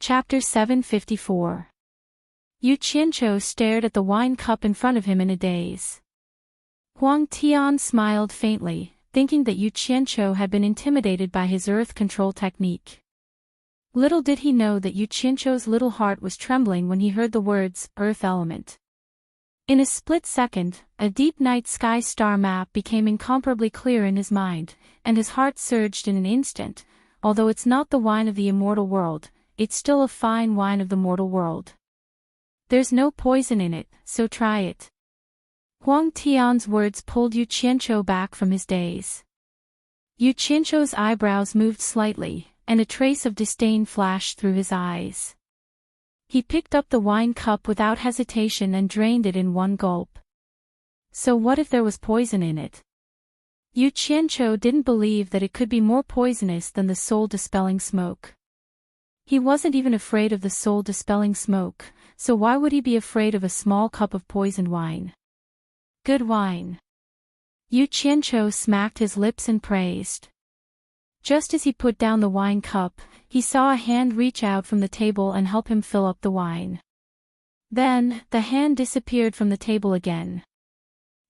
Chapter 754. Yu Qianqiu stared at the wine cup in front of him in a daze. Huang Tian smiled faintly, thinking that Yu Qianqiu had been intimidated by his earth control technique. Little did he know that Yu Qianqiu's little heart was trembling when he heard the words, earth element. In a split second, a deep night sky star map became incomparably clear in his mind, and his heart surged in an instant. Although it's not the wine of the immortal world, it's still a fine wine of the mortal world. There's no poison in it, so try it. Huang Tian's words pulled Yu Qianqiu back from his daze. Yu Qianqiu's eyebrows moved slightly, and a trace of disdain flashed through his eyes. He picked up the wine cup without hesitation and drained it in one gulp. So what if there was poison in it? Yu Qianqiu didn't believe that it could be more poisonous than the soul-dispelling smoke. He wasn't even afraid of the soul-dispelling smoke, so why would he be afraid of a small cup of poisoned wine? Good wine. Yu Qianqiu smacked his lips and praised. Just as he put down the wine cup, he saw a hand reach out from the table and help him fill up the wine. Then, the hand disappeared from the table again.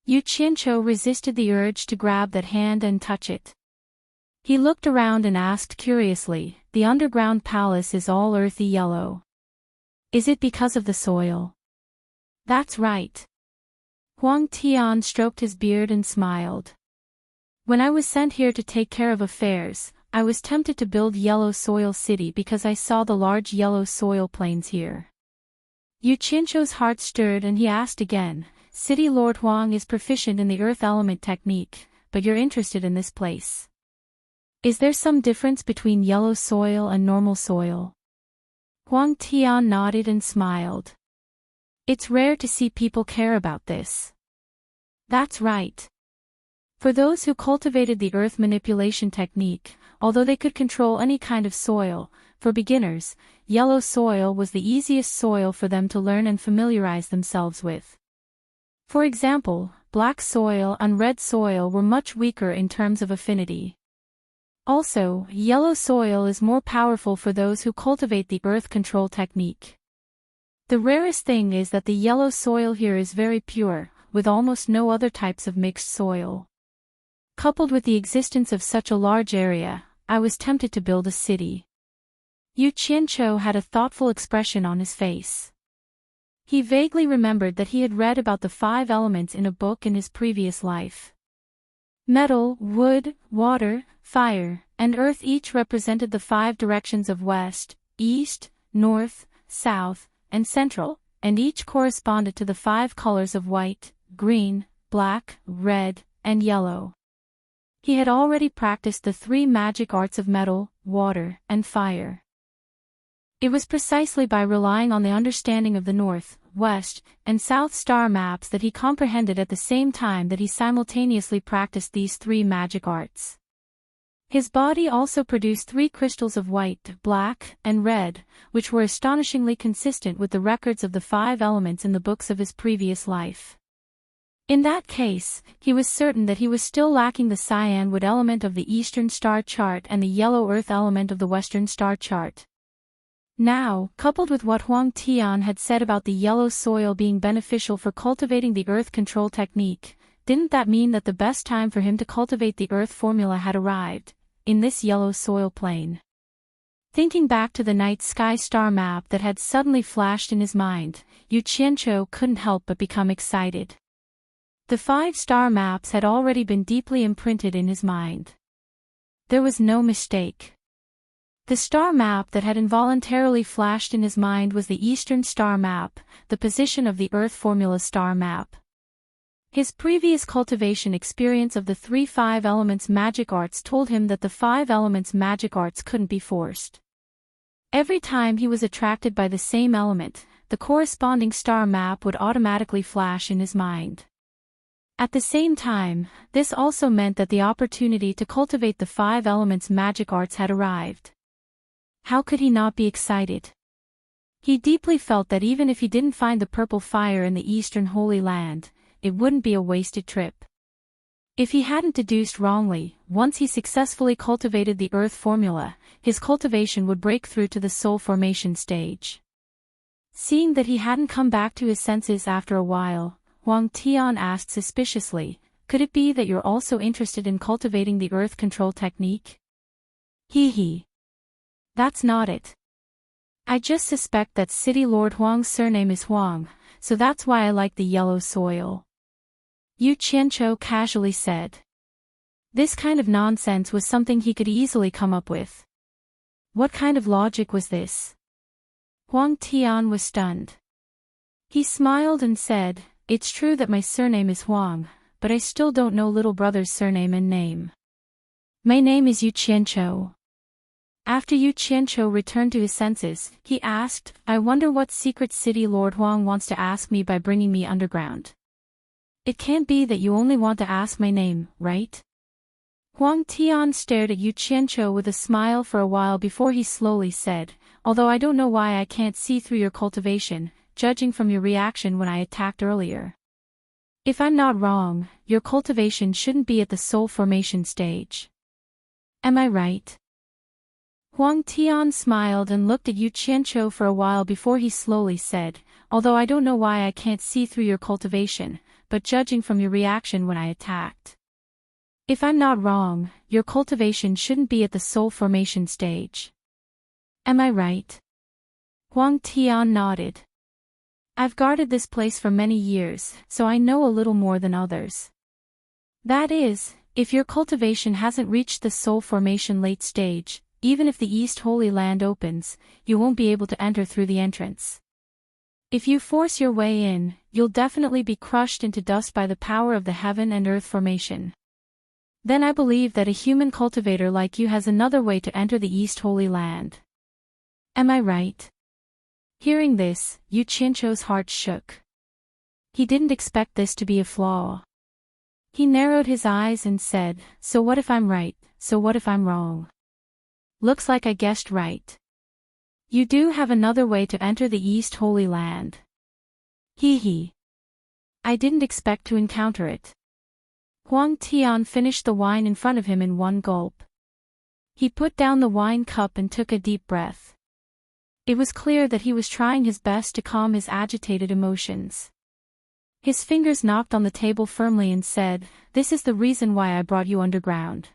Yu Qianqiu resisted the urge to grab that hand and touch it. He looked around and asked curiously, the underground palace is all earthy yellow. Is it because of the soil? That's right. Huang Tian stroked his beard and smiled. When I was sent here to take care of affairs, I was tempted to build Yellow Soil City because I saw the large yellow soil plains here. Yu Qianqiu's heart stirred and he asked again, City Lord Huang is proficient in the earth element technique, but you're interested in this place. Is there some difference between yellow soil and normal soil? Huang Tian nodded and smiled. It's rare to see people care about this. That's right. For those who cultivated the earth manipulation technique, although they could control any kind of soil, for beginners, yellow soil was the easiest soil for them to learn and familiarize themselves with. For example, black soil and red soil were much weaker in terms of affinity. Also, yellow soil is more powerful for those who cultivate the earth control technique. The rarest thing is that the yellow soil here is very pure, with almost no other types of mixed soil. Coupled with the existence of such a large area, I was tempted to build a city. Yu Qianqiu had a thoughtful expression on his face. He vaguely remembered that he had read about the 5 elements in a book in his previous life. Metal, wood, water, fire, and earth each represented the 5 directions of west, east, north, south, and central, and each corresponded to the 5 colors of white, green, black, red, and yellow. He had already practiced the 3 magic arts of metal, water, and fire. It was precisely by relying on the understanding of the north, west, and south star maps that he comprehended at the same time that he simultaneously practiced these 3 magic arts. His body also produced 3 crystals of white, black, and red, which were astonishingly consistent with the records of the 5 elements in the books of his previous life. In that case, he was certain that he was still lacking the cyan wood element of the Eastern Star Chart and the yellow earth element of the Western Star Chart. Now, coupled with what Huang Tian had said about the yellow soil being beneficial for cultivating the earth control technique, didn't that mean that the best time for him to cultivate the earth formula had arrived, in this yellow soil plain? Thinking back to the night sky star map that had suddenly flashed in his mind, Yu Qianqiu couldn't help but become excited. The 5 star maps had already been deeply imprinted in his mind. There was no mistake. The star map that had involuntarily flashed in his mind was the Eastern Star Map, the position of the Earth Formula Star Map. His previous cultivation experience of the 3 5 elements magic arts told him that the 5 elements magic arts couldn't be forced. Every time he was attracted by the same element, the corresponding star map would automatically flash in his mind. At the same time, this also meant that the opportunity to cultivate the 5 elements magic arts had arrived. How could he not be excited? He deeply felt that even if he didn't find the purple fire in the Eastern Holy Land, it wouldn't be a wasted trip. If he hadn't deduced wrongly, once he successfully cultivated the earth formula, his cultivation would break through to the soul formation stage. Seeing that he hadn't come back to his senses after a while, Huang Tian asked suspiciously, "Could it be that you're also interested in cultivating the earth control technique?" Hee. That's not it. I just suspect that City Lord Huang's surname is Huang, so that's why I like the yellow soil. Yu Qianzhou casually said. This kind of nonsense was something he could easily come up with. What kind of logic was this? Huang Tian was stunned. He smiled and said, "It's true that my surname is Huang, but I still don't know little brother's surname and name. My name is Yu Qianzhou." After Yu Qianzhou returned to his senses, he asked, "I wonder what secret city Lord Huang wants to ask me by bringing me underground. It can't be that you only want to ask my name, right?" Huang Tian stared at Yu Qianzhou with a smile for a while before he slowly said, "Although I don't know why I can't see through your cultivation, judging from your reaction when I attacked earlier. If I'm not wrong, your cultivation shouldn't be at the soul formation stage. Am I right?" Huang Tian smiled and looked at Yu Qianzhou for a while before he slowly said, "Although I don't know why I can't see through your cultivation, but judging from your reaction when I attacked. If I'm not wrong, your cultivation shouldn't be at the soul formation stage. Am I right?" Huang Tian nodded. "I've guarded this place for many years, so I know a little more than others. That is, if your cultivation hasn't reached the soul formation late stage, even if the East Holy Land opens, you won't be able to enter through the entrance. If you force your way in, you'll definitely be crushed into dust by the power of the heaven and earth formation. Then I believe that a human cultivator like you has another way to enter the East Holy Land. Am I right?" Hearing this, Yu Qianzhou's heart shook. He didn't expect this to be a flaw. He narrowed his eyes and said, "So what if I'm right, so what if I'm wrong? Looks like I guessed right. You do have another way to enter the East Holy Land." Hee. I didn't expect to encounter it. Huang Tian finished the wine in front of him in one gulp. He put down the wine cup and took a deep breath. It was clear that he was trying his best to calm his agitated emotions. His fingers knocked on the table firmly and said, "This is the reason why I brought you underground.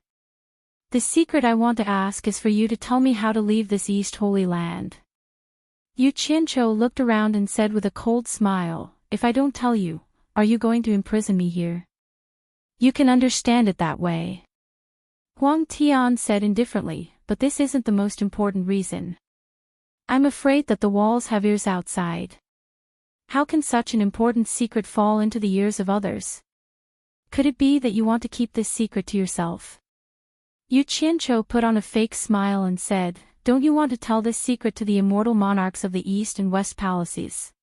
The secret I want to ask is for you to tell me how to leave this East Holy Land." Yu Qianzhou looked around and said with a cold smile, "If I don't tell you, are you going to imprison me here? You can understand it that way." Huang Tian said indifferently, "But this isn't the most important reason. I'm afraid that the walls have ears outside. How can such an important secret fall into the ears of others? Could it be that you want to keep this secret to yourself?" Yu Qianzhou put on a fake smile and said, "Don't you want to tell this secret to the immortal monarchs of the East and West palaces?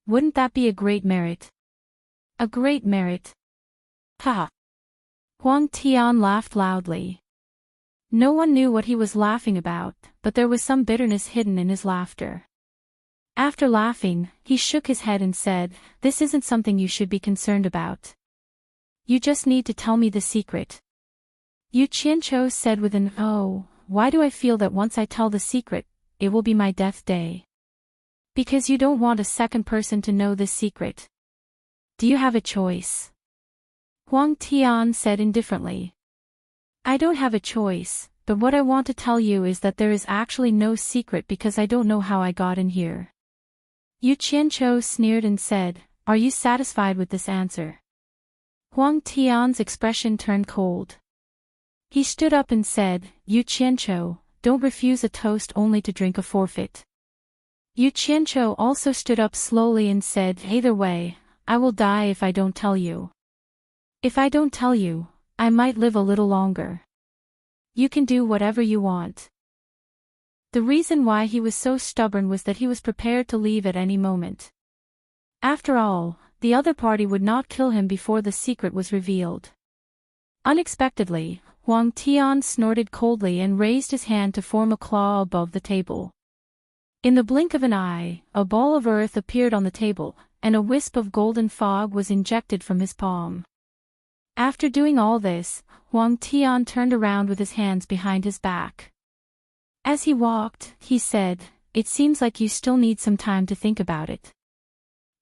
Wouldn't that be a great merit?" "A great merit? Ha!" Huang Tian laughed loudly. No one knew what he was laughing about, but there was some bitterness hidden in his laughter. After laughing, he shook his head and said, "This isn't something you should be concerned about. You just need to tell me the secret." Yu Qianzhou said with an "Oh, why do I feel that once I tell the secret, it will be my death day?" "Because you don't want a second person to know this secret. Do you have a choice?" Huang Tian said indifferently. "I don't have a choice, but what I want to tell you is that there is actually no secret because I don't know how I got in here." Yu Qianzhou sneered and said, "Are you satisfied with this answer?" Huang Tian's expression turned cold. He stood up and said, "Yu Qianzhou, don't refuse a toast only to drink a forfeit." Yu Qianzhou also stood up slowly and said, "Either way, I will die if I don't tell you. If I don't tell you, I might live a little longer. You can do whatever you want." The reason why he was so stubborn was that he was prepared to leave at any moment. After all, the other party would not kill him before the secret was revealed. Unexpectedly, Huang Tian snorted coldly and raised his hand to form a claw above the table. In the blink of an eye, a ball of earth appeared on the table, and a wisp of golden fog was injected from his palm. After doing all this, Huang Tian turned around with his hands behind his back. As he walked, he said, "It seems like you still need some time to think about it.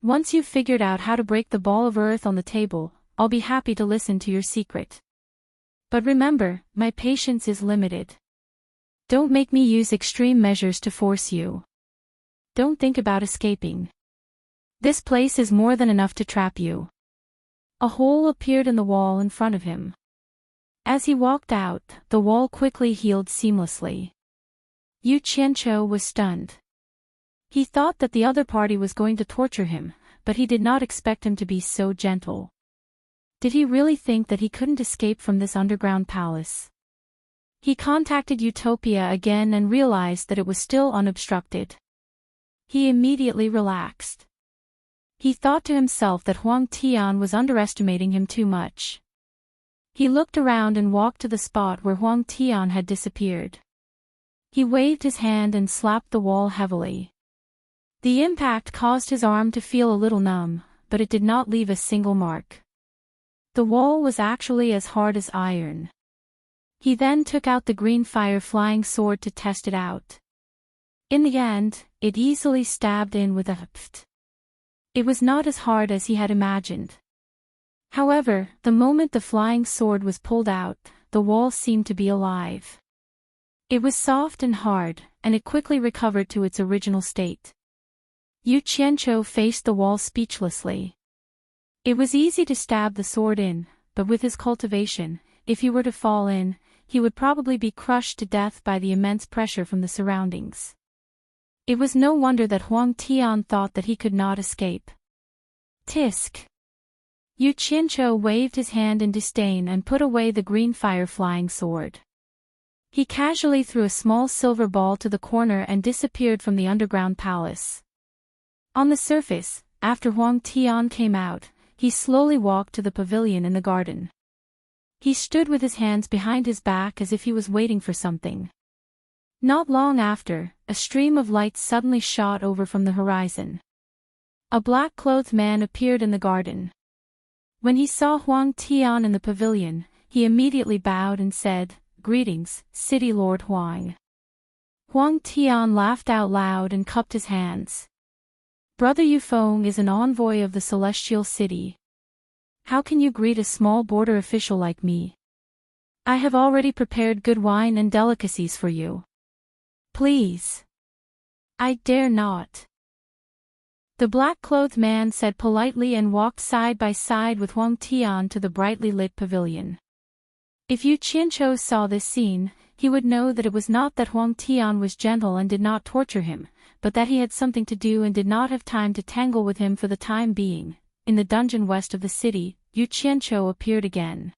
Once you've figured out how to break the ball of earth on the table, I'll be happy to listen to your secret. But remember, my patience is limited. Don't make me use extreme measures to force you. Don't think about escaping. This place is more than enough to trap you." A hole appeared in the wall in front of him. As he walked out, the wall quickly healed seamlessly. Yu Qianqiu was stunned. He thought that the other party was going to torture him, but he did not expect him to be so gentle. Did he really think that he couldn't escape from this underground palace? He contacted Utopia again and realized that it was still unobstructed. He immediately relaxed. He thought to himself that Huang Tian was underestimating him too much. He looked around and walked to the spot where Huang Tian had disappeared. He waved his hand and slapped the wall heavily. The impact caused his arm to feel a little numb, but it did not leave a single mark. The wall was actually as hard as iron. He then took out the green fire-flying sword to test it out. In the end, it easily stabbed in with a hft. It was not as hard as he had imagined. However, the moment the flying sword was pulled out, the wall seemed to be alive. It was soft and hard, and it quickly recovered to its original state. Yu Qianqiu faced the wall speechlessly. It was easy to stab the sword in, but with his cultivation, if he were to fall in, he would probably be crushed to death by the immense pressure from the surroundings. It was no wonder that Huang Tian thought that he could not escape. Tisk! Yu Qianqiu waved his hand in disdain and put away the green fire-flying sword. He casually threw a small silver ball to the corner and disappeared from the underground palace. On the surface, after Huang Tian came out, he slowly walked to the pavilion in the garden. He stood with his hands behind his back as if he was waiting for something. Not long after, a stream of light suddenly shot over from the horizon. A black-clothed man appeared in the garden. When he saw Huang Tian in the pavilion, he immediately bowed and said, "Greetings, City Lord Huang." Huang Tian laughed out loud and cupped his hands. "Brother Yufeng is an envoy of the Celestial City. How can you greet a small border official like me? I have already prepared good wine and delicacies for you. Please." "I dare not." The black-clothed man said politely and walked side by side with Huang Tian to the brightly lit pavilion. If Yu Qianqiu saw this scene, he would know that it was not that Huang Tian was gentle and did not torture him, but that he had something to do and did not have time to tangle with him for the time being. In the dungeon west of the city, Yu Qianqiu appeared again.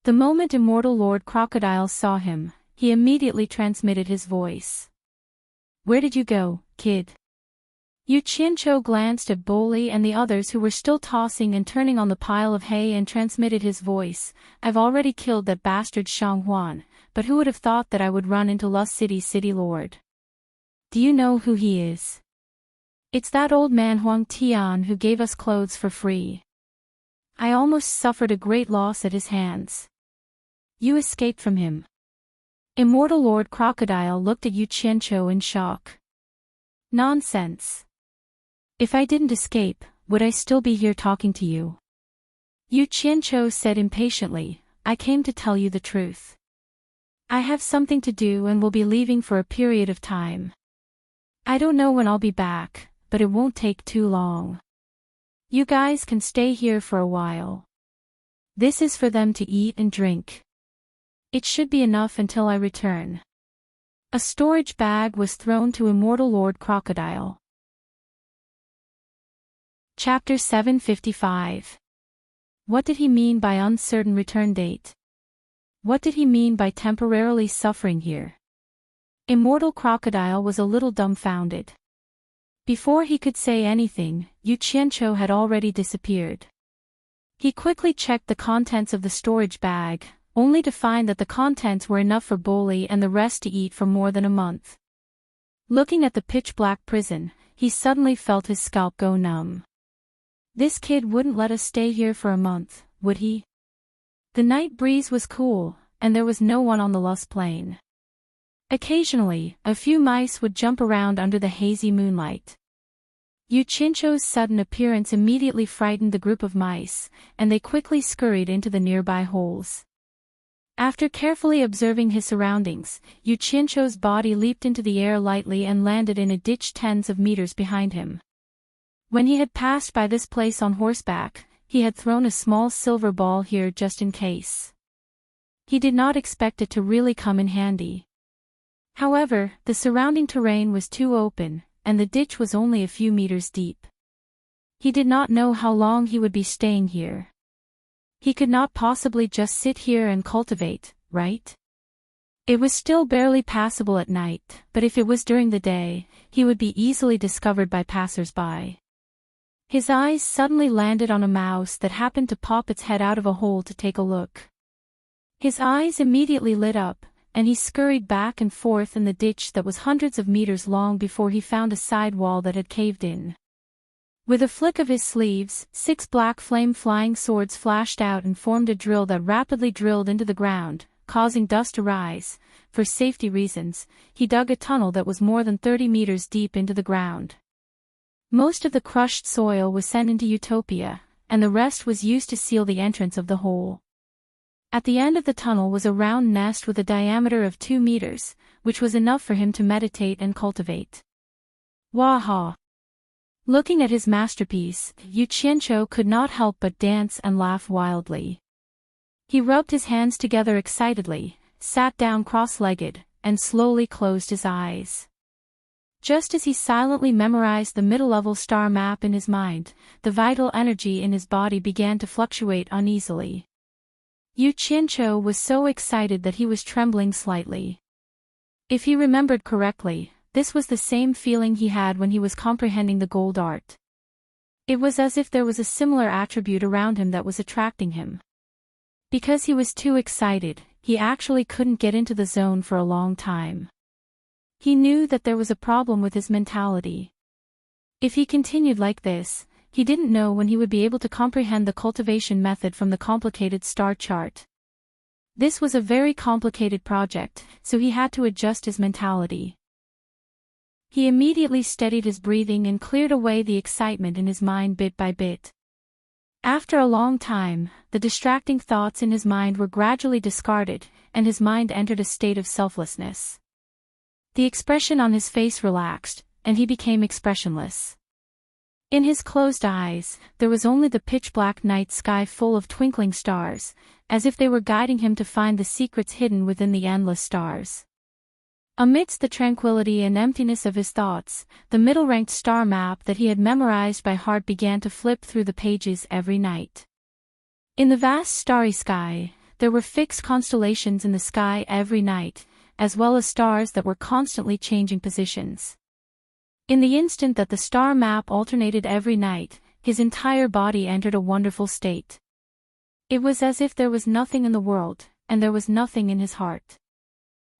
The moment Immortal Lord Crocodile saw him, he immediately transmitted his voice. "Where did you go, kid?" Yu Qianqiu glanced at Boli and the others who were still tossing and turning on the pile of hay and transmitted his voice. "I've already killed that bastard Shang Huan, but who would have thought that I would run into Lost City Lord? Do you know who he is? It's that old man Huang Tian who gave us clothes for free. I almost suffered a great loss at his hands. You escaped from him." Immortal Lord Crocodile looked at Yu Qianqiu in shock. "Nonsense. If I didn't escape, would I still be here talking to you?" Yu Qianqiu said impatiently, "I came to tell you the truth. I have something to do and will be leaving for a period of time. I don't know when I'll be back, but it won't take too long. You guys can stay here for a while. This is for them to eat and drink. It should be enough until I return." A storage bag was thrown to Immortal Lord Crocodile. Chapter 755. What did he mean by uncertain return date? What did he mean by temporarily suffering here? Immortal Crocodile was a little dumbfounded. Before he could say anything, Yu Qianqiu had already disappeared. He quickly checked the contents of the storage bag, only to find that the contents were enough for Boli and the rest to eat for more than a month. Looking at the pitch-black prison, he suddenly felt his scalp go numb. This kid wouldn't let us stay here for a month, would he? The night breeze was cool, and there was no one on the lost plain. Occasionally, a few mice would jump around under the hazy moonlight. Yuchincho's sudden appearance immediately frightened the group of mice, and they quickly scurried into the nearby holes. After carefully observing his surroundings, Yuchincho's body leaped into the air lightly and landed in a ditch tens of meters behind him. When he had passed by this place on horseback, he had thrown a small silver ball here just in case. He did not expect it to really come in handy. However, the surrounding terrain was too open, and the ditch was only a few meters deep. He did not know how long he would be staying here. He could not possibly just sit here and cultivate, right? It was still barely passable at night, but if it was during the day, he would be easily discovered by passers-by. His eyes suddenly landed on a mouse that happened to pop its head out of a hole to take a look. His eyes immediately lit up, and he scurried back and forth in the ditch that was hundreds of meters long before he found a side wall that had caved in. With a flick of his sleeves, 6 black flame-flying swords flashed out and formed a drill that rapidly drilled into the ground, causing dust to rise. For safety reasons, he dug a tunnel that was more than 30 meters deep into the ground. Most of the crushed soil was sent into Utopia, and the rest was used to seal the entrance of the hole. At the end of the tunnel was a round nest with a diameter of 2 meters, which was enough for him to meditate and cultivate. Waha! Looking at his masterpiece, Yuchincho could not help but dance and laugh wildly. He rubbed his hands together excitedly, sat down cross-legged, and slowly closed his eyes. Just as he silently memorized the middle-level star map in his mind, the vital energy in his body began to fluctuate uneasily. Yuchincho was so excited that he was trembling slightly. If he remembered correctly, this was the same feeling he had when he was comprehending the gold art. It was as if there was a similar attribute around him that was attracting him. Because he was too excited, he actually couldn't get into the zone for a long time. He knew that there was a problem with his mentality. If he continued like this, he didn't know when he would be able to comprehend the cultivation method from the complicated star chart. This was a very complicated project, so he had to adjust his mentality. He immediately steadied his breathing and cleared away the excitement in his mind bit by bit. After a long time, the distracting thoughts in his mind were gradually discarded, and his mind entered a state of selflessness. The expression on his face relaxed, and he became expressionless. In his closed eyes, there was only the pitch-black night sky full of twinkling stars, as if they were guiding him to find the secrets hidden within the endless stars. Amidst the tranquility and emptiness of his thoughts, the middle-ranked star map that he had memorized by heart began to flip through the pages every night. In the vast starry sky, there were fixed constellations in the sky every night, as well as stars that were constantly changing positions. In the instant that the star map alternated every night, his entire body entered a wonderful state. It was as if there was nothing in the world, and there was nothing in his heart.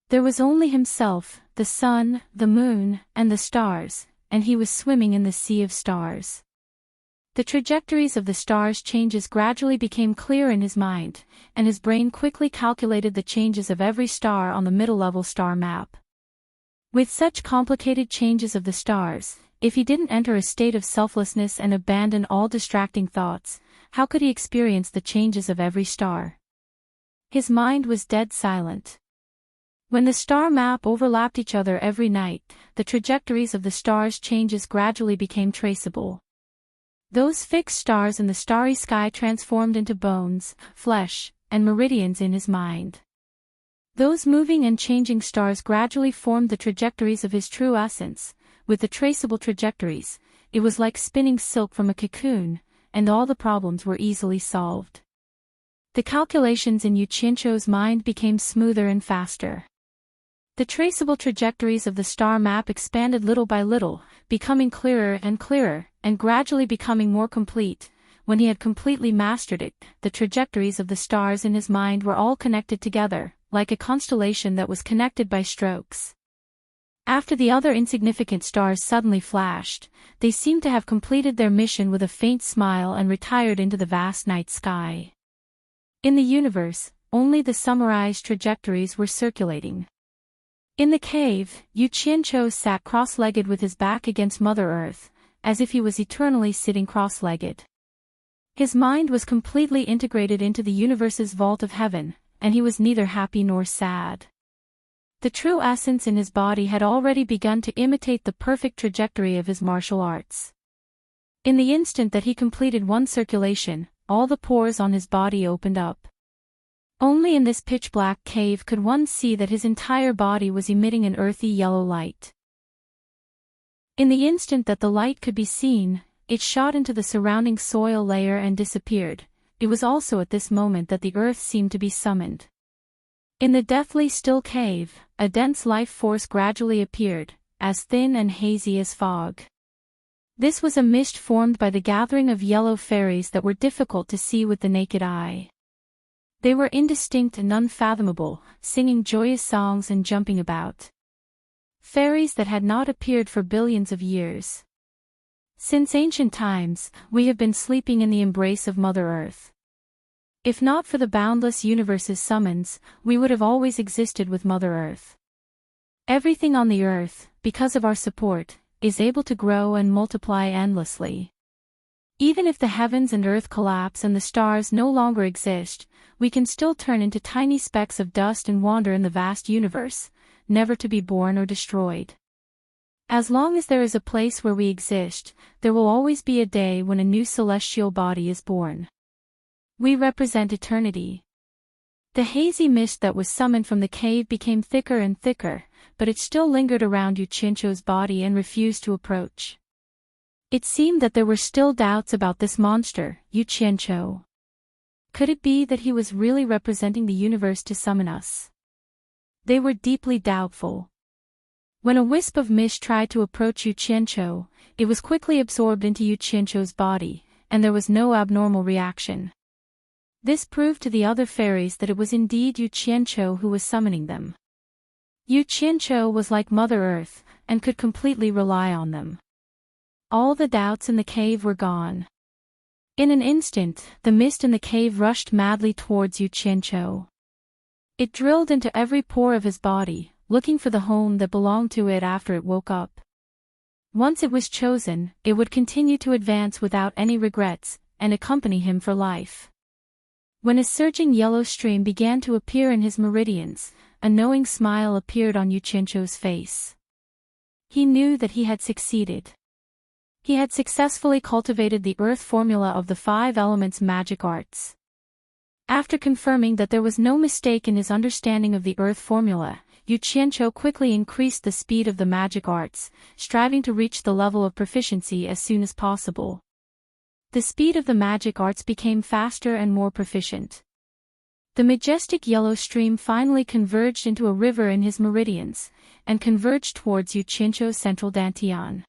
There was only himself, the sun, the moon, and the stars, and he was swimming in the sea of stars. The trajectories of the stars' changes gradually became clear in his mind, and his brain quickly calculated the changes of every star on the middle-level star map. With such complicated changes of the stars, if he didn't enter a state of selflessness and abandon all distracting thoughts, how could he experience the changes of every star? His mind was dead silent. When the star map overlapped each other every night, the trajectories of the stars' changes gradually became traceable. Those fixed stars in the starry sky transformed into bones, flesh, and meridians in his mind. Those moving and changing stars gradually formed the trajectories of his true essence. With the traceable trajectories, it was like spinning silk from a cocoon, and all the problems were easily solved. The calculations in Yuchincho's mind became smoother and faster. The traceable trajectories of the star map expanded little by little, becoming clearer, and gradually becoming more complete. When he had completely mastered it, the trajectories of the stars in his mind were all connected together, like a constellation that was connected by strokes. After the other insignificant stars suddenly flashed, they seemed to have completed their mission with a faint smile and retired into the vast night sky. In the universe, only the summarized trajectories were circulating. In the cave, Yu Qianqiu sat cross-legged with his back against Mother Earth, as if he was eternally sitting cross-legged. His mind was completely integrated into the universe's vault of heaven, and he was neither happy nor sad. The true essence in his body had already begun to imitate the perfect trajectory of his martial arts. In the instant that he completed one circulation, all the pores on his body opened up. Only in this pitch-black cave could one see that his entire body was emitting an earthy yellow light. In the instant that the light could be seen, it shot into the surrounding soil layer and disappeared. It was also at this moment that the earth seemed to be summoned. In the deathly still cave, a dense life force gradually appeared, as thin and hazy as fog. This was a mist formed by the gathering of yellow fairies that were difficult to see with the naked eye. They were indistinct and unfathomable, singing joyous songs and jumping about. Fairies that had not appeared for billions of years. Since ancient times, we have been sleeping in the embrace of Mother Earth. If not for the boundless universe's summons, we would have always existed with Mother Earth. Everything on the earth, because of our support, is able to grow and multiply endlessly. Even if the heavens and earth collapse and the stars no longer exist, we can still turn into tiny specks of dust and wander in the vast universe, never to be born or destroyed. As long as there is a place where we exist, there will always be a day when a new celestial body is born. We represent eternity. The hazy mist that was summoned from the cave became thicker and thicker, but it still lingered around Yu Qianqiu's body and refused to approach. It seemed that there were still doubts about this monster, Yu Qianqiu. Could it be that he was really representing the universe to summon us? They were deeply doubtful. When a wisp of mist tried to approach Yu Qianqiu, it was quickly absorbed into Yu Qianqiu's body, and there was no abnormal reaction. This proved to the other fairies that it was indeed Yu Qianqiu who was summoning them. Yu Qianqiu was like Mother Earth, and could completely rely on them. All the doubts in the cave were gone. In an instant, the mist in the cave rushed madly towards Yu Qianqiu. It drilled into every pore of his body, looking for the home that belonged to it after it woke up. Once it was chosen, it would continue to advance without any regrets, and accompany him for life. When a surging yellow stream began to appear in his meridians, a knowing smile appeared on Yu Qianqiu's face. He knew that he had succeeded. He had successfully cultivated the earth formula of the 5 elements magic arts. After confirming that there was no mistake in his understanding of the earth formula, Yu Qianqiu quickly increased the speed of the magic arts, striving to reach the level of proficiency as soon as possible. The speed of the magic arts became faster and more proficient. The majestic yellow stream finally converged into a river in his meridians, and converged towards Yu Qianqiu's central dantian.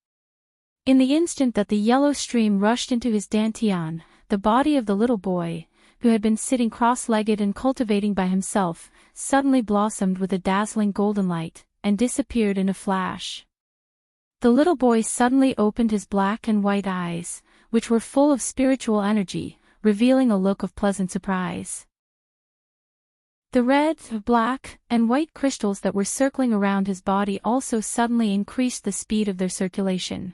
In the instant that the yellow stream rushed into his dantian, the body of the little boy, who had been sitting cross-legged and cultivating by himself, suddenly blossomed with a dazzling golden light, and disappeared in a flash. The little boy suddenly opened his black and white eyes, which were full of spiritual energy, revealing a look of pleasant surprise. The red, black, and white crystals that were circling around his body also suddenly increased the speed of their circulation.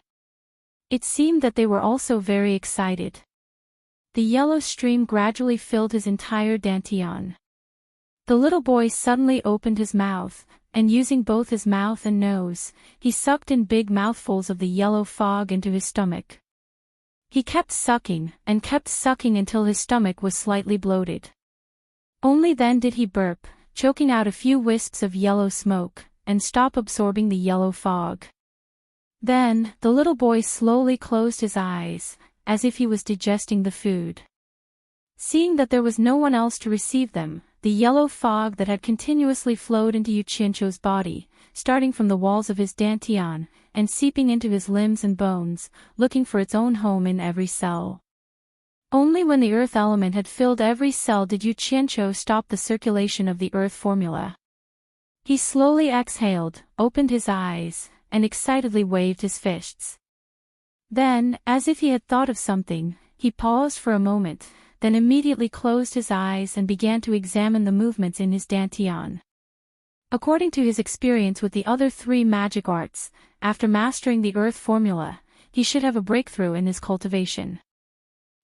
It seemed that they were also very excited. The yellow stream gradually filled his entire dantian. The little boy suddenly opened his mouth, and using both his mouth and nose, he sucked in big mouthfuls of the yellow fog into his stomach. He kept sucking until his stomach was slightly bloated. Only then did he burp, choking out a few wisps of yellow smoke, and stop absorbing the yellow fog. Then, the little boy slowly closed his eyes, as if he was digesting the food. Seeing that there was no one else to receive them, the yellow fog that had continuously flowed into Yu Qianqiu's body, starting from the walls of his dantian, and seeping into his limbs and bones, looking for its own home in every cell. Only when the earth element had filled every cell did Yu Qianqiu stop the circulation of the earth formula. He slowly exhaled, opened his eyes, and excitedly waved his fists. Then, as if he had thought of something, he paused for a moment, then immediately closed his eyes and began to examine the movements in his dantian. According to his experience with the other 3 magic arts, after mastering the earth formula, he should have a breakthrough in his cultivation.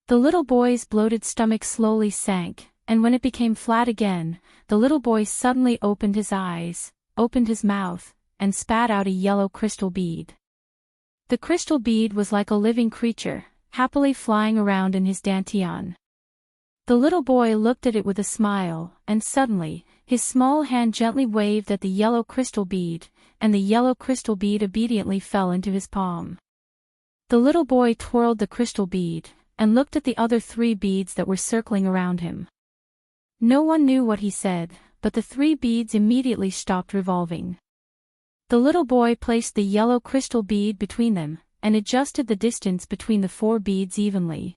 The little boy's bloated stomach slowly sank, and when it became flat again, the little boy suddenly opened his eyes, opened his mouth, and spat out a yellow crystal bead. The crystal bead was like a living creature, happily flying around in his dantian. The little boy looked at it with a smile, and suddenly, his small hand gently waved at the yellow crystal bead, and the yellow crystal bead obediently fell into his palm. The little boy twirled the crystal bead, and looked at the other 3 beads that were circling around him. No one knew what he said, but the 3 beads immediately stopped revolving. The little boy placed the yellow crystal bead between them, and adjusted the distance between the 4 beads evenly.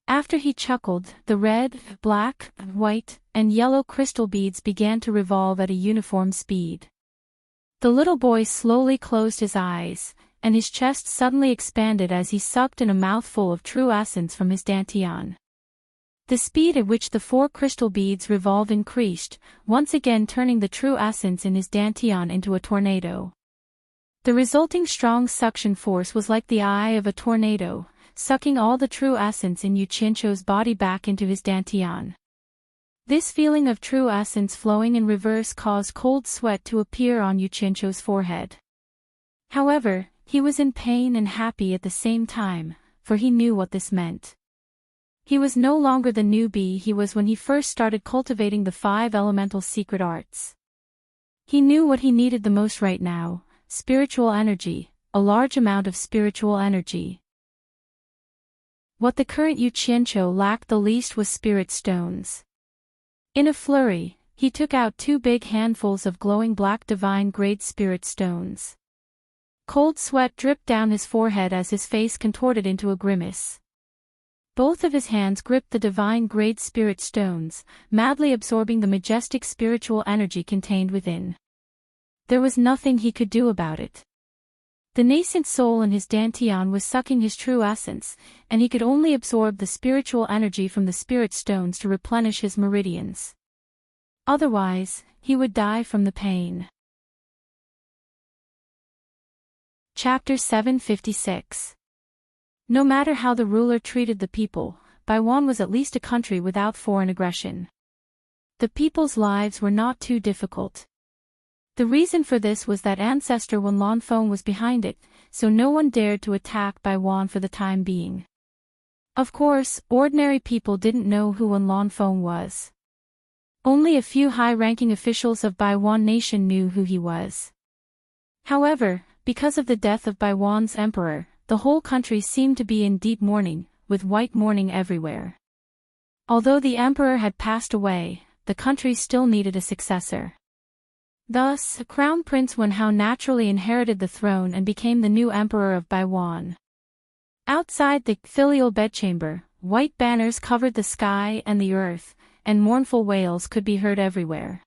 After he chuckled, the red, black, white, and yellow crystal beads began to revolve at a uniform speed. The little boy slowly closed his eyes, and his chest suddenly expanded as he sucked in a mouthful of true essence from his dantian. The speed at which the 4 crystal beads revolved increased, once again turning the true essence in his dantian into a tornado. The resulting strong suction force was like the eye of a tornado, sucking all the true essence in Yuchincho's body back into his dantian. This feeling of true essence flowing in reverse caused cold sweat to appear on Yuchincho's forehead. However, he was in pain and happy at the same time, for he knew what this meant. He was no longer the newbie he was when he first started cultivating the 5 elemental secret arts. He knew what he needed the most right now: spiritual energy, a large amount of spiritual energy. What the current Yuchincho lacked the least was spirit stones. In a flurry, he took out 2 big handfuls of glowing black divine-grade spirit stones. Cold sweat dripped down his forehead as his face contorted into a grimace. Both of his hands gripped the divine-grade spirit stones, madly absorbing the majestic spiritual energy contained within. There was nothing he could do about it. The nascent soul in his dantian was sucking his true essence, and he could only absorb the spiritual energy from the spirit stones to replenish his meridians. Otherwise, he would die from the pain. Chapter 756. No matter how the ruler treated the people, Baiwan was at least a country without foreign aggression. The people's lives were not too difficult. The reason for this was that ancestor Wen Lanfeng was behind it, so no one dared to attack Baiwan for the time being. Of course, ordinary people didn't know who Wen Lanfeng was. Only a few high-ranking officials of Baiwan nation knew who he was. However, because of the death of Baiwan's emperor, the whole country seemed to be in deep mourning, with white mourning everywhere. Although the emperor had passed away, the country still needed a successor. Thus, Crown Prince Wen Hao naturally inherited the throne and became the new emperor of Baiwan. Outside the filial bedchamber, white banners covered the sky and the earth, and mournful wails could be heard everywhere.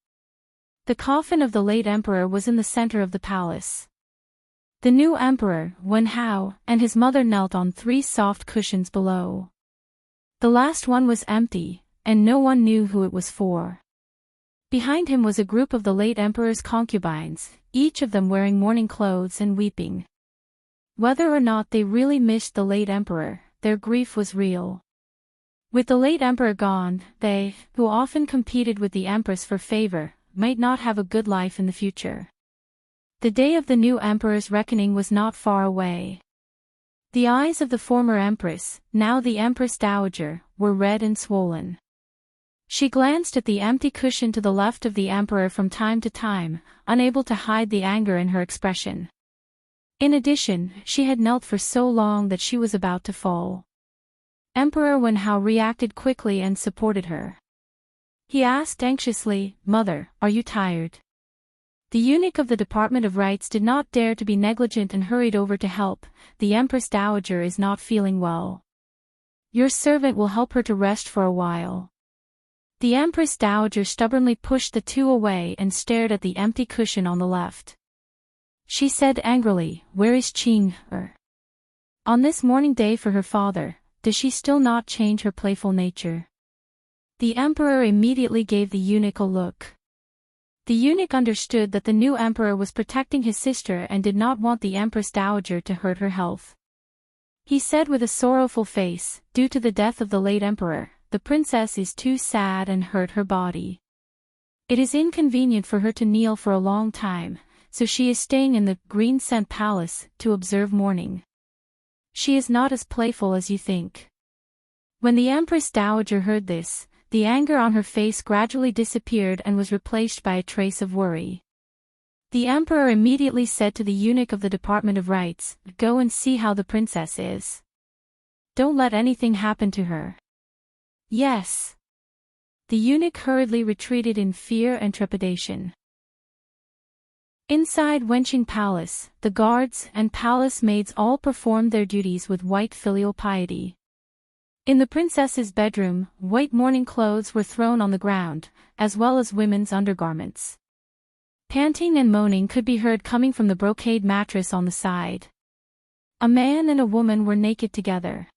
The coffin of the late emperor was in the center of the palace. The new emperor, Wen Hao, and his mother knelt on 3 soft cushions below. The last one was empty, and no one knew who it was for. Behind him was a group of the late emperor's concubines, each of them wearing mourning clothes and weeping. Whether or not they really missed the late emperor, their grief was real. With the late emperor gone, they, who often competed with the empress for favor, might not have a good life in the future. The day of the new emperor's reckoning was not far away. The eyes of the former empress, now the empress dowager, were red and swollen. She glanced at the empty cushion to the left of the emperor from time to time, unable to hide the anger in her expression. In addition, she had knelt for so long that she was about to fall. Emperor Wen Hao reacted quickly and supported her. He asked anxiously, "Mother, are you tired?" The eunuch of the Department of Rites did not dare to be negligent and hurried over to help. "The Empress Dowager is not feeling well. Your servant will help her to rest for a while." The Empress Dowager stubbornly pushed the 2 away and stared at the empty cushion on the left. She said angrily, "Where is Qing?" On this mourning day for her father, does she still not change her playful nature? The emperor immediately gave the eunuch a look. The eunuch understood that the new emperor was protecting his sister and did not want the empress dowager to hurt her health. He said with a sorrowful face, due to the death of the late emperor, the princess is too sad and hurt her body. It is inconvenient for her to kneel for a long time, so she is staying in the green scent palace to observe mourning. She is not as playful as you think. When the empress dowager heard this, the anger on her face gradually disappeared and was replaced by a trace of worry. The emperor immediately said to the eunuch of the Department of Rights, "Go and see how the princess is. Don't let anything happen to her." "Yes." The eunuch hurriedly retreated in fear and trepidation. Inside Wenching Palace, the guards and palace maids all performed their duties with white filial piety. In the princess's bedroom, white mourning clothes were thrown on the ground, as well as women's undergarments. Panting and moaning could be heard coming from the brocade mattress on the side. A man and a woman were naked together.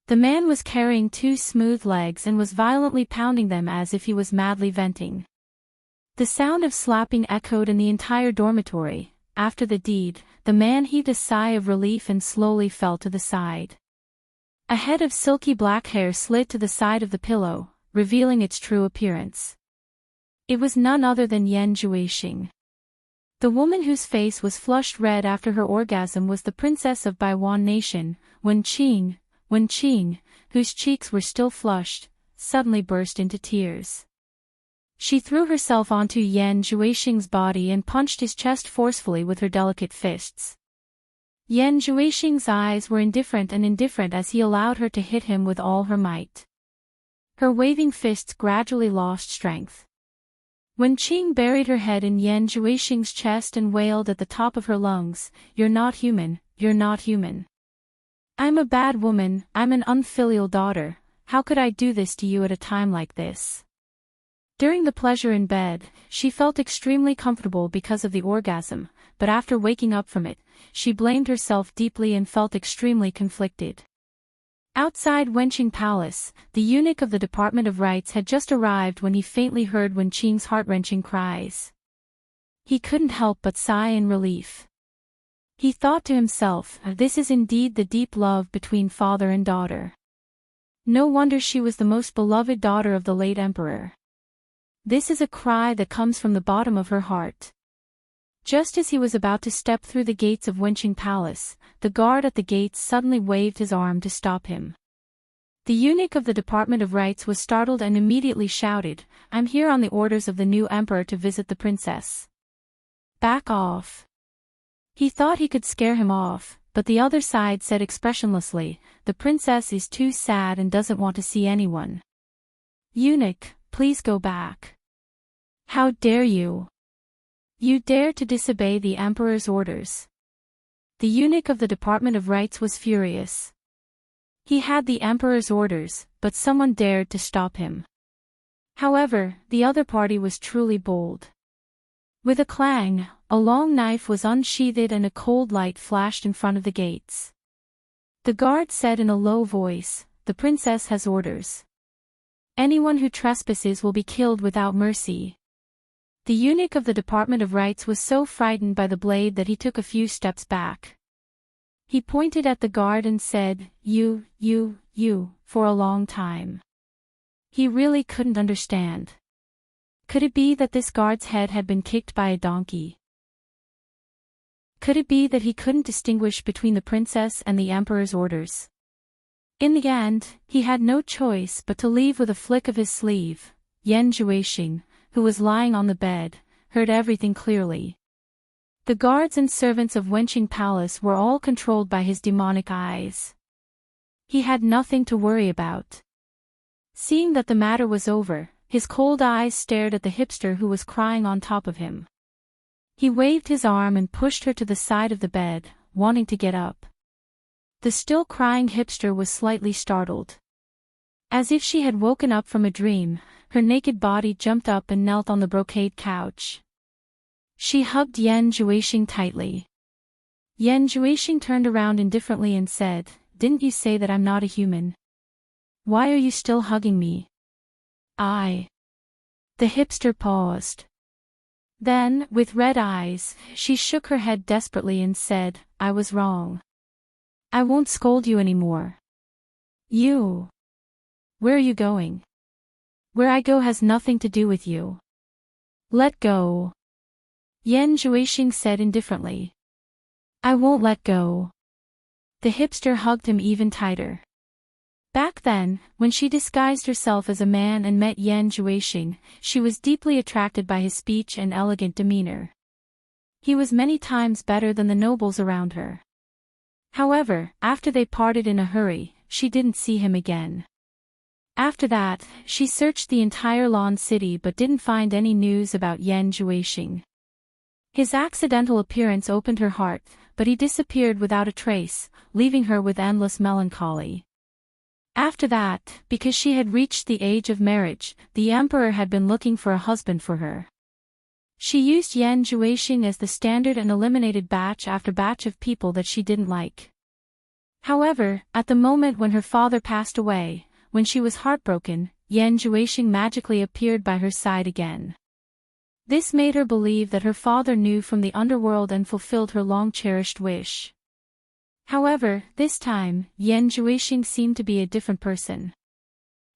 The man was carrying two smooth legs and was violently pounding them as if he was madly venting. The sound of slapping echoed in the entire dormitory. After the deed, the man heaved a sigh of relief and slowly fell to the side. A head of silky black hair slid to the side of the pillow, revealing its true appearance. It was none other than Yan Juixing. The woman whose face was flushed red after her orgasm was the princess of Baiwan Nation, Wenqing, whose cheeks were still flushed, suddenly burst into tears. She threw herself onto Yan Juixing's body and punched his chest forcefully with her delicate fists. Yan Juixing's eyes were indifferent as he allowed her to hit him with all her might. Her waving fists gradually lost strength. Wenqing buried her head in Yan Juixing's chest and wailed at the top of her lungs, "You're not human, you're not human. I'm a bad woman, I'm an unfilial daughter, how could I do this to you at a time like this?" During the pleasure in bed, she felt extremely comfortable because of the orgasm, but after waking up from it, she blamed herself deeply and felt extremely conflicted. Outside Wenching Palace, the eunuch of the Department of Rights had just arrived when he faintly heard Wenqing's heart-wrenching cries. He couldn't help but sigh in relief. He thought to himself, this is indeed the deep love between father and daughter. No wonder she was the most beloved daughter of the late emperor. This is a cry that comes from the bottom of her heart. Just as he was about to step through the gates of Wenching Palace, the guard at the gates suddenly waved his arm to stop him. The eunuch of the Department of Rights was startled and immediately shouted, "I'm here on the orders of the new emperor to visit the princess. Back off." He thought he could scare him off, but the other side said expressionlessly, "The princess is too sad and doesn't want to see anyone." "Eunuch, please go back. How dare you? You dare to disobey the emperor's orders." The eunuch of the Department of Rights was furious. He had the emperor's orders, but someone dared to stop him. However, the other party was truly bold. With a clang, a long knife was unsheathed and a cold light flashed in front of the gates. The guard said in a low voice, "The princess has orders. Anyone who trespasses will be killed without mercy." The eunuch of the Department of Rights was so frightened by the blade that he took a few steps back. He pointed at the guard and said, You, for a long time. He really couldn't understand. Could it be that this guard's head had been kicked by a donkey? Could it be that he couldn't distinguish between the princess and the emperor's orders? In the end, he had no choice but to leave with a flick of his sleeve. Yan Juixing, who was lying on the bed, heard everything clearly. The guards and servants of Wenching Palace were all controlled by his demonic eyes. He had nothing to worry about. Seeing that the matter was over, his cold eyes stared at the hipster who was crying on top of him. He waved his arm and pushed her to the side of the bed, wanting to get up. The still crying hipster was slightly startled. As if she had woken up from a dream, her naked body jumped up and knelt on the brocade couch. She hugged Yan Juixing tightly. Yan Juixing turned around indifferently and said, didn't you say that I'm not a human? Why are you still hugging me? The hipster paused. Then, with red eyes, she shook her head desperately and said, I was wrong. I won't scold you anymore. You. Where are you going? Where I go has nothing to do with you. Let go. Yan Zhuixing said indifferently. I won't let go. The hipster hugged him even tighter. Back then, when she disguised herself as a man and met Yan Zhuixing, she was deeply attracted by his speech and elegant demeanor. He was many times better than the nobles around her. However, after they parted in a hurry, she didn't see him again. After that, she searched the entire Lan city but didn't find any news about Yan Zhuixing. His accidental appearance opened her heart, but he disappeared without a trace, leaving her with endless melancholy. After that, because she had reached the age of marriage, the emperor had been looking for a husband for her. She used Yan Zhuixing as the standard and eliminated batch after batch of people that she didn't like. However, at the moment when her father passed away, when she was heartbroken, Yan Zhuixing magically appeared by her side again. This made her believe that her father knew from the underworld and fulfilled her long-cherished wish. However, this time, Yan Zhuixing seemed to be a different person.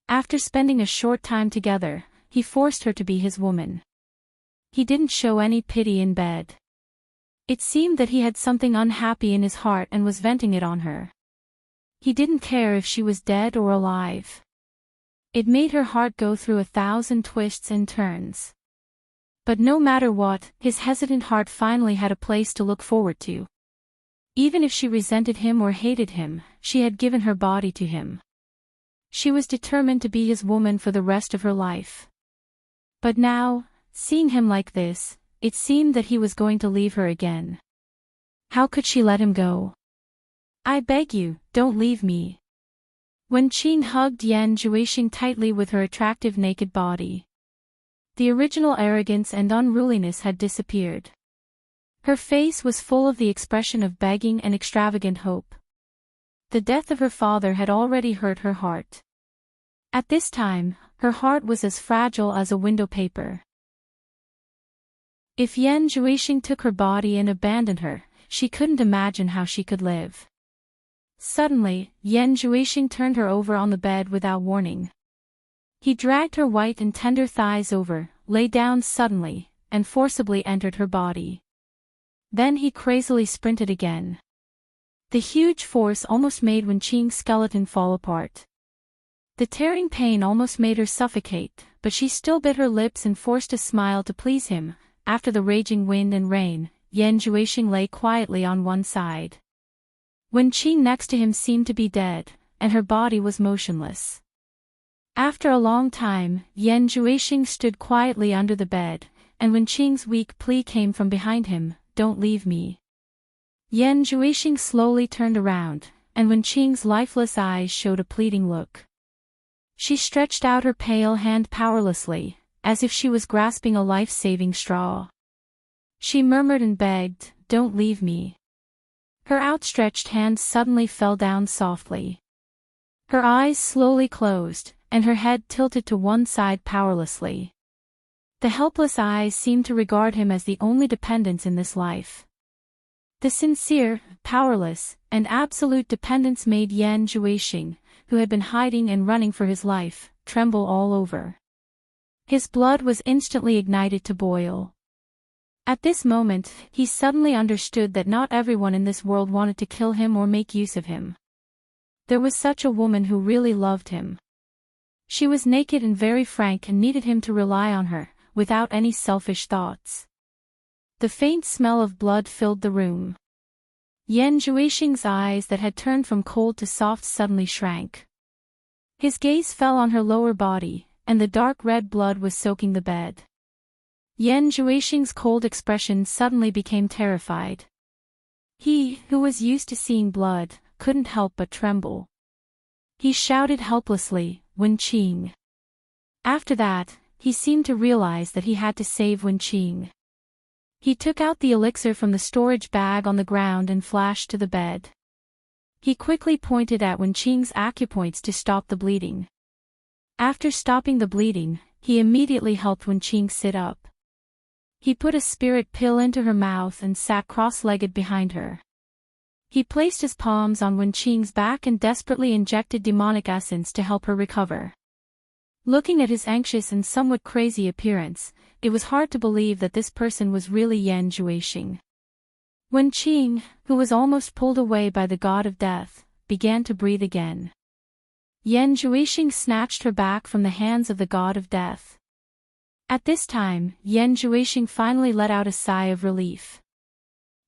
After spending a short time together, he forced her to be his woman. He didn't show any pity in bed. It seemed that he had something unhappy in his heart and was venting it on her. He didn't care if she was dead or alive. It made her heart go through 1,000 twists and turns. But no matter what, his hesitant heart finally had a place to look forward to. Even if she resented him or hated him, she had given her body to him. She was determined to be his woman for the rest of her life. But now, seeing him like this, it seemed that he was going to leave her again. How could she let him go? I beg you, don't leave me. Wen Qing hugged Yan Zhuixing tightly with her attractive naked body. The original arrogance and unruliness had disappeared. Her face was full of the expression of begging and extravagant hope. The death of her father had already hurt her heart. At this time, her heart was as fragile as a window paper. If Yan Zhuixing took her body and abandoned her, she couldn't imagine how she could live. Suddenly, Yan Zhuixing turned her over on the bed without warning. He dragged her white and tender thighs over, lay down suddenly, and forcibly entered her body. Then he crazily sprinted again. The huge force almost made Wen Qing's skeleton fall apart. The tearing pain almost made her suffocate, but she still bit her lips and forced a smile to please him. After the raging wind and rain, Yan Zhuixing lay quietly on one side. Wen Qing next to him seemed to be dead, and her body was motionless. After a long time, Yan Zhuixing stood quietly under the bed, and Wen Qing's weak plea came from behind him, don't leave me. Yan Zhuixing slowly turned around, and Wen Qing's lifeless eyes showed a pleading look. She stretched out her pale hand powerlessly, as if she was grasping a life-saving straw. She murmured and begged, don't leave me. Her outstretched hand suddenly fell down softly. Her eyes slowly closed, and her head tilted to one side powerlessly. The helpless eyes seemed to regard him as the only dependence in this life. The sincere, powerless, and absolute dependence made Yan Zhuixing, who had been hiding and running for his life, tremble all over. His blood was instantly ignited to boil. At this moment, he suddenly understood that not everyone in this world wanted to kill him or make use of him. There was such a woman who really loved him. She was naked and very frank and needed him to rely on her, without any selfish thoughts. The faint smell of blood filled the room. Yan Zhuixing's eyes that had turned from cold to soft suddenly shrank. His gaze fell on her lower body, and the dark red blood was soaking the bed. Yan Zhuixing's cold expression suddenly became terrified. He, who was used to seeing blood, couldn't help but tremble. He shouted helplessly, Wen Qing. After that, he seemed to realize that he had to save Wen Qing. He took out the elixir from the storage bag on the ground and flashed to the bed. He quickly pointed at Wenqing's acupoints to stop the bleeding. After stopping the bleeding, he immediately helped Wenqing sit up. He put a spirit pill into her mouth and sat cross-legged behind her. He placed his palms on Wenqing's back and desperately injected demonic essence to help her recover. Looking at his anxious and somewhat crazy appearance, it was hard to believe that this person was really Yan Zhuixing. Wenqing, who was almost pulled away by the god of death, began to breathe again. Yan Zhuixing snatched her back from the hands of the god of death. At this time, Yan Zhuixing finally let out a sigh of relief.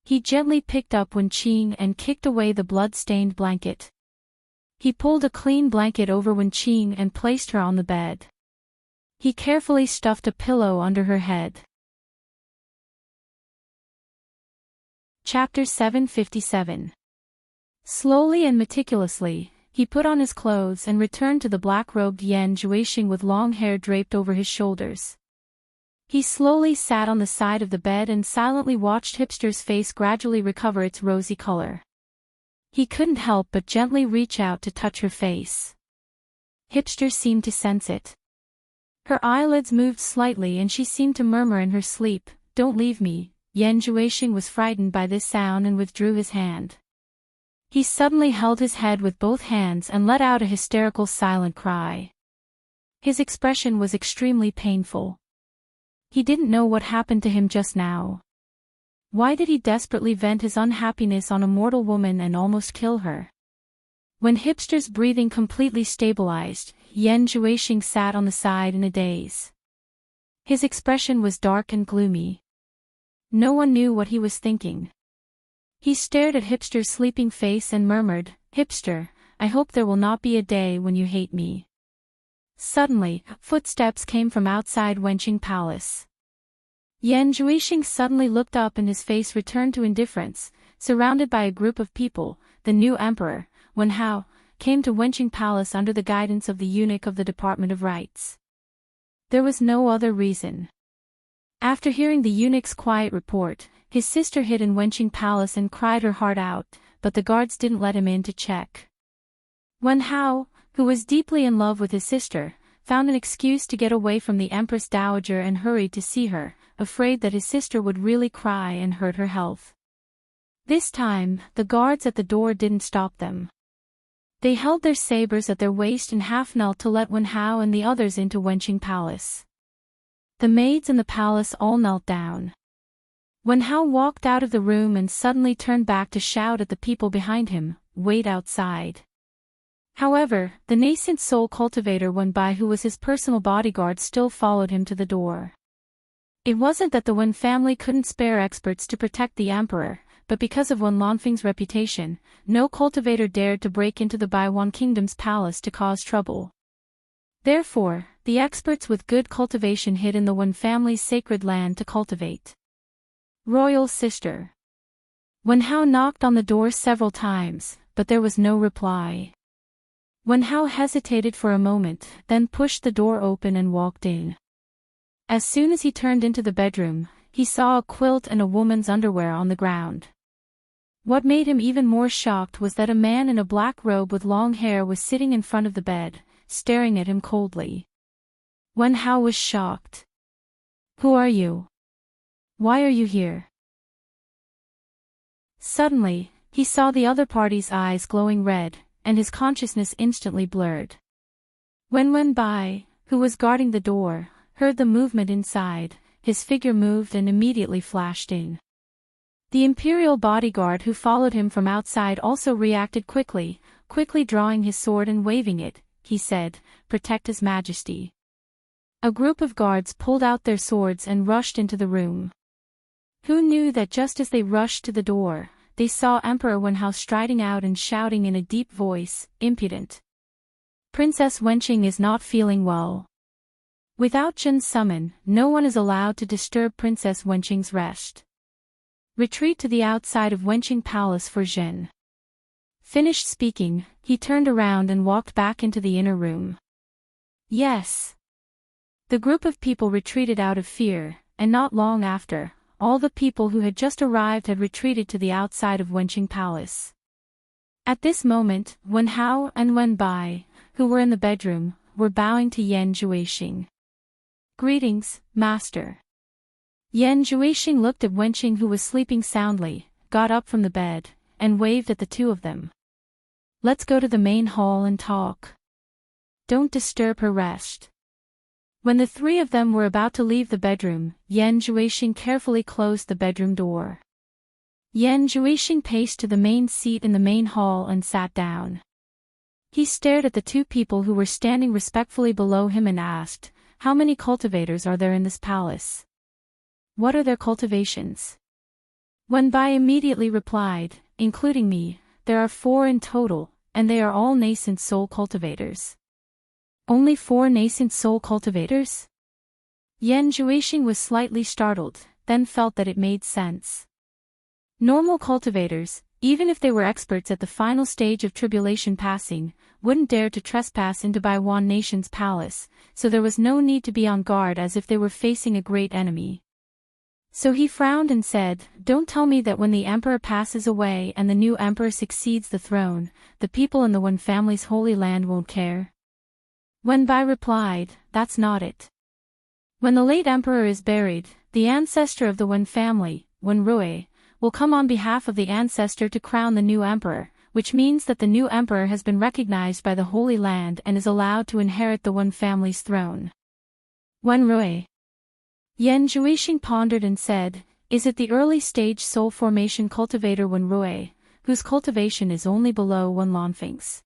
He gently picked up Wenqing and kicked away the blood-stained blanket. He pulled a clean blanket over Wenqing and placed her on the bed. He carefully stuffed a pillow under her head. Chapter 757. Slowly and meticulously, he put on his clothes and returned to the black-robed Yan Zhuixing with long hair draped over his shoulders. He slowly sat on the side of the bed and silently watched Hipster's face gradually recover its rosy color. He couldn't help but gently reach out to touch her face. Hipster seemed to sense it. Her eyelids moved slightly and she seemed to murmur in her sleep, "Don't leave me." Yan Zhuixing was frightened by this sound and withdrew his hand. He suddenly held his head with both hands and let out a hysterical silent cry. His expression was extremely painful. He didn't know what happened to him just now. Why did he desperately vent his unhappiness on a mortal woman and almost kill her? When Hipster's breathing completely stabilized, Yan Zhuixing sat on the side in a daze. His expression was dark and gloomy. No one knew what he was thinking. He stared at Hipster's sleeping face and murmured, "Hipster, I hope there will not be a day when you hate me." Suddenly, footsteps came from outside Wenqing Palace. Yan Zhuixing suddenly looked up and his face returned to indifference. Surrounded by a group of people, the new emperor, Wen Hao, came to Wenqing Palace under the guidance of the eunuch of the Department of Rites. There was no other reason. After hearing the eunuch's quiet report, his sister hid in Wenqing Palace and cried her heart out, but the guards didn't let him in to check. Wen Hao, who was deeply in love with his sister, found an excuse to get away from the Empress Dowager and hurried to see her, afraid that his sister would really cry and hurt her health. This time, the guards at the door didn't stop them. They held their sabers at their waist and half-knelt to let Wen Hao and the others into Wenqing Palace. The maids in the palace all knelt down. Wen Hao walked out of the room and suddenly turned back to shout at the people behind him, "Wait outside." However, the nascent soul cultivator Wen Bai, who was his personal bodyguard, still followed him to the door. It wasn't that the Wen family couldn't spare experts to protect the emperor, but because of Wen Lanfeng's reputation, no cultivator dared to break into the Baiwan Kingdom's palace to cause trouble. Therefore, the experts with good cultivation hid in the Wen family's sacred land to cultivate. Royal sister. Wen Hao knocked on the door several times, but there was no reply. Wen Hao hesitated for a moment, then pushed the door open and walked in. As soon as he turned into the bedroom, he saw a quilt and a woman's underwear on the ground. What made him even more shocked was that a man in a black robe with long hair was sitting in front of the bed, staring at him coldly. Wen Hao was shocked. "Who are you? Why are you here?" Suddenly, he saw the other party's eyes glowing red, and his consciousness instantly blurred. When Wen Bai, who was guarding the door, heard the movement inside, his figure moved and immediately flashed in. The imperial bodyguard who followed him from outside also reacted quickly drawing his sword and waving it. He said, "Protect His Majesty." A group of guards pulled out their swords and rushed into the room. Who knew that just as they rushed to the door, they saw Emperor Wen Hao striding out and shouting in a deep voice, "Impudent! Princess Wenqing is not feeling well. Without Zhen's summon, no one is allowed to disturb Princess Wenqing's rest. Retreat to the outside of Wenqing Palace for Zhen." Finished speaking, he turned around and walked back into the inner room. Yes. The group of people retreated out of fear, and not long after, all the people who had just arrived had retreated to the outside of Wenqing Palace. At this moment, Wen Hao and Wen Bai, who were in the bedroom, were bowing to Yan Juixing. "Greetings, master." Yan Juixing looked at Wenqing, who was sleeping soundly, got up from the bed, and waved at the two of them. "Let's go to the main hall and talk. Don't disturb her rest." When the three of them were about to leave the bedroom, Yan Juixing carefully closed the bedroom door. Yan Juixing paced to the main seat in the main hall and sat down. He stared at the two people who were standing respectfully below him and asked, "How many cultivators are there in this palace? What are their cultivations?" Wen Bai immediately replied, "Including me, there are 4 in total, and they are all nascent soul cultivators." "Only 4 nascent soul cultivators?" Yan Juixing was slightly startled, then felt that it made sense. Normal cultivators, even if they were experts at the final stage of tribulation passing, wouldn't dare to trespass into Baiwan Nation's palace, so there was no need to be on guard as if they were facing a great enemy. So he frowned and said, "Don't tell me that when the emperor passes away and the new emperor succeeds the throne, the people in the Wen family's holy land won't care?" Wen Bai replied, "That's not it. When the late emperor is buried, the ancestor of the Wen family, Wen Rui, will come on behalf of the ancestor to crown the new emperor, which means that the new emperor has been recognized by the Holy Land and is allowed to inherit the Wen family's throne." Wen Rui. Yan Juixing pondered and said, "Is it the early stage soul formation cultivator Wen Rui, whose cultivation is only below Wen Lanfeng's?"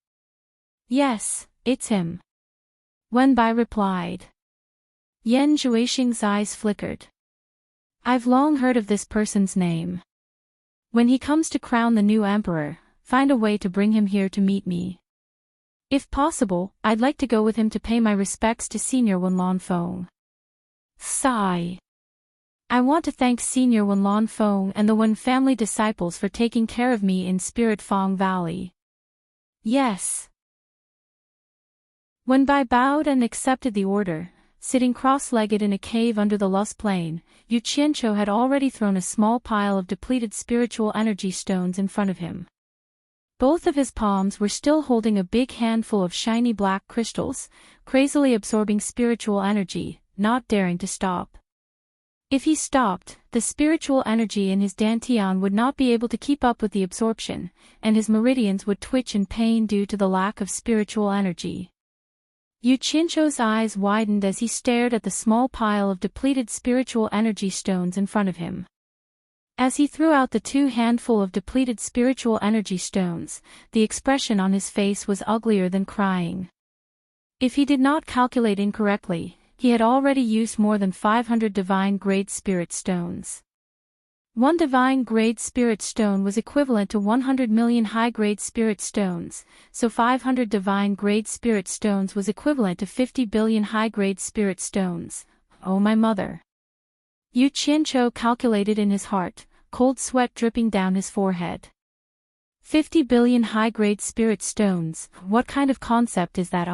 "Yes, it's him." Wen Bai replied. Yan Juixing's eyes flickered. "I've long heard of this person's name. When he comes to crown the new emperor, find a way to bring him here to meet me. If possible, I'd like to go with him to pay my respects to Senior Wen Lanfeng. Sigh. I want to thank Senior Wen Lanfeng and the Wen family disciples for taking care of me in Spirit Fong Valley." "Yes." Wen Bai bowed and accepted the order. Sitting cross-legged in a cave under the Lus Plain, Yu Qianqiu had already thrown a small pile of depleted spiritual energy stones in front of him. Both of his palms were still holding a big handful of shiny black crystals, crazily absorbing spiritual energy, not daring to stop. If he stopped, the spiritual energy in his dantian would not be able to keep up with the absorption, and his meridians would twitch in pain due to the lack of spiritual energy. Yu Qianqiu's eyes widened as he stared at the small pile of depleted spiritual energy stones in front of him. As he threw out the 2 handful of depleted spiritual energy stones, the expression on his face was uglier than crying. If he did not calculate incorrectly, he had already used more than 500 divine-grade spirit stones. 1 divine-grade spirit stone was equivalent to 100 million high-grade spirit stones, so 500 divine-grade spirit stones was equivalent to 50 billion high-grade spirit stones. Oh my mother! Yu Qianqiu calculated in his heart, cold sweat dripping down his forehead. 50 billion high-grade spirit stones, what kind of concept is that?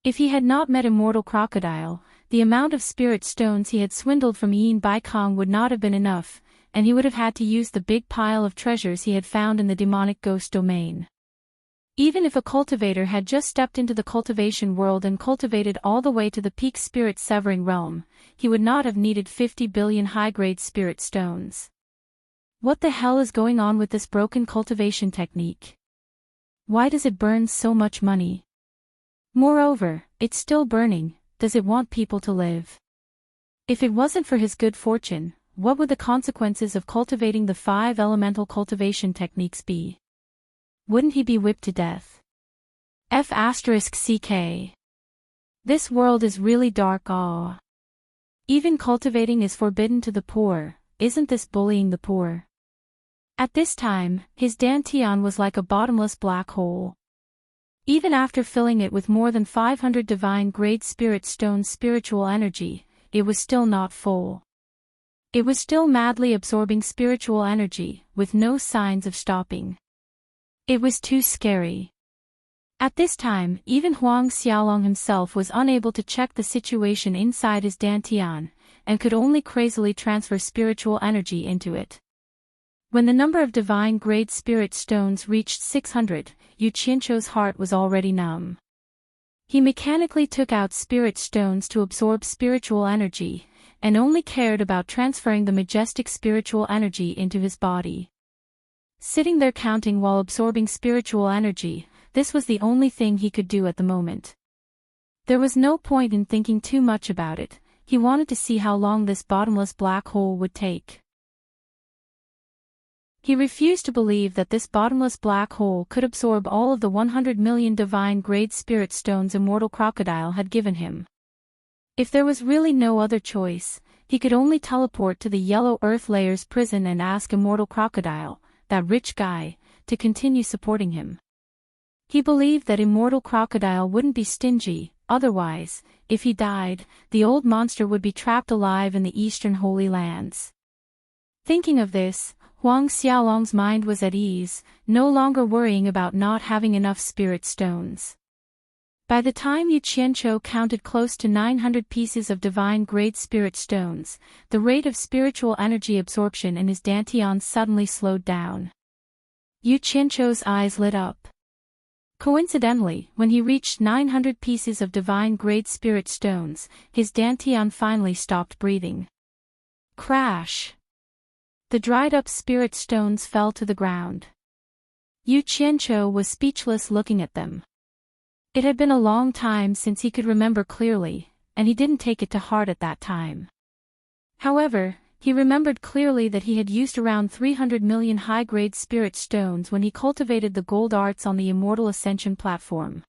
If he had not met Immortal Crocodile, the amount of spirit stones he had swindled from Yin Baikong would not have been enough, and he would have had to use the big pile of treasures he had found in the demonic ghost domain. Even if a cultivator had just stepped into the cultivation world and cultivated all the way to the peak spirit severing realm, he would not have needed 50 billion high-grade spirit stones. What the hell is going on with this broken cultivation technique? Why does it burn so much money? Moreover, it's still burning. Does it want people to live? If it wasn't for his good fortune, what would the consequences of cultivating the 5 elemental cultivation techniques be? Wouldn't he be whipped to death? F***ck. This world is really dark. Even cultivating is forbidden to the poor. Isn't this bullying the poor? At this time, his dantian was like a bottomless black hole. Even after filling it with more than 500 divine-grade spirit stones spiritual energy, it was still not full. It was still madly absorbing spiritual energy, with no signs of stopping. It was too scary. At this time, even Huang Xiaolong himself was unable to check the situation inside his dantian, and could only crazily transfer spiritual energy into it. When the number of divine-grade spirit stones reached 600, Yu Qianzhou's heart was already numb. He mechanically took out spirit stones to absorb spiritual energy, and only cared about transferring the majestic spiritual energy into his body. Sitting there counting while absorbing spiritual energy, this was the only thing he could do at the moment. There was no point in thinking too much about it. He wanted to see how long this bottomless black hole would take. He refused to believe that this bottomless black hole could absorb all of the 100 million divine-grade spirit stones Immortal Crocodile had given him. If there was really no other choice, he could only teleport to the Yellow Earth Layer's prison and ask Immortal Crocodile, that rich guy, to continue supporting him. He believed that Immortal Crocodile wouldn't be stingy, otherwise, if he died, the old monster would be trapped alive in the Eastern Holy Lands. Thinking of this, Huang Xiaolong's mind was at ease, no longer worrying about not having enough spirit stones. By the time Yu Qianzhou counted close to 900 pieces of divine-grade spirit stones, the rate of spiritual energy absorption in his dantian suddenly slowed down. Yu Qianzhou's eyes lit up. Coincidentally, when he reached 900 pieces of divine-grade spirit stones, his dantian finally stopped breathing. Crash! The dried-up spirit stones fell to the ground. Yu Qianzhou was speechless looking at them. It had been a long time since he could remember clearly, and he didn't take it to heart at that time. However, he remembered clearly that he had used around 300 million high-grade spirit stones when he cultivated the gold arts on the Immortal Ascension platform.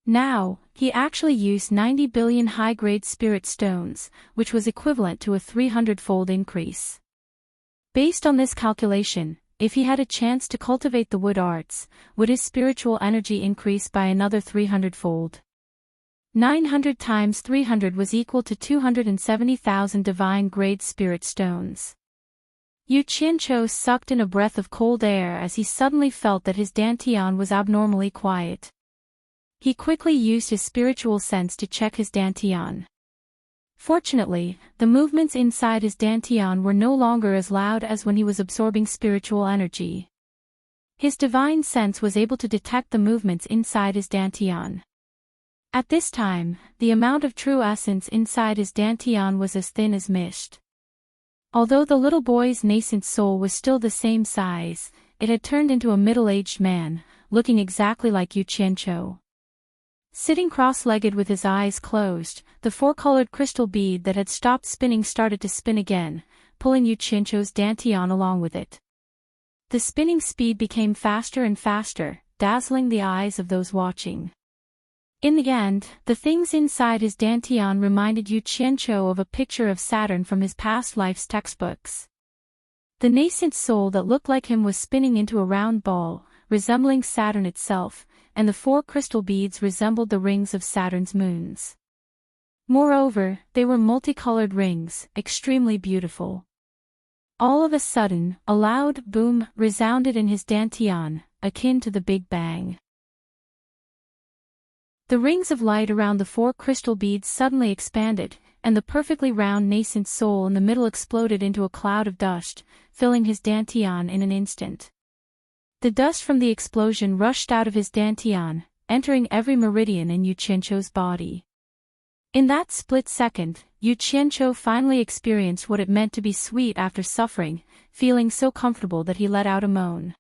Now, he actually used 90 billion high-grade spirit stones, which was equivalent to a 300-fold increase. Based on this calculation, if he had a chance to cultivate the wood arts, would his spiritual energy increase by another 300-fold? 900 times 300 was equal to 270,000 divine-grade spirit stones. Yu Qianzhou sucked in a breath of cold air as he suddenly felt that his dantian was abnormally quiet. He quickly used his spiritual sense to check his dantian. Fortunately, the movements inside his dantian were no longer as loud as when he was absorbing spiritual energy. His divine sense was able to detect the movements inside his dantian. At this time, the amount of true essence inside his dantian was as thin as mist. Although the little boy's nascent soul was still the same size, it had turned into a middle-aged man, looking exactly like Yu Qianzhou. Sitting cross-legged with his eyes closed, the four-colored crystal bead that had stopped spinning started to spin again, pulling Yu Qianzhou's dantian along with it. The spinning speed became faster and faster, dazzling the eyes of those watching. In the end, the things inside his dantian reminded Yu Qianzhou of a picture of Saturn from his past life's textbooks. The nascent soul that looked like him was spinning into a round ball, resembling Saturn itself, and the four crystal beads resembled the rings of Saturn's moons. Moreover, they were multicolored rings, extremely beautiful. All of a sudden, a loud boom resounded in his dantian, akin to the Big Bang. The rings of light around the four crystal beads suddenly expanded, and the perfectly round nascent soul in the middle exploded into a cloud of dust, filling his dantian in an instant. The dust from the explosion rushed out of his dantian, entering every meridian in Yu Qianzhou's body. In that split second, Yu Qianzhou finally experienced what it meant to be sweet after suffering, feeling so comfortable that he let out a moan.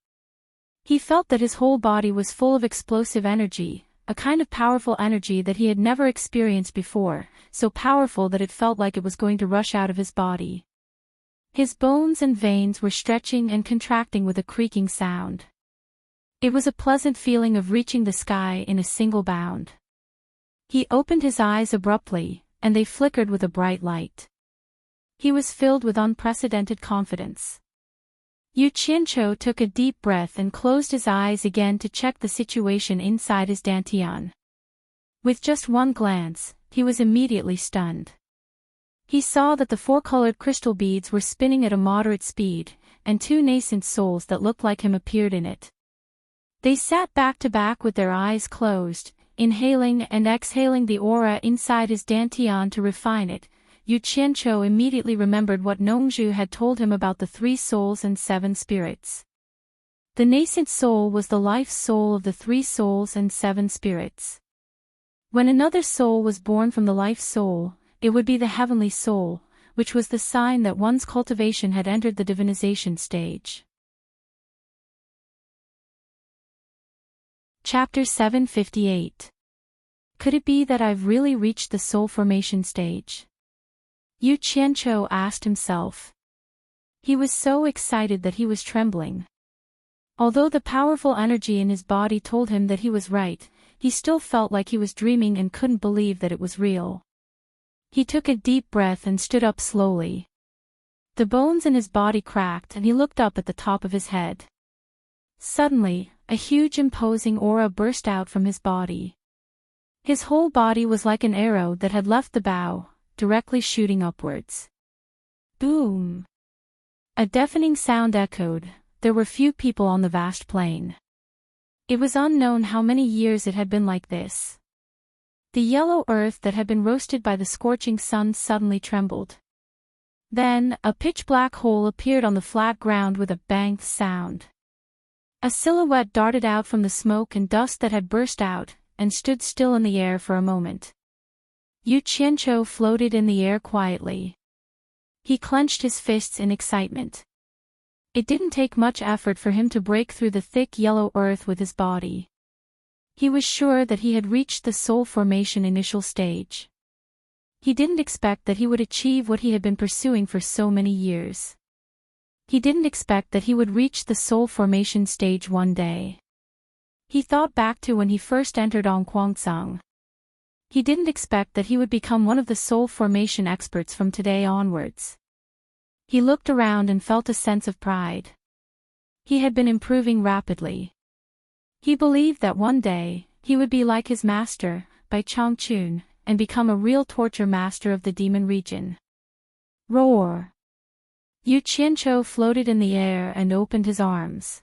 He felt that his whole body was full of explosive energy, a kind of powerful energy that he had never experienced before, so powerful that it felt like it was going to rush out of his body. His bones and veins were stretching and contracting with a creaking sound. It was a pleasant feeling of reaching the sky in a single bound. He opened his eyes abruptly, and they flickered with a bright light. He was filled with unprecedented confidence. Yu Qianzhou took a deep breath and closed his eyes again to check the situation inside his dantian. With just one glance, he was immediately stunned. He saw that the four-colored crystal beads were spinning at a moderate speed, and two nascent souls that looked like him appeared in it. They sat back to back with their eyes closed, inhaling and exhaling the aura inside his dantian to refine it, Yu Qianqiu immediately remembered what Nongzhu had told him about the 3 souls and 7 spirits. The nascent soul was the life soul of the 3 souls and 7 spirits. When another soul was born from the life soul, it would be the heavenly soul, which was the sign that one's cultivation had entered the divinization stage. Chapter 758. Could it be that I've really reached the soul formation stage? Yu Qianqiu asked himself. He was so excited that he was trembling. Although the powerful energy in his body told him that he was right, he still felt like he was dreaming and couldn't believe that it was real. He took a deep breath and stood up slowly. The bones in his body cracked and he looked up at the top of his head. Suddenly, a huge imposing aura burst out from his body. His whole body was like an arrow that had left the bow, directly shooting upwards. Boom! A deafening sound echoed. There were few people on the vast plain. It was unknown how many years it had been like this. The yellow earth that had been roasted by the scorching sun suddenly trembled. Then, a pitch-black hole appeared on the flat ground with a bang sound. A silhouette darted out from the smoke and dust that had burst out, and stood still in the air for a moment. Yu Qianqiu floated in the air quietly. He clenched his fists in excitement. It didn't take much effort for him to break through the thick yellow earth with his body. He was sure that he had reached the soul formation initial stage. He didn't expect that he would achieve what he had been pursuing for so many years. He didn't expect that he would reach the soul formation stage one day. He thought back to when he first entered Onquangsang. He didn't expect that he would become one of the soul formation experts from today onwards. He looked around and felt a sense of pride. He had been improving rapidly. He believed that one day, he would be like his master, Bai Changchun, and become a real torture master of the demon region. Roar! Yu Qianqiu floated in the air and opened his arms.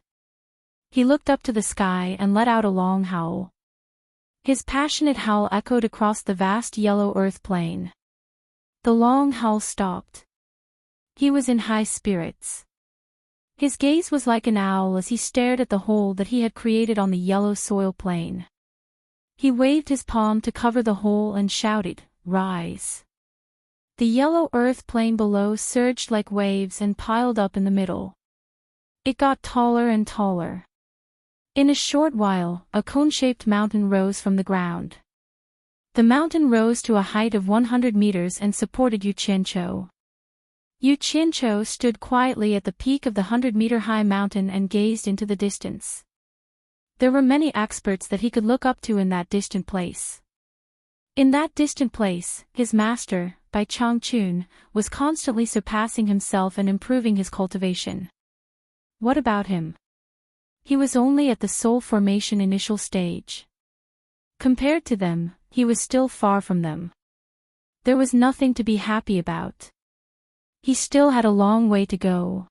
He looked up to the sky and let out a long howl. His passionate howl echoed across the vast yellow earth plain. The long howl stopped. He was in high spirits. His gaze was like an owl as he stared at the hole that he had created on the yellow soil plain. He waved his palm to cover the hole and shouted, "Rise!" The yellow earth plain below surged like waves and piled up in the middle. It got taller and taller. In a short while, a cone-shaped mountain rose from the ground. The mountain rose to a height of 100 meters and supported Yu Qianqiu. Yu Qianqiu stood quietly at the peak of the 100-meter-high mountain and gazed into the distance. There were many experts that he could look up to in that distant place. In that distant place, his master, Bai Changchun, was constantly surpassing himself and improving his cultivation. What about him? He was only at the soul formation initial stage. Compared to them, he was still far from them. There was nothing to be happy about. He still had a long way to go.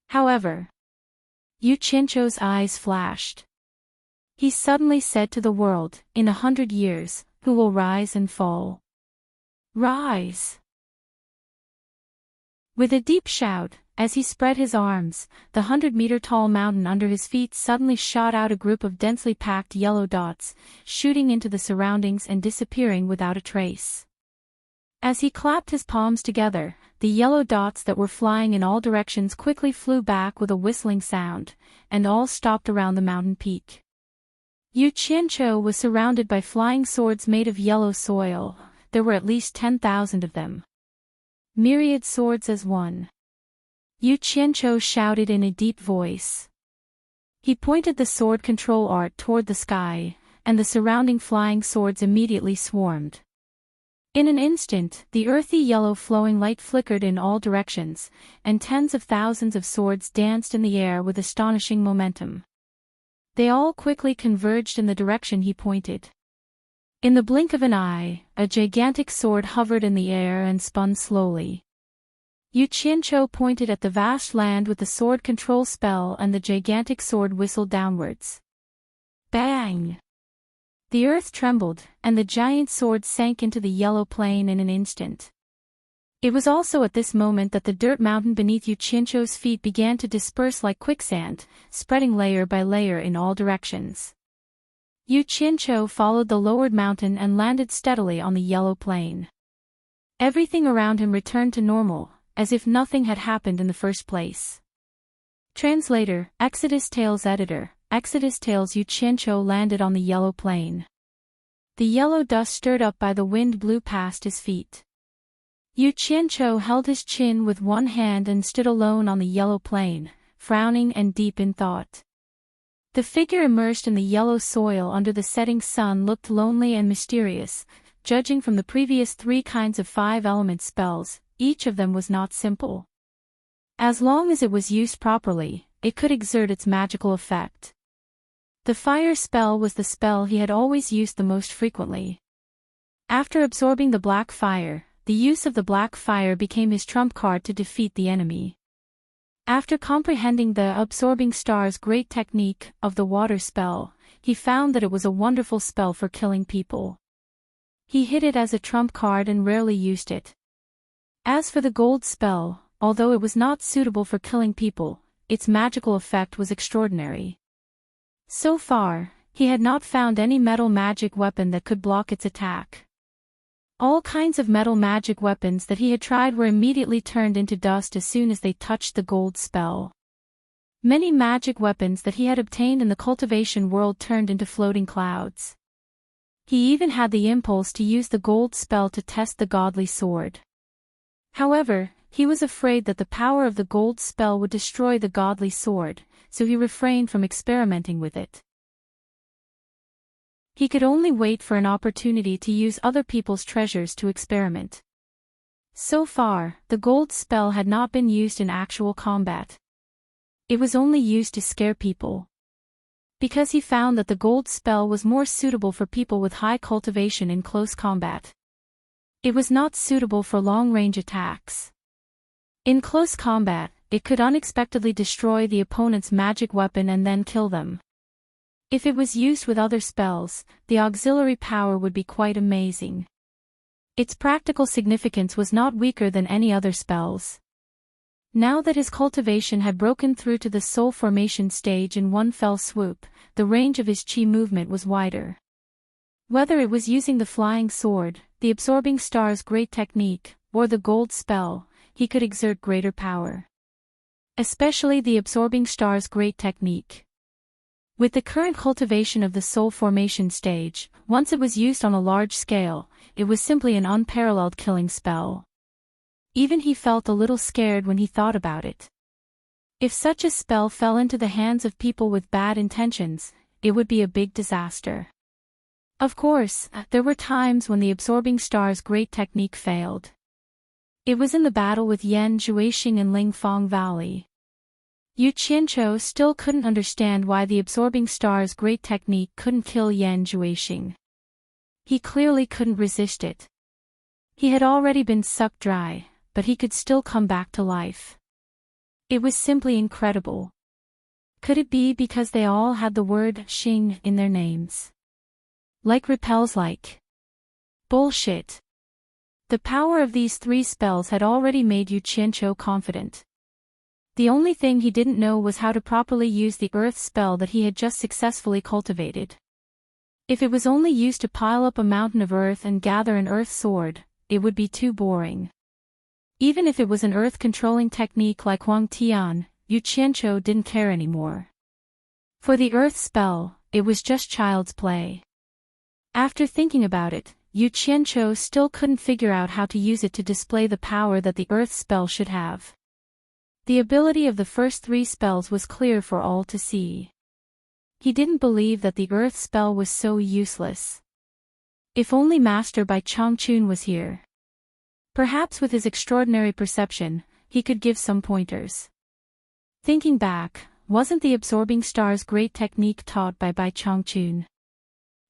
However, Yu Qianqiu's eyes flashed. He suddenly said to the world, "In 100 years, who will rise and fall?" Rise! With a deep shout, as he spread his arms, the 100-meter-tall mountain under his feet suddenly shot out a group of densely packed yellow dots, shooting into the surroundings and disappearing without a trace. As he clapped his palms together, the yellow dots that were flying in all directions quickly flew back with a whistling sound, and all stopped around the mountain peak. Yu Qianqiu was surrounded by flying swords made of yellow soil. There were at least 10,000 of them. Myriad swords as one. Yu Qianqiu shouted in a deep voice. He pointed the sword control art toward the sky, and the surrounding flying swords immediately swarmed. In an instant, the earthy yellow flowing light flickered in all directions, and tens of thousands of swords danced in the air with astonishing momentum. They all quickly converged in the direction he pointed. In the blink of an eye, a gigantic sword hovered in the air and spun slowly. Yu Qianqiu pointed at the vast land with the sword control spell and the gigantic sword whistled downwards. Bang! The earth trembled, and the giant sword sank into the yellow plain in an instant. It was also at this moment that the dirt mountain beneath Yu Qianzhou's feet began to disperse like quicksand, spreading layer by layer in all directions. Yu Qianzhou followed the lowered mountain and landed steadily on the yellow plain. Everything around him returned to normal, as if nothing had happened in the first place. Translator, Exodus Tales Editor, Exodus Tales. Yu Qianzhou landed on the yellow plain. The yellow dust stirred up by the wind blew past his feet. Yu Qianzhou held his chin with one hand and stood alone on the yellow plain, frowning and deep in thought. The figure immersed in the yellow soil under the setting sun looked lonely and mysterious. Judging from the previous 3 kinds of 5-element spells, each of them was not simple. As long as it was used properly, it could exert its magical effect. The fire spell was the spell he had always used the most frequently. After absorbing the black fire, the use of the black fire became his trump card to defeat the enemy. After comprehending the absorbing star's great technique of the water spell, he found that it was a wonderful spell for killing people. He hid it as a trump card and rarely used it. As for the gold spell, although it was not suitable for killing people, its magical effect was extraordinary. So far, he had not found any metal magic weapon that could block its attack. All kinds of metal magic weapons that he had tried were immediately turned into dust as soon as they touched the gold spell. Many magic weapons that he had obtained in the cultivation world turned into floating clouds. He even had the impulse to use the gold spell to test the godly sword. However, he was afraid that the power of the gold spell would destroy the godly sword, so he refrained from experimenting with it. He could only wait for an opportunity to use other people's treasures to experiment. So far, the gold spell had not been used in actual combat. It was only used to scare people. Because he found that the gold spell was more suitable for people with high cultivation in close combat. It was not suitable for long-range attacks. In close combat, it could unexpectedly destroy the opponent's magic weapon and then kill them. If it was used with other spells, the auxiliary power would be quite amazing. Its practical significance was not weaker than any other spells. Now that his cultivation had broken through to the soul formation stage in one fell swoop, the range of his chi movement was wider. Whether it was using the flying sword, the absorbing star's great technique, or the gold spell, he could exert greater power. Especially the absorbing star's great technique. With the current cultivation of the soul formation stage, once it was used on a large scale, it was simply an unparalleled killing spell. Even he felt a little scared when he thought about it. If such a spell fell into the hands of people with bad intentions, it would be a big disaster. Of course, there were times when the absorbing star's great technique failed. It was in the battle with Yan Zhuixing in Lingfang Valley. Yu Qianzhou still couldn't understand why the absorbing star's great technique couldn't kill Yan Zhuixing. He clearly couldn't resist it. He had already been sucked dry, but he could still come back to life. It was simply incredible. Could it be because they all had the word Xing in their names? Like repels like. Bullshit. The power of these 3 spells had already made Yu Qianzhou confident. The only thing he didn't know was how to properly use the earth spell that he had just successfully cultivated. If it was only used to pile up a mountain of earth and gather an earth sword, it would be too boring. Even if it was an earth-controlling technique like Huang Tian, Yu Qianzhou didn't care anymore. For the earth spell, it was just child's play. After thinking about it, Yu Qianzhou still couldn't figure out how to use it to display the power that the earth spell should have. The ability of the first 3 spells was clear for all to see. He didn't believe that the earth spell was so useless. If only Master Bai Changchun was here. Perhaps with his extraordinary perception, he could give some pointers. Thinking back, wasn't the absorbing star's great technique taught by Bai Changchun?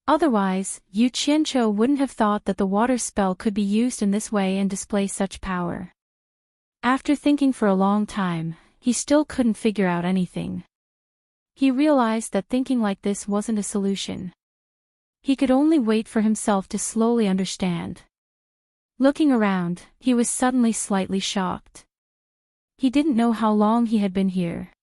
Otherwise, Yu Qianzhou wouldn't have thought that the water spell could be used in this way and display such power. After thinking for a long time, he still couldn't figure out anything. He realized that thinking like this wasn't a solution. He could only wait for himself to slowly understand. Looking around, he was suddenly slightly shocked. He didn't know how long he had been here.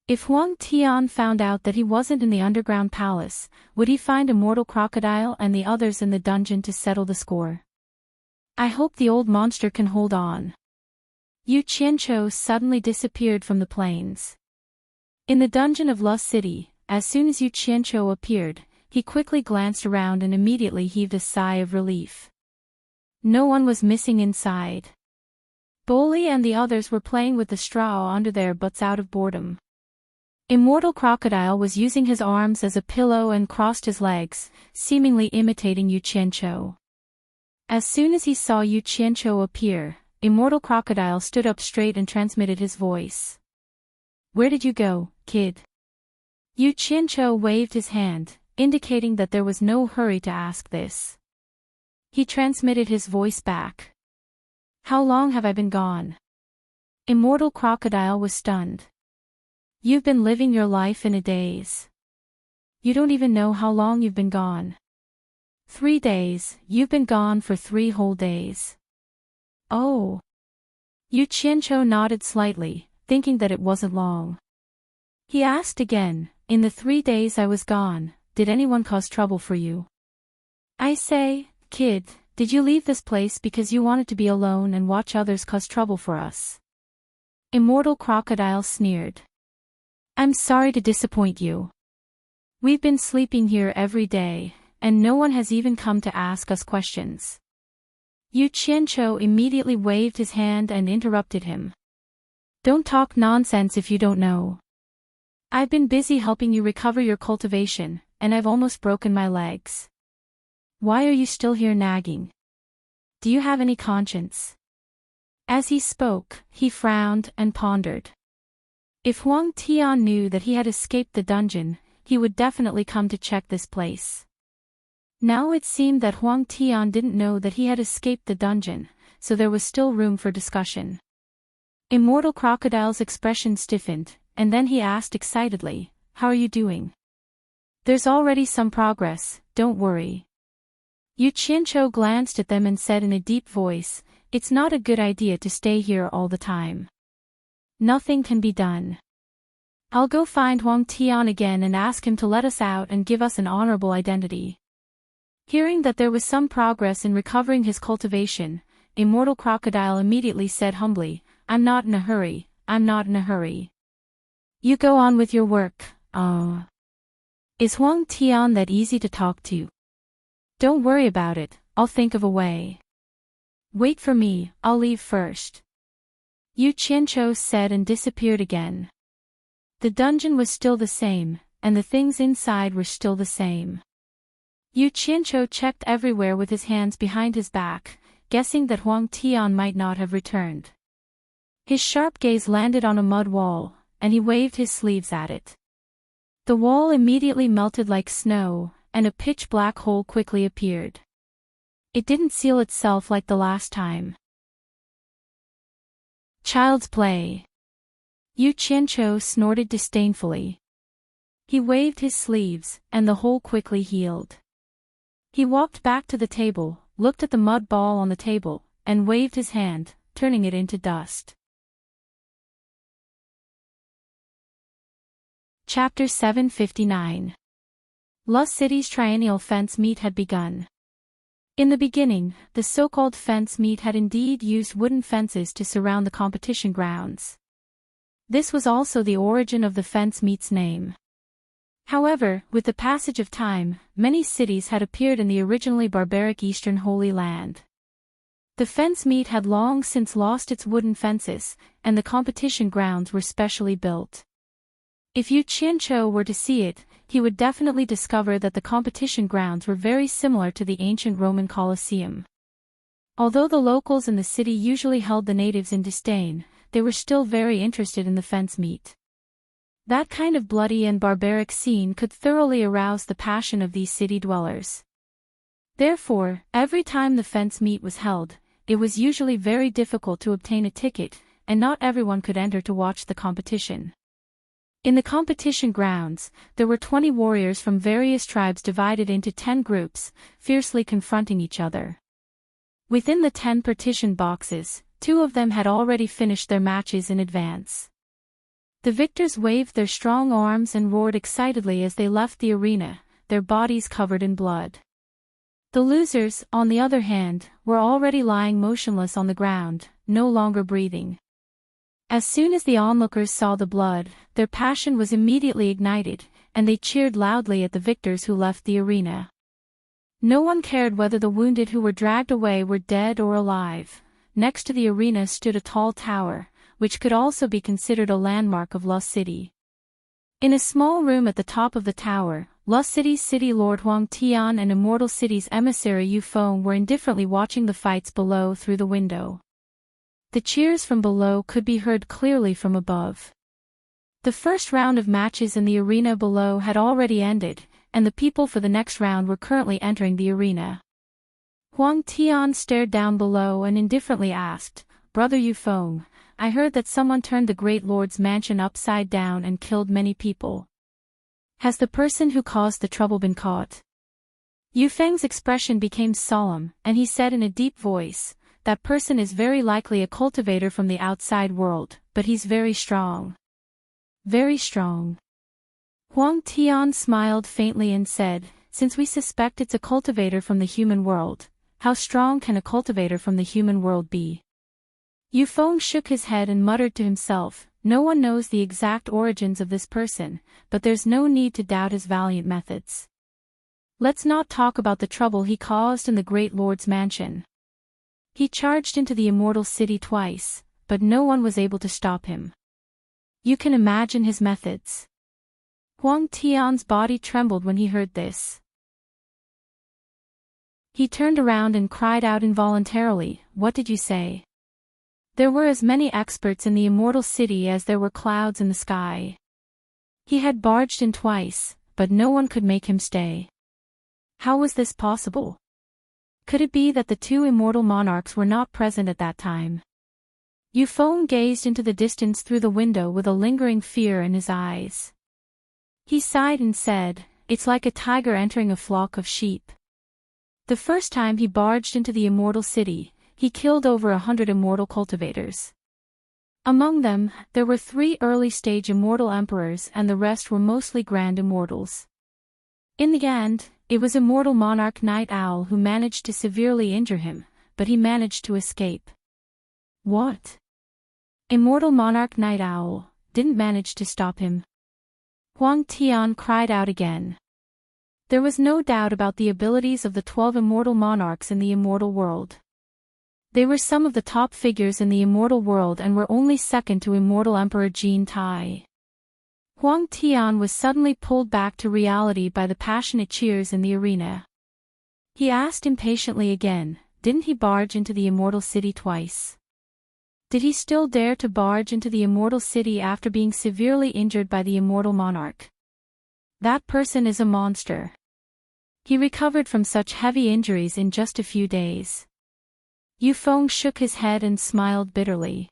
If Huang Tian found out that he wasn't in the underground palace, would he find Immortal Crocodile and the others in the dungeon to settle the score? I hope the old monster can hold on. Yu Qianqiu suddenly disappeared from the plains. In the dungeon of La City, as soon as Yu Qianqiu appeared, he quickly glanced around and immediately heaved a sigh of relief. No one was missing inside. Bolly and the others were playing with the straw under their butts out of boredom. Immortal Crocodile was using his arms as a pillow and crossed his legs, seemingly imitating Yu Qianqiu. As soon as he saw Yu Qianqiu appear, Immortal Crocodile stood up straight and transmitted his voice. "Where did you go, kid?" Yu Qianqiu waved his hand, indicating that there was no hurry to ask this. He transmitted his voice back. "How long have I been gone?" Immortal Crocodile was stunned. "You've been living your life in a daze. You don't even know how long you've been gone." 3 days, you've been gone for 3 whole days. Oh. Yu Qianqiu nodded slightly, thinking that it wasn't long. He asked again, "In the 3 days I was gone, did anyone cause trouble for you?" "I say, kid, did you leave this place because you wanted to be alone and watch others cause trouble for us?" Immortal Crocodile sneered. "I'm sorry to disappoint you. We've been sleeping here every day, and no one has even come to ask us questions." Yu Qianqiu immediately waved his hand and interrupted him. "Don't talk nonsense if you don't know. I've been busy helping you recover your cultivation, and I've almost broken my legs. Why are you still here nagging? Do you have any conscience?" As he spoke, he frowned and pondered. If Huang Tian knew that he had escaped the dungeon, he would definitely come to check this place. Now it seemed that Huang Tian didn't know that he had escaped the dungeon, so there was still room for discussion. Immortal Crocodile's expression stiffened, and then he asked excitedly, "How are you doing?" "There's already some progress, don't worry." Yu Qianqiu glanced at them and said in a deep voice, "It's not a good idea to stay here all the time. Nothing can be done. I'll go find Huang Tian again and ask him to let us out and give us an honorable identity." Hearing that there was some progress in recovering his cultivation, Immortal Crocodile immediately said humbly, "I'm not in a hurry, I'm not in a hurry. You go on with your work. Is Huang Tian that easy to talk to?" "Don't worry about it, I'll think of a way. Wait for me, I'll leave first." Yu Qianqiu said and disappeared again. The dungeon was still the same, and the things inside were still the same. Yu Qianqiu checked everywhere with his hands behind his back, guessing that Huang Tian might not have returned. His sharp gaze landed on a mud wall, and he waved his sleeves at it. The wall immediately melted like snow, and a pitch-black hole quickly appeared. It didn't seal itself like the last time. Child's play. Yu Qianqiu snorted disdainfully. He waved his sleeves, and the hole quickly healed. He walked back to the table, looked at the mud ball on the table, and waved his hand, turning it into dust. Chapter 759. La City's triennial fence meet had begun. In the beginning, the so-called fence meet had indeed used wooden fences to surround the competition grounds. This was also the origin of the fence meet's name. However, with the passage of time, many cities had appeared in the originally barbaric Eastern Holy Land. The fence meet had long since lost its wooden fences, and the competition grounds were specially built. If Yu Qianqiu were to see it, he would definitely discover that the competition grounds were very similar to the ancient Roman Colosseum. Although the locals in the city usually held the natives in disdain, they were still very interested in the fence meet. That kind of bloody and barbaric scene could thoroughly arouse the passion of these city dwellers. Therefore, every time the fence meet was held, it was usually very difficult to obtain a ticket, and not everyone could enter to watch the competition. In the competition grounds, there were 20 warriors from various tribes divided into 10 groups, fiercely confronting each other. Within the 10 partition boxes, 2 of them had already finished their matches in advance. The victors waved their strong arms and roared excitedly as they left the arena, their bodies covered in blood. The losers, on the other hand, were already lying motionless on the ground, no longer breathing. As soon as the onlookers saw the blood, their passion was immediately ignited, and they cheered loudly at the victors who left the arena. No one cared whether the wounded who were dragged away were dead or alive. Next to the arena stood a tall tower, which could also be considered a landmark of Lost City. In a small room at the top of the tower, Lost City's city lord Huang Tian and Immortal City's emissary Yu Feng were indifferently watching the fights below through the window. The cheers from below could be heard clearly from above. The first round of matches in the arena below had already ended, and the people for the next round were currently entering the arena. Huang Tian stared down below and indifferently asked, "Brother Yu Feng, I heard that someone turned the Great Lord's mansion upside down and killed many people. Has the person who caused the trouble been caught?" Yu Feng's expression became solemn, and he said in a deep voice, "That person is very likely a cultivator from the outside world, but he's very strong. Very strong." Huang Tian smiled faintly and said, "Since we suspect it's a cultivator from the human world, how strong can a cultivator from the human world be?" Yu Feng shook his head and muttered to himself, "No one knows the exact origins of this person, but there's no need to doubt his valiant methods. Let's not talk about the trouble he caused in the Great Lord's mansion. He charged into the Immortal City twice, but no one was able to stop him. You can imagine his methods." Huang Tian's body trembled when he heard this. He turned around and cried out involuntarily, "What did you say?" There were as many experts in the Immortal City as there were clouds in the sky. He had barged in twice, but no one could make him stay. How was this possible? Could it be that the 2 immortal monarchs were not present at that time? Yu Feng gazed into the distance through the window with a lingering fear in his eyes. He sighed and said, "It's like a tiger entering a flock of sheep." The first time he barged into the Immortal City, he killed over 100 immortal cultivators. Among them, there were 3 early-stage immortal emperors and the rest were mostly grand immortals. In the end, it was Immortal Monarch Night Owl who managed to severely injure him, but he managed to escape. What? Immortal Monarch Night Owl didn't manage to stop him? Huang Tian cried out again. There was no doubt about the abilities of the 12 immortal monarchs in the immortal world. They were some of the top figures in the immortal world and were only second to Immortal Emperor Jin Tai. Huang Tian was suddenly pulled back to reality by the passionate cheers in the arena. He asked impatiently again, didn't he barge into the Immortal City twice? Did he still dare to barge into the Immortal City after being severely injured by the Immortal Monarch? That person is a monster. He recovered from such heavy injuries in just a few days. Yu Feng shook his head and smiled bitterly.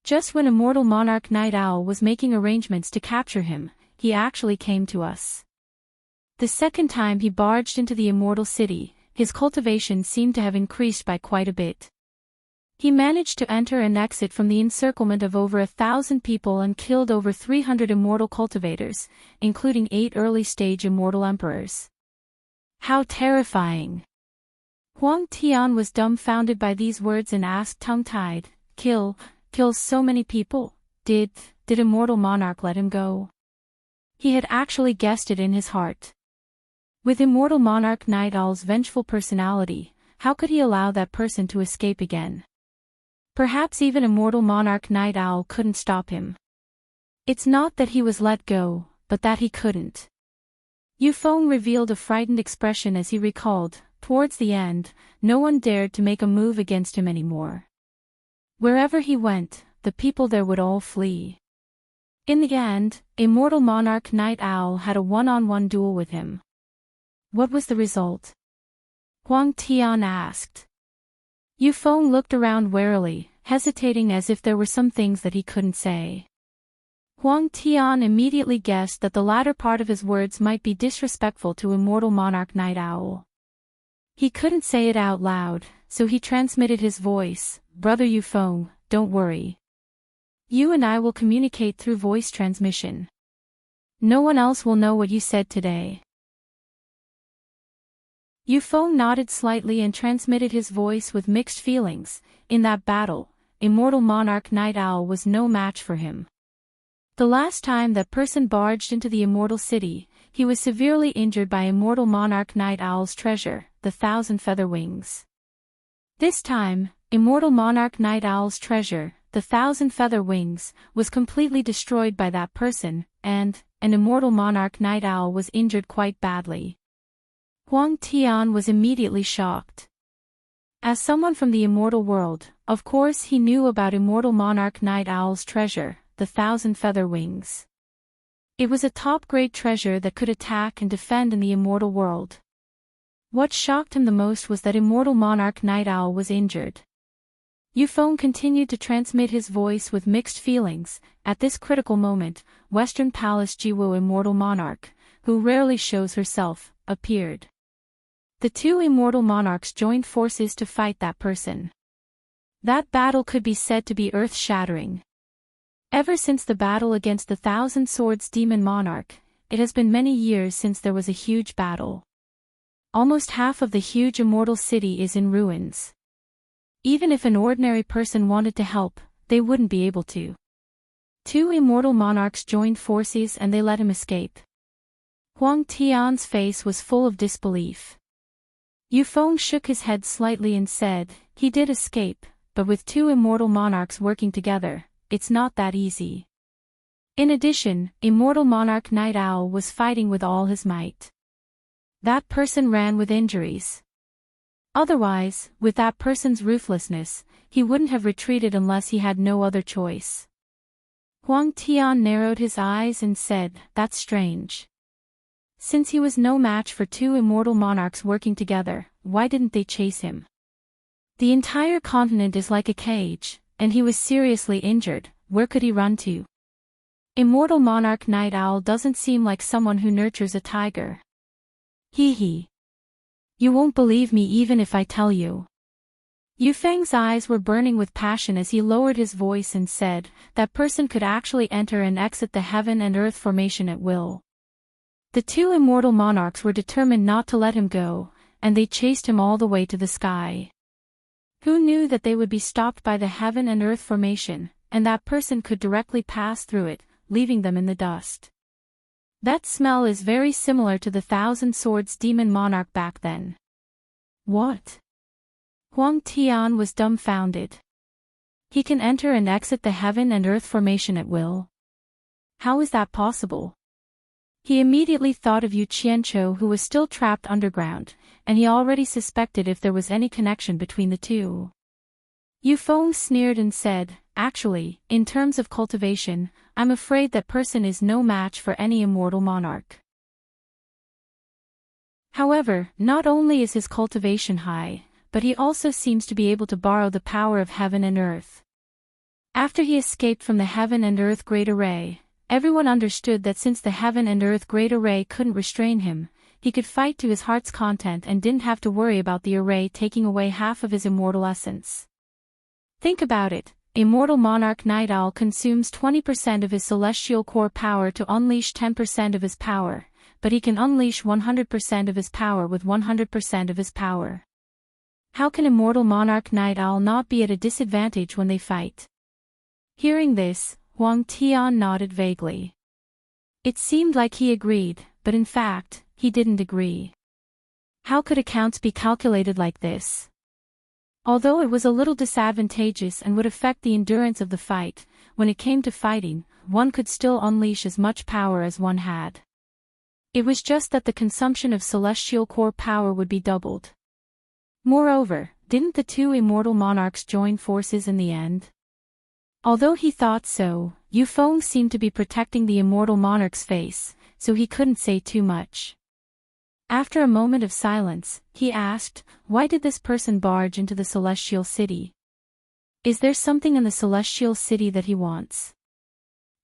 Just when Immortal Monarch Night Owl was making arrangements to capture him, he actually came to us. The second time he barged into the Immortal City, his cultivation seemed to have increased by quite a bit. He managed to enter and exit from the encirclement of over 1,000 people and killed over 300 immortal cultivators, including 8 early-stage immortal emperors. How terrifying! Huang Tian was dumbfounded by these words and asked tongue-tied, Kill so many people? Did Immortal Monarch let him go? He had actually guessed it in his heart. With Immortal Monarch Night Owl's vengeful personality, how could he allow that person to escape again? Perhaps even Immortal Monarch Night Owl couldn't stop him. It's not that he was let go, but that he couldn't. Yu Feng revealed a frightened expression as he recalled, towards the end, no one dared to make a move against him anymore. Wherever he went, the people there would all flee. In the end, Immortal Monarch Night Owl had a one-on-one duel with him. What was the result? Huang Tian asked. Yu Feng looked around warily, hesitating as if there were some things that he couldn't say. Huang Tian immediately guessed that the latter part of his words might be disrespectful to Immortal Monarch Night Owl. He couldn't say it out loud, so he transmitted his voice, "Brother Yufeng, don't worry. You and I will communicate through voice transmission. No one else will know what you said today." Yufeng nodded slightly and transmitted his voice with mixed feelings. In that battle, Immortal Monarch Night Owl was no match for him. The last time that person barged into the Immortal City, he was severely injured by Immortal Monarch Night Owl's treasure, the 1,000 feather wings. This time, Immortal Monarch Night Owl's treasure, the 1,000 feather wings, was completely destroyed by that person, and an Immortal Monarch Night Owl was injured quite badly. Huang Tian was immediately shocked. As someone from the immortal world, of course he knew about Immortal Monarch Night Owl's treasure, the 1,000 feather wings. It was a top-grade treasure that could attack and defend in the immortal world. What shocked him the most was that Immortal Monarch Night Owl was injured. Yufeng continued to transmit his voice with mixed feelings. At this critical moment, Western Palace Jiwu Immortal Monarch, who rarely shows herself, appeared. The two immortal monarchs joined forces to fight that person. That battle could be said to be earth-shattering. Ever since the battle against the 1,000 Swords Demon Monarch, it has been many years since there was a huge battle. Almost half of the huge immortal city is in ruins. Even if an ordinary person wanted to help, they wouldn't be able to. Two immortal monarchs joined forces and they let him escape. Huang Tian's face was full of disbelief. Yufeng shook his head slightly and said, "He did escape, but with two immortal monarchs working together, it's not that easy." In addition, Immortal Monarch Night Owl was fighting with all his might. That person ran with injuries. Otherwise, with that person's ruthlessness, he wouldn't have retreated unless he had no other choice. Huang Tian narrowed his eyes and said, "That's strange. Since he was no match for two immortal monarchs working together, why didn't they chase him? The entire continent is like a cage, and he was seriously injured. Where could he run to? Immortal Monarch Night Owl doesn't seem like someone who nurtures a tiger." Hee hee. You won't believe me even if I tell you. Yufeng's eyes were burning with passion as he lowered his voice and said, "That person could actually enter and exit the heaven and earth formation at will." The two immortal monarchs were determined not to let him go, and they chased him all the way to the sky. Who knew that they would be stopped by the heaven and earth formation, and that person could directly pass through it, leaving them in the dust? That smell is very similar to the 1,000 Swords Demon Monarch back then. What? Huang Tian was dumbfounded. He can enter and exit the heaven and earth formation at will. How is that possible? He immediately thought of Yu Qianqiu, who was still trapped underground, and he already suspected if there was any connection between the two. Yufeng sneered and said, "Actually, in terms of cultivation, I'm afraid that person is no match for any immortal monarch. However, not only is his cultivation high, but he also seems to be able to borrow the power of heaven and earth." After he escaped from the heaven and earth great array, everyone understood that since the heaven and earth great array couldn't restrain him, he could fight to his heart's content and didn't have to worry about the array taking away half of his immortal essence. Think about it, Immortal Monarch Night Owl consumes 20% of his celestial core power to unleash 10% of his power, but he can unleash 100% of his power with 100% of his power. How can Immortal Monarch Night Owl not be at a disadvantage when they fight? Hearing this, Huang Tian nodded vaguely. It seemed like he agreed, but in fact, he didn't agree. How could accounts be calculated like this? Although it was a little disadvantageous and would affect the endurance of the fight, when it came to fighting, one could still unleash as much power as one had. It was just that the consumption of celestial core power would be doubled. Moreover, didn't the two immortal monarchs join forces in the end? Although he thought so, Yufeng seemed to be protecting the immortal monarch's face, so he couldn't say too much. After a moment of silence, he asked, "Why did this person barge into the celestial city? Is there something in the celestial city that he wants?"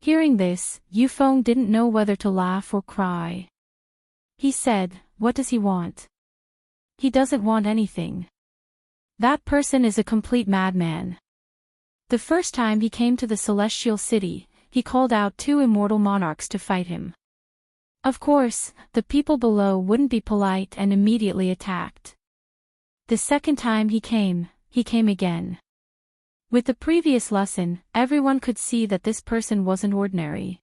Hearing this, Yufeng didn't know whether to laugh or cry. He said, "What does he want? He doesn't want anything. That person is a complete madman. The first time he came to the Celestial City, he called out 2 immortal monarchs to fight him. Of course, the people below wouldn't be polite and immediately attacked. The second time he came again. With the previous lesson, everyone could see that this person wasn't ordinary.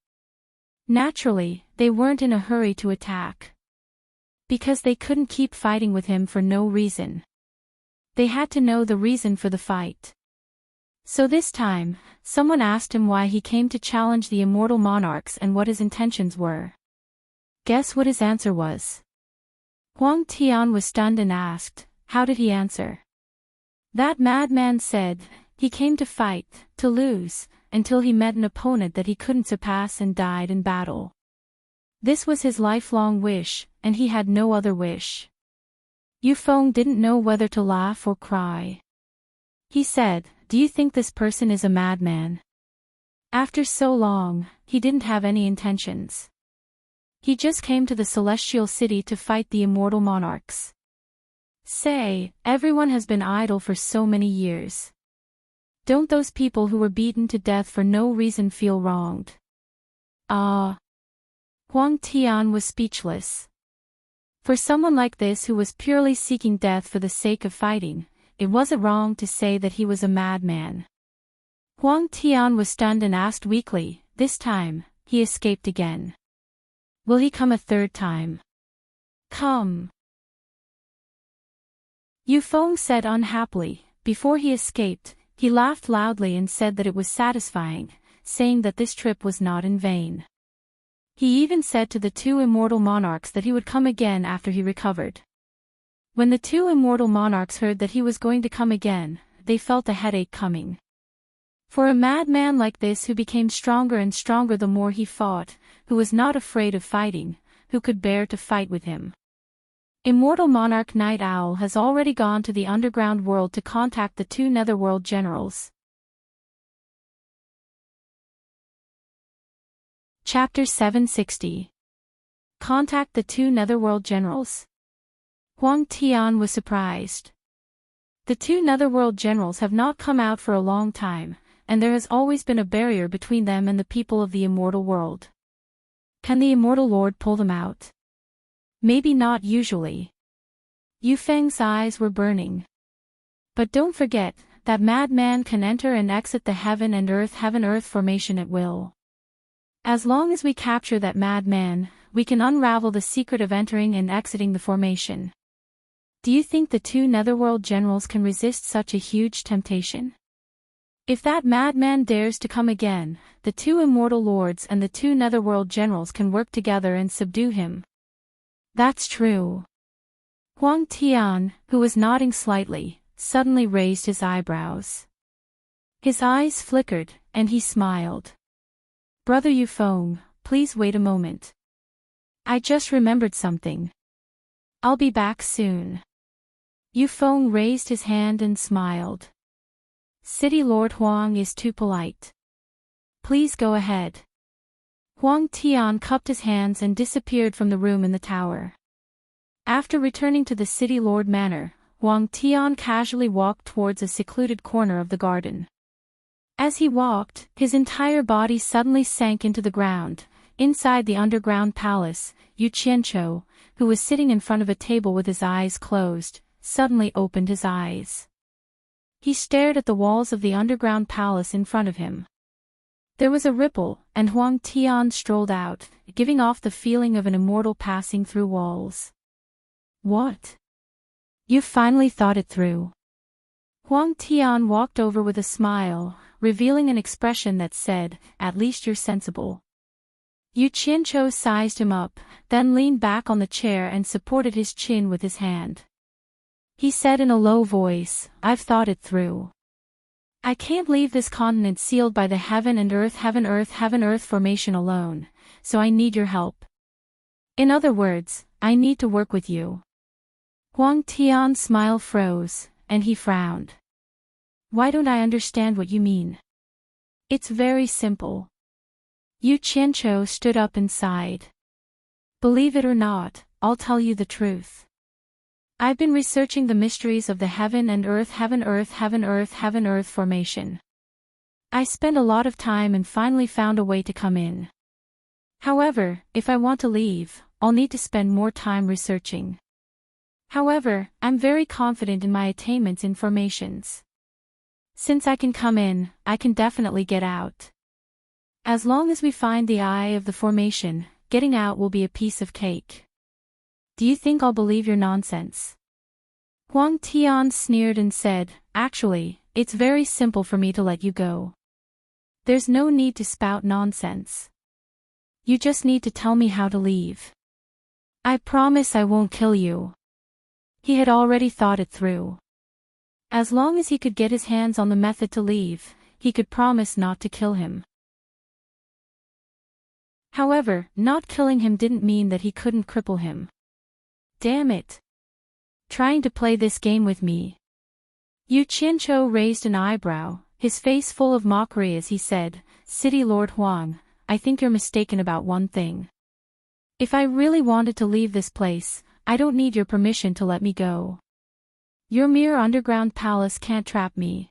Naturally, they weren't in a hurry to attack. Because they couldn't keep fighting with him for no reason. They had to know the reason for the fight. So this time, someone asked him why he came to challenge the immortal monarchs and what his intentions were. Guess what his answer was? Huang Tian was stunned and asked, how did he answer? That madman said, he came to fight, to lose, until he met an opponent that he couldn't surpass and died in battle. This was his lifelong wish, and he had no other wish. Yufeng didn't know whether to laugh or cry. He said, do you think this person is a madman? After so long, he didn't have any intentions. He just came to the Celestial City to fight the immortal monarchs. Say, everyone has been idle for so many years. Don't those people who were beaten to death for no reason feel wronged? Ah. Huang Tian was speechless. For someone like this who was purely seeking death for the sake of fighting, it wasn't wrong to say that he was a madman. Huang Tian was stunned and asked weakly, this time, he escaped again. Will he come a third time? Come. Yufeng said unhappily. Before he escaped, he laughed loudly and said that it was satisfying, saying that this trip was not in vain. He even said to the 2 immortal monarchs that he would come again after he recovered. When the 2 immortal monarchs heard that he was going to come again, they felt a headache coming. For a madman like this who became stronger and stronger the more he fought, who was not afraid of fighting, who could bear to fight with him. Immortal Monarch Night Owl has already gone to the underground world to contact the 2 netherworld generals. Chapter 760. Contact the 2 netherworld generals. Huang Tian was surprised. The 2 netherworld generals have not come out for a long time, and there has always been a barrier between them and the people of the immortal world. Can the immortal lord pull them out? Maybe not usually. Yufeng's eyes were burning. But don't forget, that madman can enter and exit the heaven-earth formation at will. As long as we capture that madman, we can unravel the secret of entering and exiting the formation. Do you think the 2 netherworld generals can resist such a huge temptation? If that madman dares to come again, the 2 immortal lords and the 2 netherworld generals can work together and subdue him. That's true. Huang Tian, who was nodding slightly, suddenly raised his eyebrows. His eyes flickered, and he smiled. Brother Yufeng, please wait a moment. I just remembered something. I'll be back soon. Yufeng raised his hand and smiled. City Lord Huang is too polite. Please go ahead. Huang Tian cupped his hands and disappeared from the room in the tower. After returning to the City Lord Manor, Huang Tian casually walked towards a secluded corner of the garden. As he walked, his entire body suddenly sank into the ground. Inside the underground palace, Yu Qianqiu, who was sitting in front of a table with his eyes closed, suddenly opened his eyes. He stared at the walls of the underground palace in front of him. There was a ripple, and Huang Tian strolled out, giving off the feeling of an immortal passing through walls. What? You finally thought it through. Huang Tian walked over with a smile, revealing an expression that said, at least you're sensible. Yu Qianqiu sized him up, then leaned back on the chair and supported his chin with his hand. He said in a low voice, I've thought it through. I can't leave this continent sealed by the heaven-earth formation alone, so I need your help. In other words, I need to work with you. Huang Tian's smile froze, and he frowned. Why don't I understand what you mean? It's very simple. Yu Qianqiu stood up and sighed. Believe it or not, I'll tell you the truth. I've been researching the mysteries of the heaven and earth heaven earth heaven earth heaven earth formation. I spent a lot of time and finally found a way to come in. However, if I want to leave, I'll need to spend more time researching. However, I'm very confident in my attainments in formations. Since I can come in, I can definitely get out. As long as we find the eye of the formation, getting out will be a piece of cake. Do you think I'll believe your nonsense? Huang Tian sneered and said, actually, it's very simple for me to let you go. There's no need to spout nonsense. You just need to tell me how to leave. I promise I won't kill you. He had already thought it through. As long as he could get his hands on the method to leave, he could promise not to kill him. However, not killing him didn't mean that he couldn't cripple him. Damn it. Trying to play this game with me. Yu Qianzhou raised an eyebrow, his face full of mockery as he said, City Lord Huang, I think you're mistaken about one thing. If I really wanted to leave this place, I don't need your permission to let me go. Your mere underground palace can't trap me.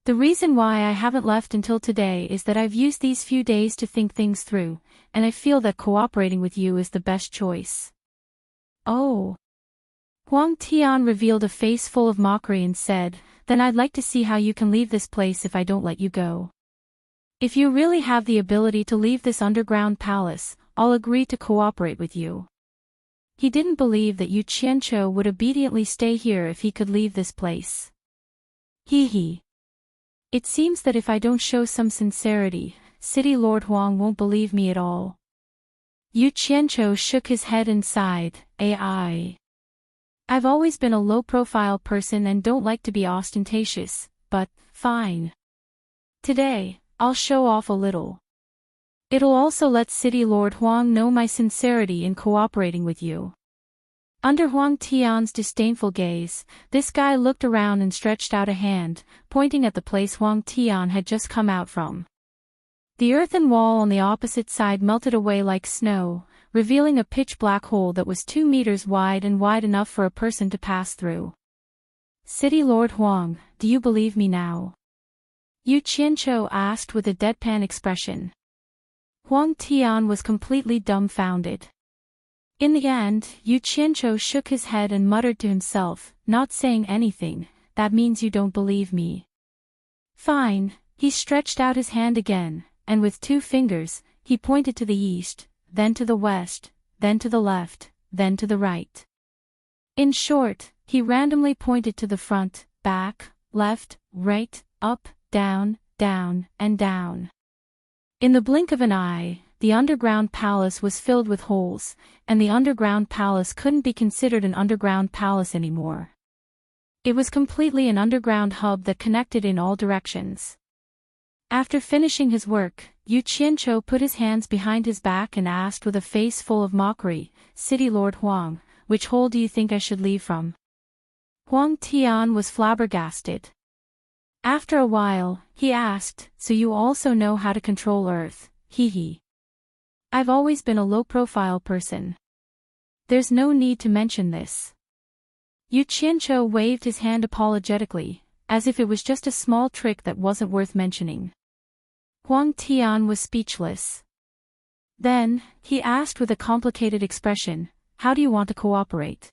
The reason why I haven't left until today is that I've used these few days to think things through, and I feel that cooperating with you is the best choice. Oh. Huang Tian revealed a face full of mockery and said, then I'd like to see how you can leave this place if I don't let you go. If you really have the ability to leave this underground palace, I'll agree to cooperate with you. He didn't believe that Yu Qianzhou would obediently stay here if he could leave this place. Hee. It seems that if I don't show some sincerity, City Lord Huang won't believe me at all. Yu Qianzhou shook his head and sighed, I've always been a low-profile person and don't like to be ostentatious, but, fine. Today, I'll show off a little. It'll also let City Lord Huang know my sincerity in cooperating with you. Under Huang Tian's disdainful gaze, this guy looked around and stretched out a hand, pointing at the place Huang Tian had just come out from. The earthen wall on the opposite side melted away like snow, revealing a pitch-black hole that was 2 meters wide and wide enough for a person to pass through. City Lord Huang, do you believe me now? Yu Qianzhou asked with a deadpan expression. Huang Tian was completely dumbfounded. In the end, Yu Qianzhou shook his head and muttered to himself, not saying anything, that means you don't believe me. Fine, he stretched out his hand again, and with 2 fingers, he pointed to the east, then to the west, then to the left, then to the right. In short, he randomly pointed to the front, back, left, right, up, down, down, and down. In the blink of an eye, the underground palace was filled with holes, and the underground palace couldn't be considered an underground palace anymore. It was completely an underground hub that connected in all directions. After finishing his work, Yu Qianzhou put his hands behind his back and asked with a face full of mockery, City Lord Huang, which hole do you think I should leave from? Huang Tian was flabbergasted. After a while, he asked, so you also know how to control Earth, hee. I've always been a low-profile person. There's no need to mention this. Yu Qianzhou waved his hand apologetically, as if it was just a small trick that wasn't worth mentioning. Huang Tian was speechless. Then, he asked with a complicated expression, how do you want to cooperate?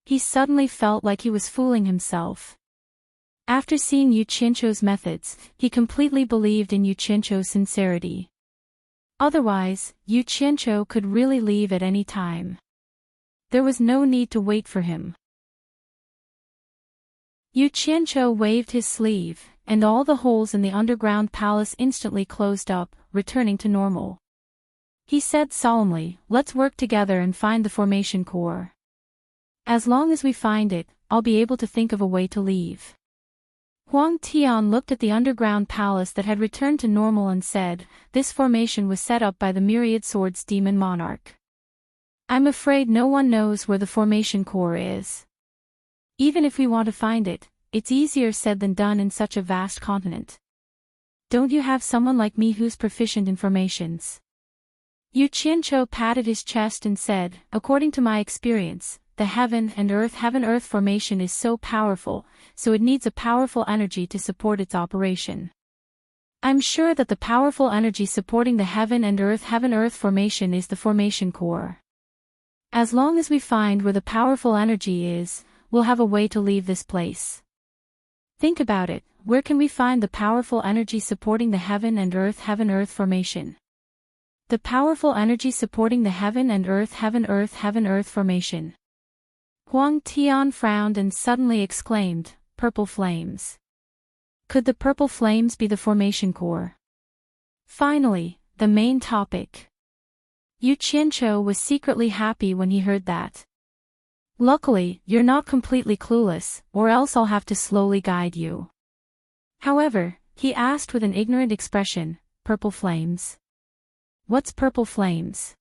He suddenly felt like he was fooling himself. After seeing Yu Qianzhou's methods, he completely believed in Yu Qianzhou's sincerity. Otherwise, Yu Qianzhou could really leave at any time. There was no need to wait for him. Yu Qianzhou waved his sleeve, and all the holes in the underground palace instantly closed up, returning to normal. He said solemnly, let's work together and find the formation core. As long as we find it, I'll be able to think of a way to leave. Huang Tian looked at the underground palace that had returned to normal and said, this formation was set up by the Myriad Swords Demon Monarch. I'm afraid no one knows where the formation core is. Even if we want to find it, it's easier said than done in such a vast continent. Don't you have someone like me who's proficient in formations? Yu Qianzhou patted his chest and said, according to my experience, the heaven-earth formation is so powerful, so it needs a powerful energy to support its operation. I'm sure that the powerful energy supporting the heaven-earth formation is the formation core. As long as we find where the powerful energy is, we'll have a way to leave this place. Think about it, where can we find the powerful energy supporting the heaven-earth formation? The powerful energy supporting the heaven-earth formation. Huang Tian frowned and suddenly exclaimed, "Purple flames. Could the purple flames be the formation core?" Finally, the main topic. Yu Qianqiu was secretly happy when he heard that. Luckily, you're not completely clueless, or else I'll have to slowly guide you. However, he asked with an ignorant expression, "Purple flames? What's purple flames?"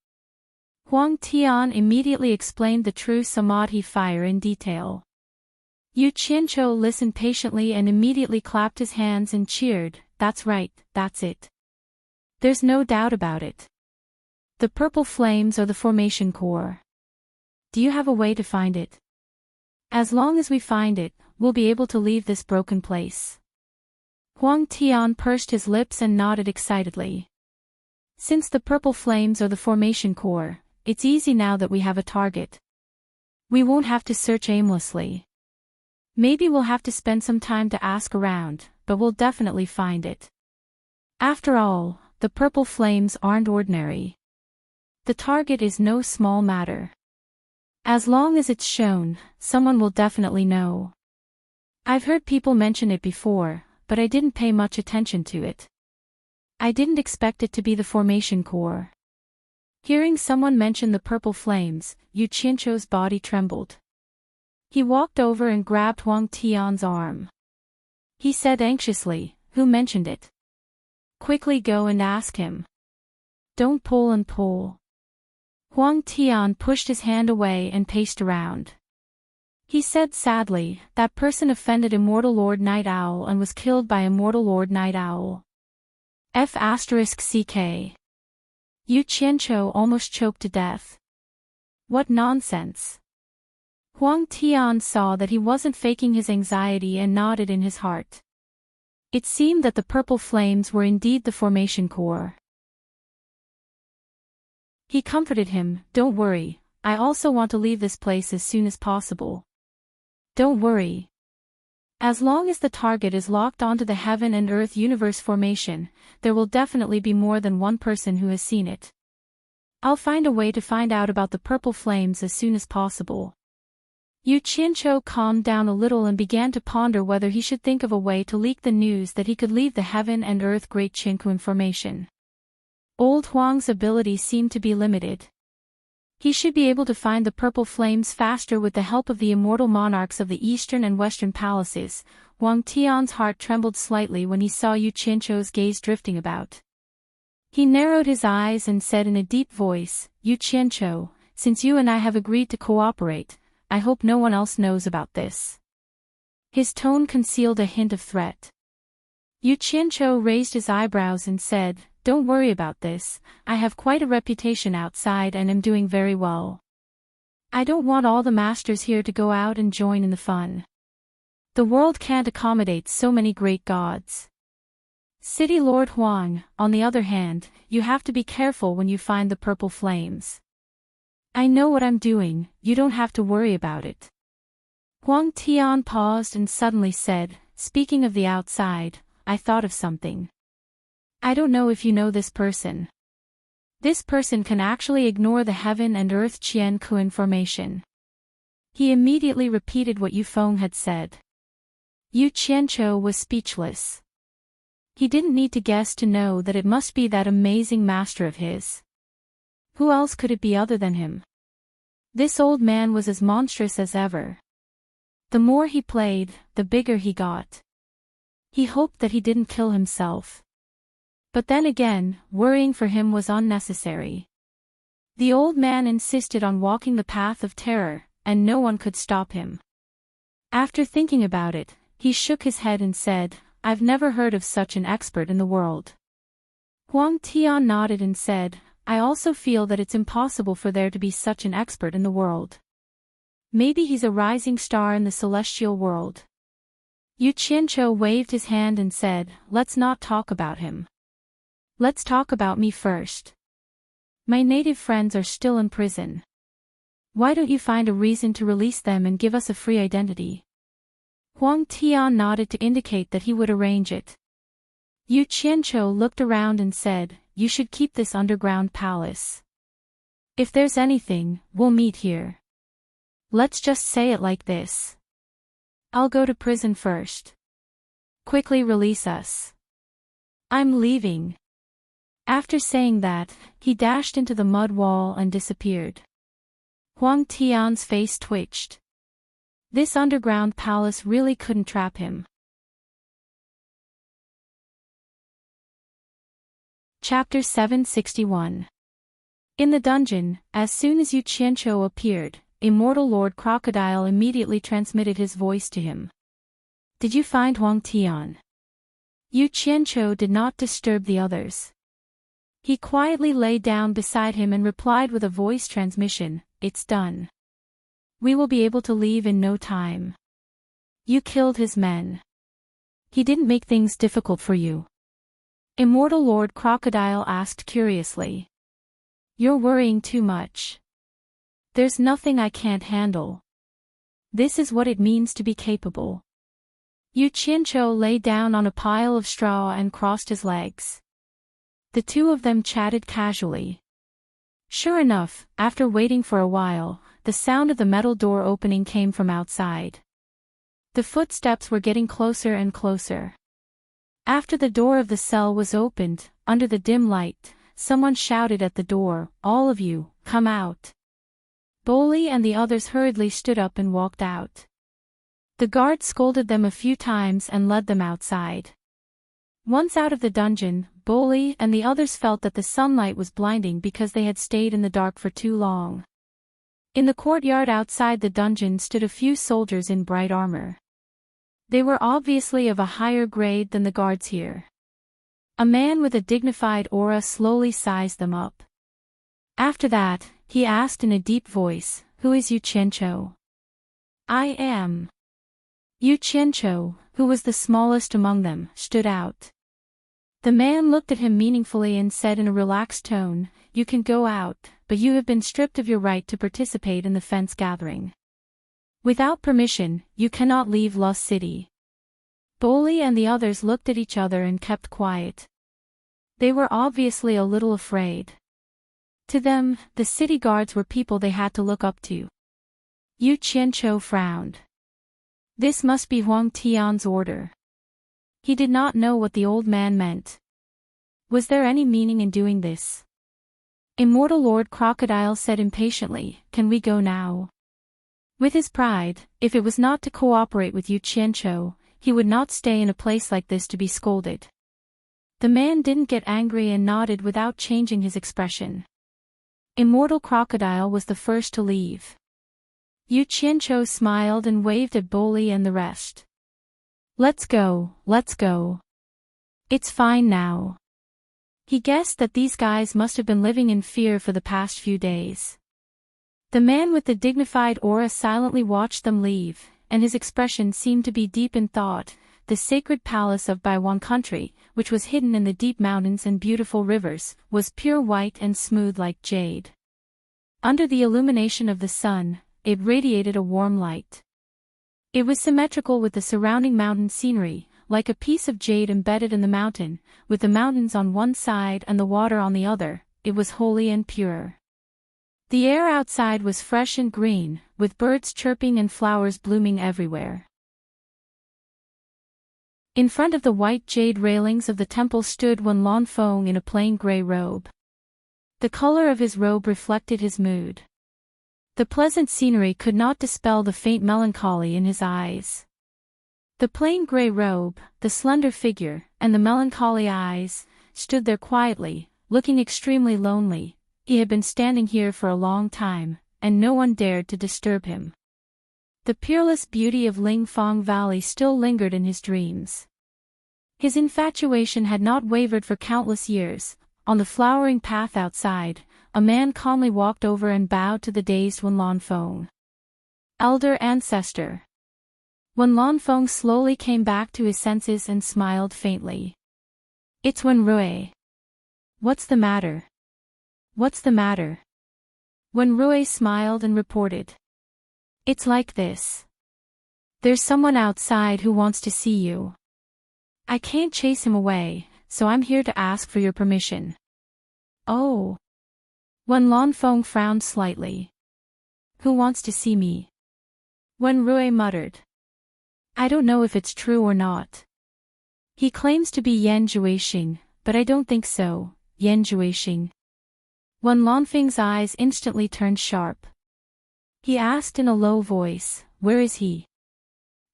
Huang Tian immediately explained the true Samadhi fire in detail. Yu Qianqiu listened patiently and immediately clapped his hands and cheered, "That's right, that's it. There's no doubt about it. The purple flames are the formation core. Do you have a way to find it? As long as we find it, we'll be able to leave this broken place." Huang Tian pursed his lips and nodded excitedly. Since the purple flames are the formation core, it's easy now that we have a target. We won't have to search aimlessly. Maybe we'll have to spend some time to ask around, but we'll definitely find it. After all, the purple flames aren't ordinary. The target is no small matter. As long as it's shown, someone will definitely know. I've heard people mention it before, but I didn't pay much attention to it. I didn't expect it to be the formation core. Hearing someone mention the purple flames, Yu Qianqiu's body trembled. He walked over and grabbed Huang Tian's arm. He said anxiously, "Who mentioned it? Quickly go and ask him. Don't pull and pull." Huang Tian pushed his hand away and paced around. He said sadly, "That person offended Immortal Lord Night Owl and was killed by Immortal Lord Night Owl. F***ck. Yu Qianqiu almost choked to death. What nonsense. Huang Tian saw that he wasn't faking his anxiety and nodded in his heart. It seemed that the purple flames were indeed the formation core. He comforted him, "Don't worry, I also want to leave this place as soon as possible. Don't worry. As long as the target is locked onto the heaven and earth universe formation, there will definitely be more than one person who has seen it. I'll find a way to find out about the purple flames as soon as possible." Yu Qianqiu calmed down a little and began to ponder whether he should think of a way to leak the news that he could leave the heaven and earth Great Qingku formation. Old Huang's ability seemed to be limited. He should be able to find the purple flames faster with the help of the immortal monarchs of the eastern and western palaces. Huang Tian's heart trembled slightly when he saw Yu Qianqiu's gaze drifting about. He narrowed his eyes and said in a deep voice, "Yu Qianqiu, since you and I have agreed to cooperate, I hope no one else knows about this." His tone concealed a hint of threat. Yu Qianqiu raised his eyebrows and said, "Don't worry about this, I have quite a reputation outside and am doing very well. I don't want all the masters here to go out and join in the fun. The world can't accommodate so many great gods. City Lord Huang, on the other hand, you have to be careful when you find the purple flames. I know what I'm doing, you don't have to worry about it." Huang Tian paused and suddenly said, "Speaking of the outside, I thought of something. I don't know if you know this person. This person can actually ignore the heaven and earth Qianku formation." He immediately repeated what Yu Feng had said. Yu Qianqiu was speechless. He didn't need to guess to know that it must be that amazing master of his. Who else could it be other than him? This old man was as monstrous as ever. The more he played, the bigger he got. He hoped that he didn't kill himself. But then again, worrying for him was unnecessary. The old man insisted on walking the path of terror, and no one could stop him. After thinking about it, he shook his head and said, "I've never heard of such an expert in the world." Huang Tian nodded and said, "I also feel that it's impossible for there to be such an expert in the world. Maybe he's a rising star in the celestial world. Yu Qianqiu waved his hand and said, let's not talk about him. Let's talk about me first. My native friends are still in prison. Why don't you find a reason to release them and give us a free identity? Huang Tian nodded to indicate that he would arrange it. Yu Qianqiu looked around and said, you should keep this underground palace. If there's anything, we'll meet here. Let's just say it like this. I'll go to prison first. Quickly release us. I'm leaving. After saying that, he dashed into the mud wall and disappeared. Huang Tian's face twitched. This underground palace really couldn't trap him. Chapter 761. In the dungeon, as soon as Yu Qianqiu appeared, Immortal Lord Crocodile immediately transmitted his voice to him. Did you find Huang Tian? Yu Qianqiu did not disturb the others. He quietly lay down beside him and replied with a voice transmission, it's done. We will be able to leave in no time. You killed his men. He didn't make things difficult for you. Immortal Lord Crocodile asked curiously. You're worrying too much. There's nothing I can't handle. This is what it means to be capable. Yu Qianqiu lay down on a pile of straw and crossed his legs. The two of them chatted casually. Sure enough, after waiting for a while, the sound of the metal door opening came from outside. The footsteps were getting closer and closer. After the door of the cell was opened, under the dim light, someone shouted at the door, all of you, come out. Boli and the others hurriedly stood up and walked out. The guard scolded them a few times and led them outside. Once out of the dungeon, Boli and the others felt that the sunlight was blinding because they had stayed in the dark for too long. In the courtyard outside the dungeon stood a few soldiers in bright armor. They were obviously of a higher grade than the guards here. A man with a dignified aura slowly sized them up. After that, he asked in a deep voice, who is Yu Qianqiu? I am. Yu Qianqiu, who was the smallest among them, stood out. The man looked at him meaningfully and said in a relaxed tone, you can go out, but you have been stripped of your right to participate in the fence gathering. Without permission, you cannot leave Lost City. Boli and the others looked at each other and kept quiet. They were obviously a little afraid. To them, the city guards were people they had to look up to. Yu Qianqiu frowned. This must be Huang Tian's order. He did not know what the old man meant. Was there any meaning in doing this? Immortal Lord Crocodile said impatiently, can we go now? With his pride, if it was not to cooperate with Yu Qianqiu, he would not stay in a place like this to be scolded. The man didn't get angry and nodded without changing his expression. Immortal Crocodile was the first to leave. Yu Qianqiu smiled and waved at Boli and the rest. Let's go, let's go. It's fine now. He guessed that these guys must have been living in fear for the past few days. The man with the dignified aura silently watched them leave, and his expression seemed to be deep in thought. The sacred palace of Baiwan country, which was hidden in the deep mountains and beautiful rivers, was pure white and smooth like jade. Under the illumination of the sun, it radiated a warm light. It was symmetrical with the surrounding mountain scenery, like a piece of jade embedded in the mountain, with the mountains on one side and the water on the other. It was holy and pure. The air outside was fresh and green, with birds chirping and flowers blooming everywhere. In front of the white jade railings of the temple stood Wen Lanfeng in a plain gray robe. The color of his robe reflected his mood. The pleasant scenery could not dispel the faint melancholy in his eyes. The plain gray robe, the slender figure, and the melancholy eyes, stood there quietly, looking extremely lonely. He had been standing here for a long time, and no one dared to disturb him. The peerless beauty of Lingfang Valley still lingered in his dreams. His infatuation had not wavered for countless years. On the flowering path outside, a man calmly walked over and bowed to the dazed Wen Lanfeng. Elder ancestor. Wen Lanfeng slowly came back to his senses and smiled faintly. It's Wen Rui. What's the matter? What's the matter? Wen Rui smiled and reported. It's like this. There's someone outside who wants to see you. I can't chase him away, so I'm here to ask for your permission. Oh. Wen Lanfeng frowned slightly. Who wants to see me? Wen Rui muttered. I don't know if it's true or not. He claims to be Yan Juixing, but I don't think so, Yan Juixing. Wen Lanfeng's eyes instantly turned sharp. He asked in a low voice, where is he?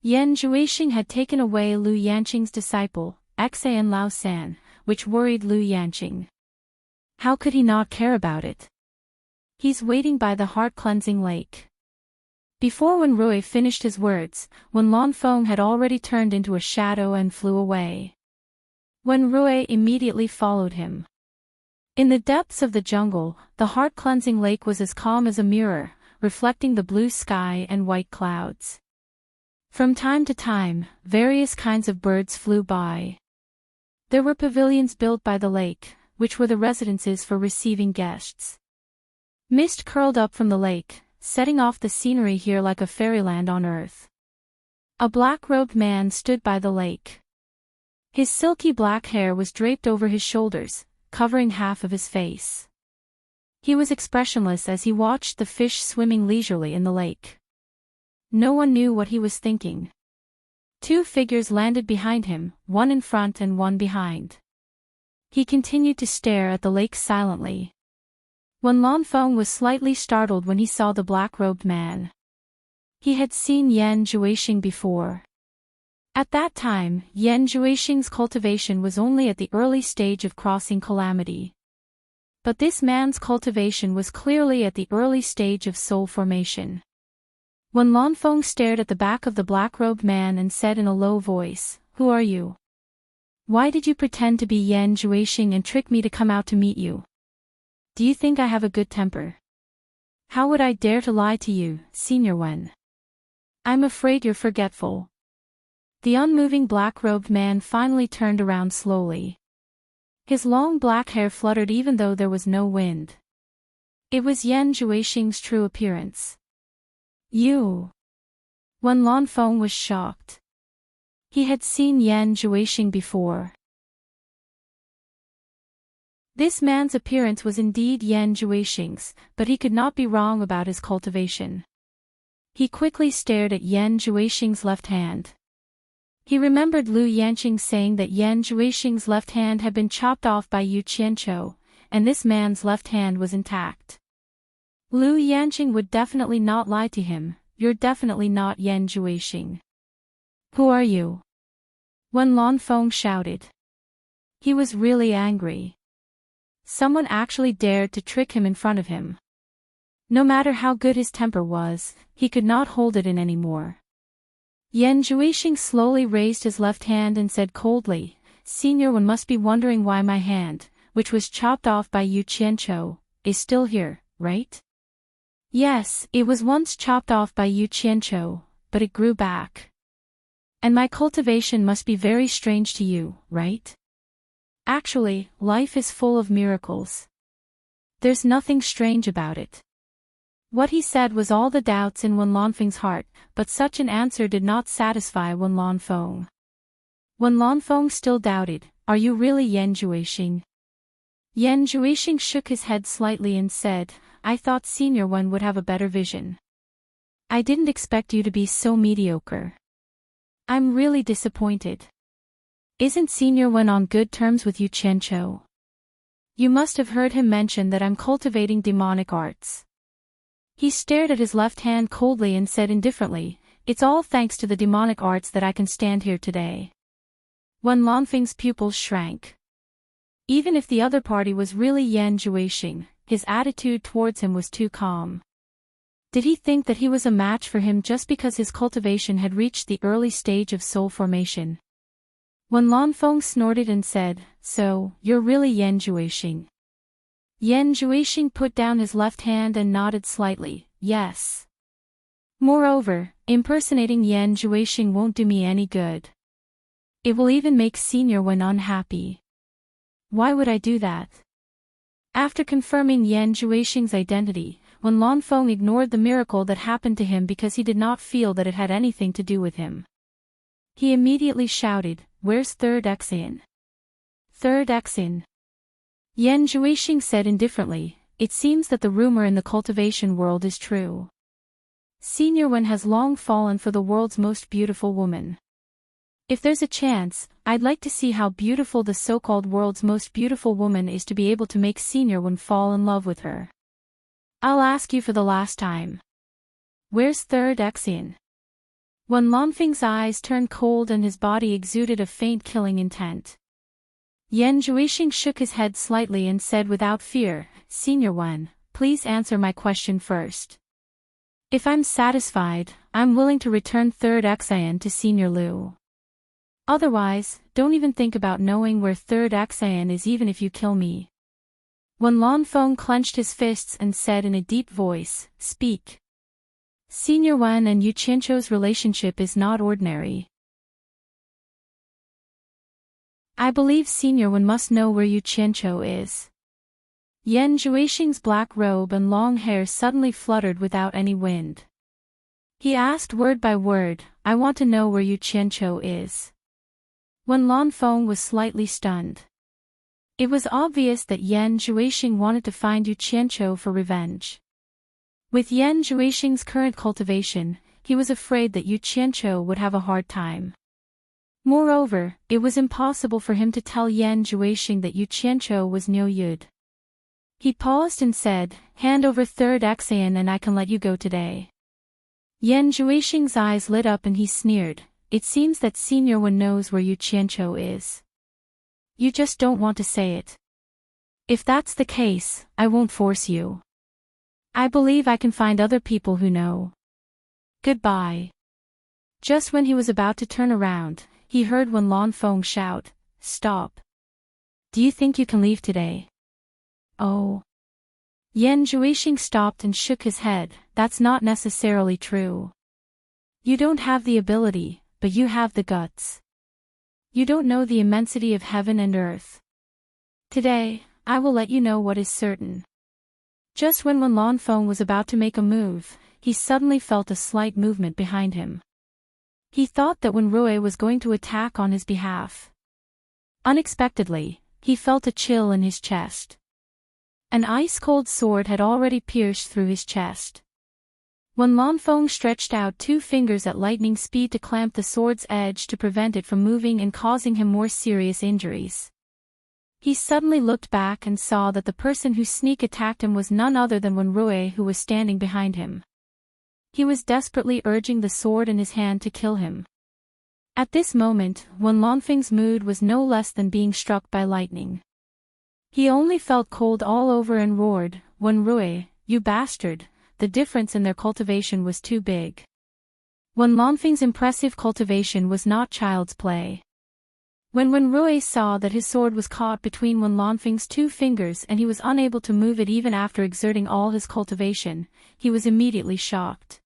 Yan Juixing had taken away Lu Yanqing's disciple, Xan Lao San, which worried Lu Yanqing. How could he not care about it? He's waiting by the heart-cleansing lake. Before Wen Rui finished his words, Wen Lanfeng had already turned into a shadow and flew away. Wen Rui immediately followed him. In the depths of the jungle, the heart-cleansing lake was as calm as a mirror, reflecting the blue sky and white clouds. From time to time, various kinds of birds flew by. There were pavilions built by the lake, which were the residences for receiving guests. Mist curled up from the lake, setting off the scenery here like a fairyland on earth. A black-robed man stood by the lake. His silky black hair was draped over his shoulders, covering half of his face. He was expressionless as he watched the fish swimming leisurely in the lake. No one knew what he was thinking. Two figures landed behind him, one in front and one behind. He continued to stare at the lake silently. Wen Lanfeng was slightly startled when he saw the black-robed man. He had seen Yan Juixing before. At that time, Yan Juixing's cultivation was only at the early stage of crossing calamity. But this man's cultivation was clearly at the early stage of soul formation. Wen Lanfeng stared at the back of the black-robed man and said in a low voice, Who are you? Why did you pretend to be Yan Juixing and trick me to come out to meet you? Do you think I have a good temper? How would I dare to lie to you, Senior Wen? I'm afraid you're forgetful. The unmoving black-robed man finally turned around slowly. His long black hair fluttered even though there was no wind. It was Yan Juixing's true appearance. You. Wen Lanfeng was shocked. He had seen Yan Juixing before. This man's appearance was indeed Yan Juixing's, but he could not be wrong about his cultivation. He quickly stared at Yan Juixing's left hand. He remembered Lu Yanqing saying that Yan Juixing's left hand had been chopped off by Yu Qianqiu, and this man's left hand was intact. Lu Yanqing would definitely not lie to him. You're definitely not Yan Juixing. Who are you? Wen Lanfeng shouted. He was really angry. Someone actually dared to trick him in front of him. No matter how good his temper was, he could not hold it in anymore. Yan Juixing slowly raised his left hand and said coldly, Senior Wen must be wondering why my hand, which was chopped off by Yu Qianqiu, is still here, right? Yes, it was once chopped off by Yu Qianqiu, but it grew back. And my cultivation must be very strange to you, right? Actually, life is full of miracles. There's nothing strange about it. What he said was all the doubts in Wen Lanfeng's heart, but such an answer did not satisfy Wen Lanfeng. Wen Lanfeng still doubted, Are you really Yan Juixing? Yan Juixing shook his head slightly and said, I thought Senior Wen would have a better vision. I didn't expect you to be so mediocre. I'm really disappointed. Isn't Senior Wen on good terms with Yu Qianqiu? You must have heard him mention that I'm cultivating demonic arts. He stared at his left hand coldly and said indifferently, It's all thanks to the demonic arts that I can stand here today. Wen Lanfeng's pupils shrank. Even if the other party was really Yan Juixing, his attitude towards him was too calm. Did he think that he was a match for him just because his cultivation had reached the early stage of soul formation? Wen Lanfeng snorted and said, So, you're really Yan Juixing. Yan Juixing put down his left hand and nodded slightly, Yes. Moreover, impersonating Yan Zhuixing won't do me any good. It will even make Senior Wen unhappy. Why would I do that? After confirming Yan Zhuixing's identity, Wen Lanfeng ignored the miracle that happened to him because he did not feel that it had anything to do with him. He immediately shouted, "Where's Third Exin?" Third Exin? Yan Zhuixing said indifferently, "It seems that the rumor in the cultivation world is true. Senior Wen has long fallen for the world's most beautiful woman. If there's a chance, I'd like to see how beautiful the so-called world's most beautiful woman is to be able to make Senior Wen fall in love with her. I'll ask you for the last time. Where's Third Exin?" Wen Lanfeng's eyes turned cold and his body exuded a faint killing intent. Yan Zhuixing shook his head slightly and said without fear, "Senior Wen, please answer my question first. If I'm satisfied, I'm willing to return Third Exin to Senior Liu. Otherwise, don't even think about knowing where Third Exin is even if you kill me." Wen Lanfeng clenched his fists and said in a deep voice, "Speak." Senior Wen and Yu Qianzhou's relationship is not ordinary. I believe Senior Wen must know where Yu Qianzhou is. Yan Zhuixing's black robe and long hair suddenly fluttered without any wind. He asked word by word, "I want to know where Yu Qianzhou is." Wen Lanfeng was slightly stunned. It was obvious that Yan Zhuixing wanted to find Yu Qianzhou for revenge. With Yan Zhuixing's current cultivation, he was afraid that Yu Qianzhou would have a hard time. Moreover, it was impossible for him to tell Yan Zhuixing that Yu Qianzhou was no Yud. He paused and said, "Hand over Third Exin and I can let you go today." Yan Zhuixing's eyes lit up and he sneered, "It seems that Senior Wen knows where Yu Qianzhou is. You just don't want to say it. If that's the case, I won't force you. I believe I can find other people who know. Goodbye." Just when he was about to turn around, he heard Wen Lanfeng shout, "Stop. Do you think you can leave today?" "Oh." Yan Zhuixing stopped and shook his head, "That's not necessarily true. You don't have the ability, but you have the guts. You don't know the immensity of heaven and earth. Today, I will let you know what is certain." Just when Wen Lanfeng was about to make a move, he suddenly felt a slight movement behind him. He thought that Wen Rui was going to attack on his behalf. Unexpectedly, he felt a chill in his chest. An ice-cold sword had already pierced through his chest. Wen Lanfeng stretched out 2 fingers at lightning speed to clamp the sword's edge to prevent it from moving and causing him more serious injuries. He suddenly looked back and saw that the person who sneak attacked him was none other than Wen Rui, who was standing behind him. He was desperately urging the sword in his hand to kill him. At this moment, Wen Lanfeng's mood was no less than being struck by lightning. He only felt cold all over and roared, "Wen Rui, you bastard, the difference in their cultivation was too big." Wen Lanfeng's impressive cultivation was not child's play. When Wen Rui saw that his sword was caught between Wen Lanfeng's 2 fingers and he was unable to move it even after exerting all his cultivation, he was immediately shocked.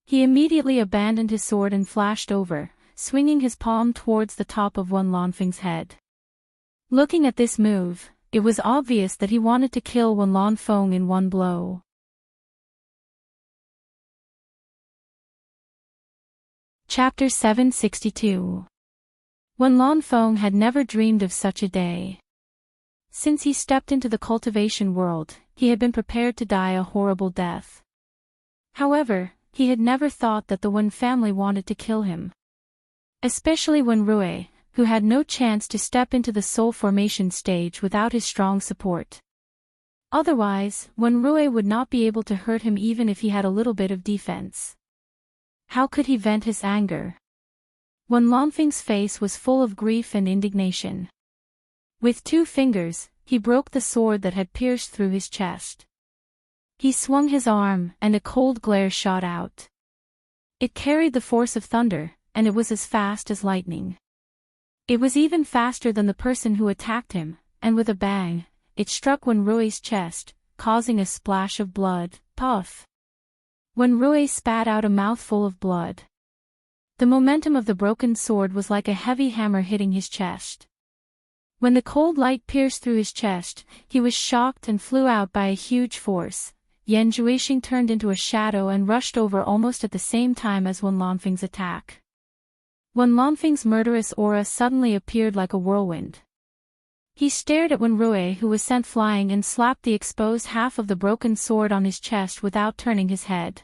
He immediately abandoned his sword and flashed over, swinging his palm towards the top of Wen Lanfeng's head. Looking at this move, it was obvious that he wanted to kill Wen Lanfeng in one blow. Chapter 762. Wen Lanfeng had never dreamed of such a day. Since he stepped into the cultivation world, he had been prepared to die a horrible death. However, he had never thought that the Wen family wanted to kill him. Especially Wen Rui, who had no chance to step into the soul formation stage without his strong support. Otherwise, Wen Rui would not be able to hurt him even if he had a little bit of defense. How could he vent his anger? Wen Lanfeng's face was full of grief and indignation. With 2 fingers, he broke the sword that had pierced through his chest. He swung his arm, and a cold glare shot out. It carried the force of thunder, and it was as fast as lightning. It was even faster than the person who attacked him, and with a bang, it struck Wen Rui's chest, causing a splash of blood. Puff! when Rui spat out a mouthful of blood. The momentum of the broken sword was like a heavy hammer hitting his chest. When the cold light pierced through his chest, he was shocked and flew out by a huge force. Yan Juixing turned into a shadow and rushed over almost at the same time as Wen Lanfeng's attack. Wen Lanfeng's murderous aura suddenly appeared like a whirlwind. He stared at Wen Rui, who was sent flying, and slapped the exposed half of the broken sword on his chest without turning his head.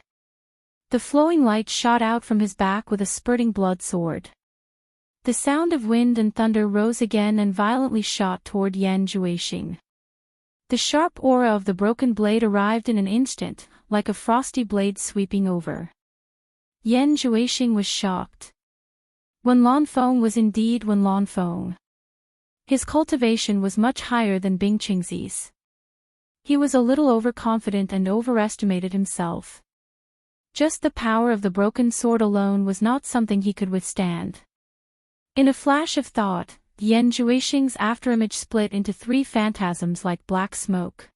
The flowing light shot out from his back with a spurting blood sword. The sound of wind and thunder rose again and violently shot toward Yan Juixing. The sharp aura of the broken blade arrived in an instant, like a frosty blade sweeping over. Yan Juixing was shocked. Wen Lanfeng was indeed Wen Lanfeng. His cultivation was much higher than Bing Qingzi's. He was a little overconfident and overestimated himself. Just the power of the broken sword alone was not something he could withstand. In a flash of thought, Yan Juixing's afterimage split into 3 phantasms like black smoke.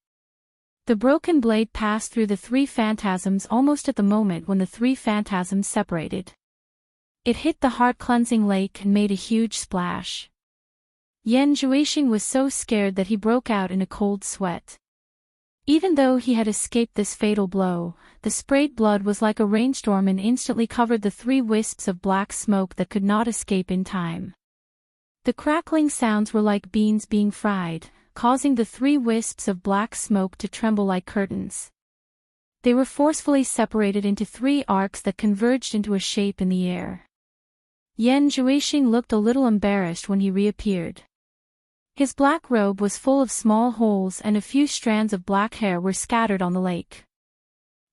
The broken blade passed through the 3 phantasms almost at the moment when the 3 phantasms separated. It hit the heart-cleansing lake and made a huge splash. Yan Juixing was so scared that he broke out in a cold sweat. Even though he had escaped this fatal blow, the sprayed blood was like a rainstorm and instantly covered the 3 wisps of black smoke that could not escape in time. The crackling sounds were like beans being fried, causing the 3 wisps of black smoke to tremble like curtains. They were forcefully separated into 3 arcs that converged into a shape in the air. Yan Juixing looked a little embarrassed when he reappeared. His black robe was full of small holes and a few strands of black hair were scattered on the lake.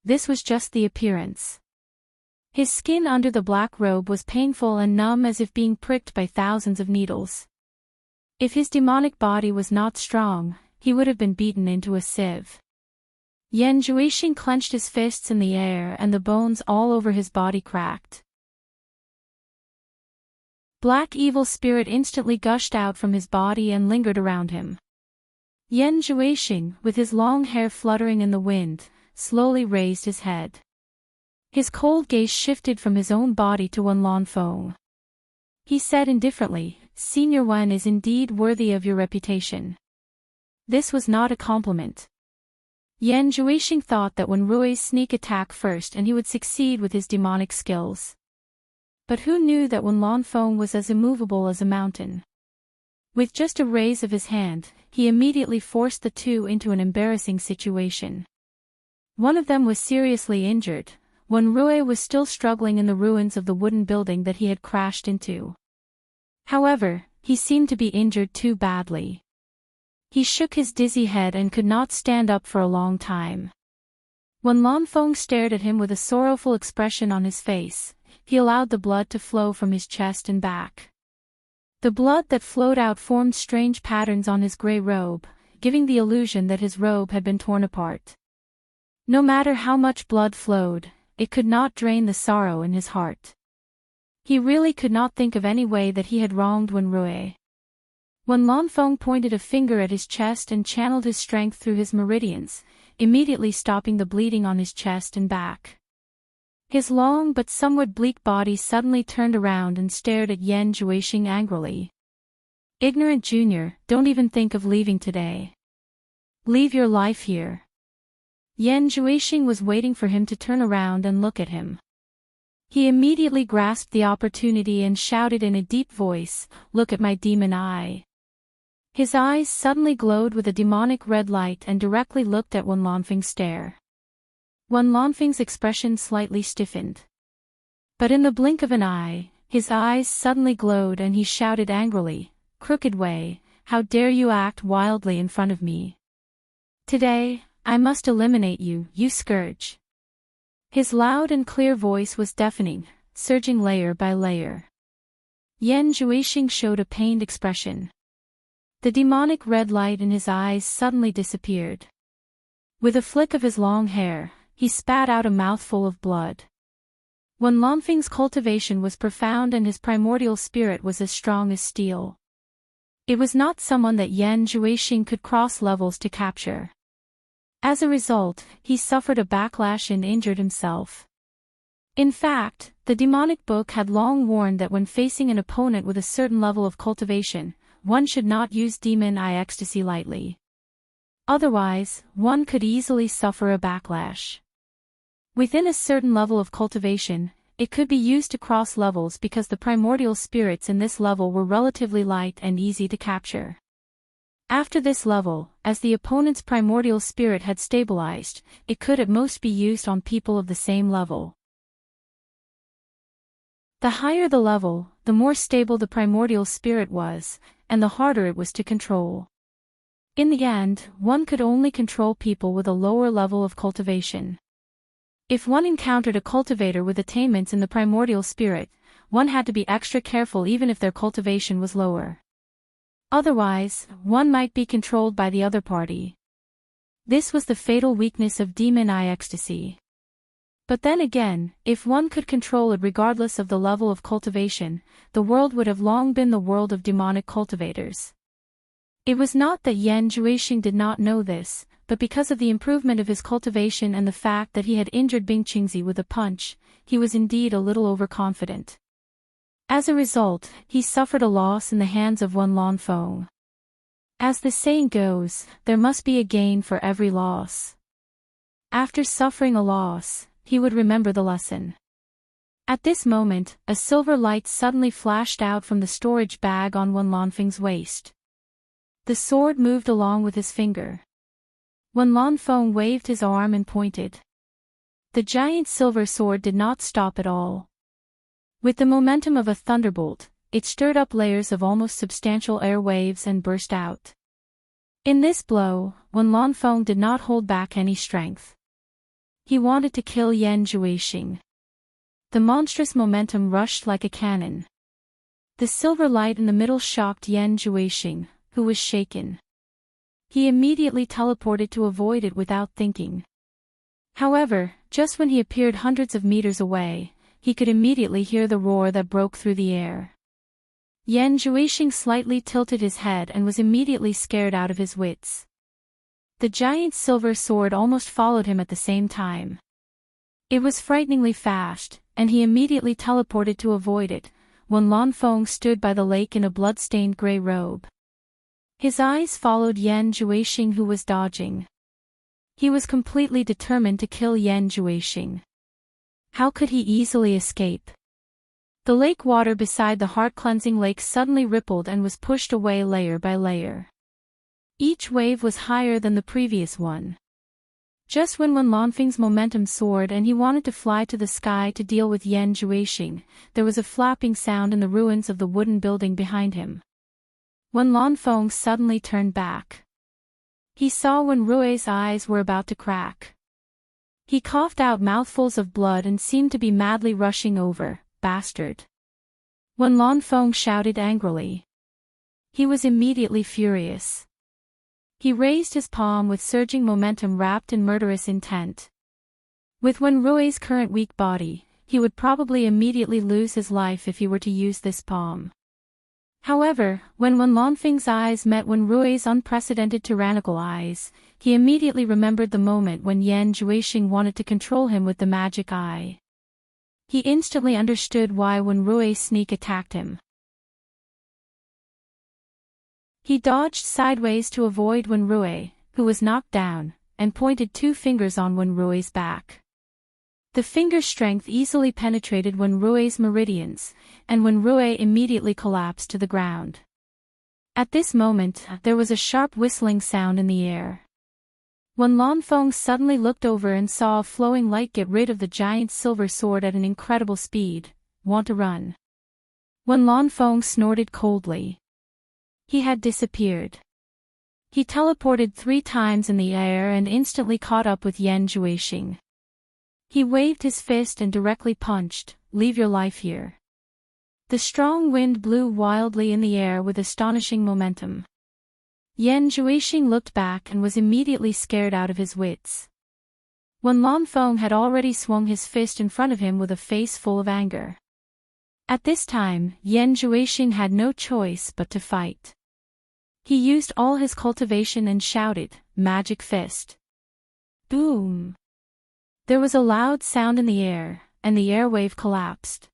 This was just the appearance. His skin under the black robe was painful and numb as if being pricked by thousands of needles. If his demonic body was not strong, he would have been beaten into a sieve. Yan Juixing clenched his fists in the air and the bones all over his body cracked. Black evil spirit instantly gushed out from his body and lingered around him. Yan Juixing, with his long hair fluttering in the wind, slowly raised his head. His cold gaze shifted from his own body to Wen Lanfeng. He said indifferently, "Senior Wen is indeed worthy of your reputation." This was not a compliment. Yan Juixing thought that Wen Rui's sneak attack first and he would succeed with his demonic skills. But who knew that Wen Lanfeng was as immovable as a mountain? With just a raise of his hand, he immediately forced the 2 into an embarrassing situation. One of them was seriously injured. Wen Rui was still struggling in the ruins of the wooden building that he had crashed into. However, he seemed to be injured too badly. He shook his dizzy head and could not stand up for a long time. Wen Lanfeng stared at him with a sorrowful expression on his face. He allowed the blood to flow from his chest and back. The blood that flowed out formed strange patterns on his gray robe, giving the illusion that his robe had been torn apart. No matter how much blood flowed, it could not drain the sorrow in his heart. He really could not think of any way that he had wronged Wen Rui. Wen Lanfeng pointed a finger at his chest and channeled his strength through his meridians, immediately stopping the bleeding on his chest and back. His long but somewhat bleak body suddenly turned around and stared at Yan Juixing angrily. "Ignorant junior, don't even think of leaving today. Leave your life here." Yan Juixing was waiting for him to turn around and look at him. He immediately grasped the opportunity and shouted in a deep voice, "Look at my demon eye." His eyes suddenly glowed with a demonic red light and directly looked at Wen Lanfeng's stare. Wen Lanfeng's expression slightly stiffened. But in the blink of an eye, his eyes suddenly glowed and he shouted angrily, "Crooked Wei, how dare you act wildly in front of me? Today, I must eliminate you, you scourge." His loud and clear voice was deafening, surging layer by layer. Yan Juixing showed a pained expression. The demonic red light in his eyes suddenly disappeared. With a flick of his long hair, he spat out a mouthful of blood. Wen Lanfeng's cultivation was profound and his primordial spirit was as strong as steel. It was not someone that Yan Juixing could cross levels to capture. As a result, he suffered a backlash and injured himself. In fact, the demonic book had long warned that when facing an opponent with a certain level of cultivation, one should not use demon eye ecstasy lightly. Otherwise, one could easily suffer a backlash. Within a certain level of cultivation, it could be used to cross levels because the primordial spirits in this level were relatively light and easy to capture. After this level, as the opponent's primordial spirit had stabilized, it could at most be used on people of the same level. The higher the level, the more stable the primordial spirit was, and the harder it was to control. In the end, one could only control people with a lower level of cultivation. If one encountered a cultivator with attainments in the primordial spirit, one had to be extra careful even if their cultivation was lower. Otherwise, one might be controlled by the other party. This was the fatal weakness of demon eye ecstasy. But then again, if one could control it regardless of the level of cultivation, the world would have long been the world of demonic cultivators. It was not that Yan Juixing did not know this, but because of the improvement of his cultivation and the fact that he had injured Bing Qingzi with a punch, he was indeed a little overconfident. As a result, he suffered a loss in the hands of Wen Lanfeng. As the saying goes, there must be a gain for every loss. After suffering a loss, he would remember the lesson. At this moment, a silver light suddenly flashed out from the storage bag on Wen Lanfeng's waist. The sword moved along with his finger. Wen Lanfeng waved his arm and pointed. The giant silver sword did not stop at all. With the momentum of a thunderbolt, it stirred up layers of almost substantial air waves and burst out. In this blow, Wen Lanfeng did not hold back any strength. He wanted to kill Yan Juixing. The monstrous momentum rushed like a cannon. The silver light in the middle shocked Yan Juixing, who was shaken. He immediately teleported to avoid it without thinking. However, just when he appeared hundreds of meters away, he could immediately hear the roar that broke through the air. Yan Juixing slightly tilted his head and was immediately scared out of his wits. The giant silver sword almost followed him at the same time. It was frighteningly fast, and he immediately teleported to avoid it, when Lanfeng stood by the lake in a blood-stained gray robe. His eyes followed Yan Juixing, who was dodging. He was completely determined to kill Yan Juixing. How could he easily escape? The lake water beside the heart-cleansing lake suddenly rippled and was pushed away layer by layer. Each wave was higher than the previous one. Just when Wen Lanfeng's momentum soared and he wanted to fly to the sky to deal with Yan Juixing, there was a flapping sound in the ruins of the wooden building behind him. Wen Lanfeng suddenly turned back. He saw Wen Rui's eyes were about to crack. He coughed out mouthfuls of blood and seemed to be madly rushing over. Bastard! Wen Lanfeng shouted angrily. He was immediately furious. He raised his palm with surging momentum wrapped in murderous intent. With Wen Rui's current weak body, he would probably immediately lose his life if he were to use this palm. However, when Wen Lanfeng's eyes met Wen Rui's unprecedented tyrannical eyes, he immediately remembered the moment when Yan Juixing wanted to control him with the magic eye. He instantly understood why Wen Rui's sneak attacked him. He dodged sideways to avoid Wen Rui, who was knocked down, and pointed two fingers on Wen Rui's back. The finger's strength easily penetrated Wen Rui's meridians, and Wen Rui immediately collapsed to the ground. At this moment, there was a sharp whistling sound in the air. Wen Lanfeng suddenly looked over and saw a flowing light get rid of the giant silver sword at an incredible speed. Want to run? Wen Lanfeng snorted coldly. He had disappeared. He teleported 3 times in the air and instantly caught up with Yan Juixing. He waved his fist and directly punched, "Leave your life here." The strong wind blew wildly in the air with astonishing momentum. Yan Juixing looked back and was immediately scared out of his wits. Wen Lanfeng had already swung his fist in front of him with a face full of anger. At this time, Yan Juixing had no choice but to fight. He used all his cultivation and shouted, "Magic fist." Boom! There was a loud sound in the air, and the airwave collapsed.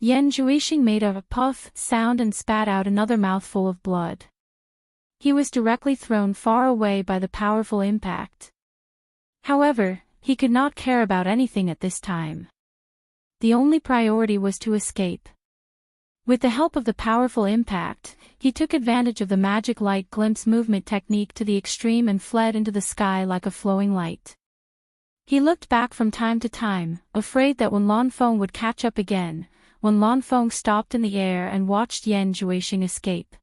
Yan Zhuixing made a puff sound and spat out another mouthful of blood. He was directly thrown far away by the powerful impact. However, he could not care about anything at this time. The only priority was to escape. With the help of the powerful impact, he took advantage of the magic light glimpse movement technique to the extreme and fled into the sky like a flowing light. He looked back from time to time, afraid that when Lanfeng would catch up again, when Lanfeng stopped in the air and watched Yan Zhuixing escape.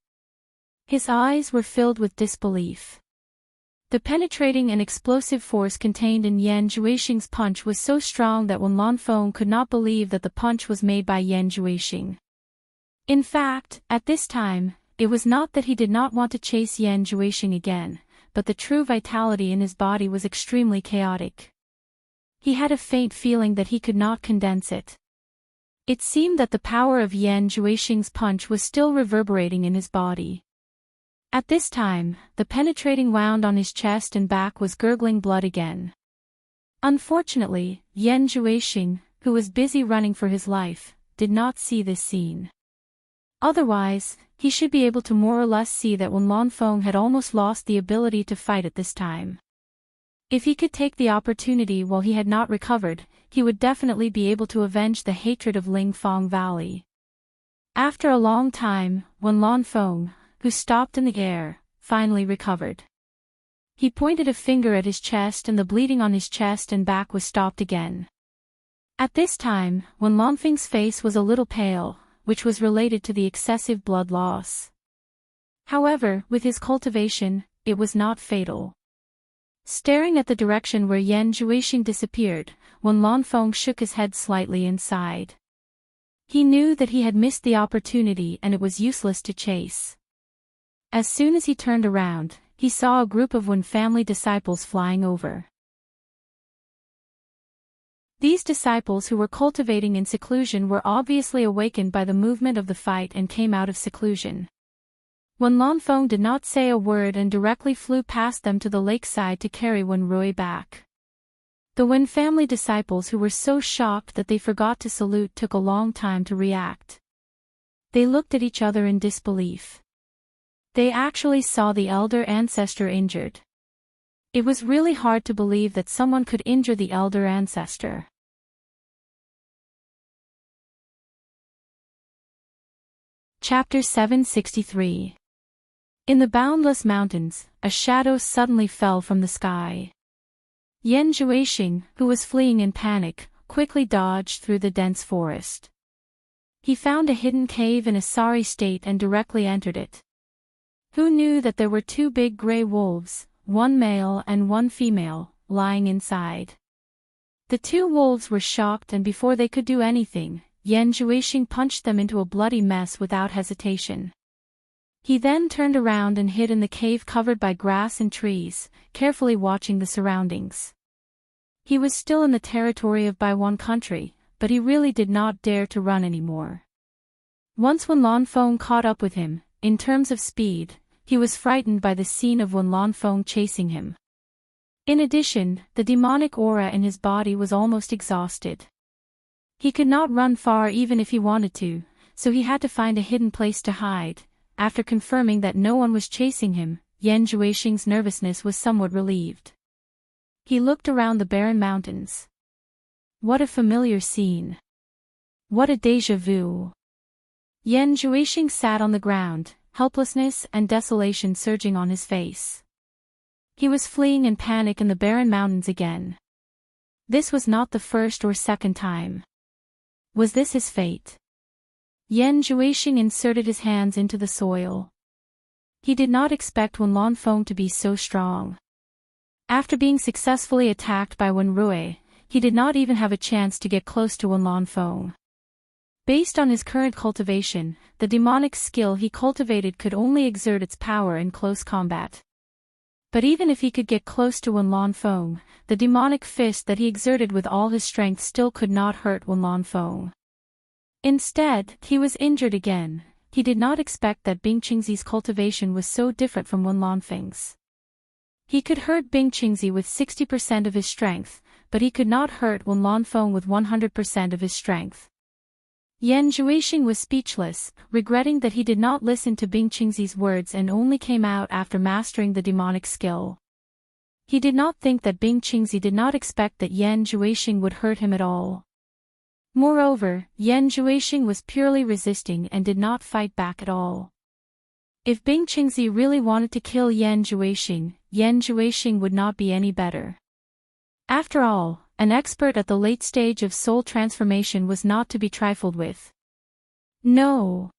His eyes were filled with disbelief. The penetrating and explosive force contained in Yan Zhuixing's punch was so strong that when Lanfeng could not believe that the punch was made by Yan Zhuixing. In fact, at this time, it was not that he did not want to chase Yan Zhuixing again, but the true vitality in his body was extremely chaotic. He had a faint feeling that he could not condense it. It seemed that the power of Yan Zhuixing's punch was still reverberating in his body. At this time, the penetrating wound on his chest and back was gurgling blood again. Unfortunately, Yan Zhuixing, who was busy running for his life, did not see this scene. Otherwise, he should be able to more or less see that when Lanfeng had almost lost the ability to fight at this time. If he could take the opportunity while he had not recovered, he would definitely be able to avenge the hatred of Lingfang Valley. After a long time, when Lanfeng, who stopped in the air, finally recovered. He pointed a finger at his chest and the bleeding on his chest and back was stopped again. At this time, when Lanfeng's face was a little pale, which was related to the excessive blood loss. However, with his cultivation, it was not fatal. Staring at the direction where Yan Zhuixing disappeared, when Lanfeng shook his head slightly and sighed. He knew that he had missed the opportunity and it was useless to chase. As soon as he turned around, he saw a group of Wen family disciples flying over. These disciples who were cultivating in seclusion were obviously awakened by the movement of the fight and came out of seclusion. When Lanfeng did not say a word and directly flew past them to the lakeside to carry Wen Rui back. The Wen family disciples who were so shocked that they forgot to salute took a long time to react. They looked at each other in disbelief. They actually saw the elder ancestor injured. It was really hard to believe that someone could injure the elder ancestor. Chapter 763. In the boundless mountains, a shadow suddenly fell from the sky. Yan Zhuixing, who was fleeing in panic, quickly dodged through the dense forest. He found a hidden cave in a sorry state and directly entered it. Who knew that there were two big gray wolves, one male and one female, lying inside? The two wolves were shocked and before they could do anything, Yan Zhuixing punched them into a bloody mess without hesitation. He then turned around and hid in the cave covered by grass and trees, carefully watching the surroundings. He was still in the territory of Baiwan country, but he really did not dare to run anymore. Once when Lanfeng caught up with him, in terms of speed, he was frightened by the scene of when Lanfeng chasing him. In addition, the demonic aura in his body was almost exhausted. He could not run far even if he wanted to, so he had to find a hidden place to hide. After confirming that no one was chasing him, Yan Zhuixing's nervousness was somewhat relieved. He looked around the barren mountains. What a familiar scene. What a déjà vu. Yan Zhuixing sat on the ground, helplessness and desolation surging on his face. He was fleeing in panic in the barren mountains again. This was not the first or second time. Was this his fate? Yan Zhuixing inserted his hands into the soil. He did not expect Wen Lanfeng to be so strong. After being successfully attacked by Wen Rui, he did not even have a chance to get close to Wen Lanfeng. Based on his current cultivation, the demonic skill he cultivated could only exert its power in close combat. But even if he could get close to Wen Lanfeng, the demonic fist that he exerted with all his strength still could not hurt Wen Lanfeng. Instead, he was injured again. He did not expect that Bing Qingzi's cultivation was so different from Wen Lanfeng's. He could hurt Bing Qingzi with 60% of his strength, but he could not hurt Wen Lanfeng with 100% of his strength. Yan Zhuixing was speechless, regretting that he did not listen to Bing Qingzi's words and only came out after mastering the demonic skill. He did not think that Bing Qingzi did not expect that Yan Zhuixing would hurt him at all. Moreover, Yan Zhuixing was purely resisting and did not fight back at all. If Bing Qingzi really wanted to kill Yan Zhuixing would not be any better. After all, an expert at the late stage of soul transformation was not to be trifled with. No!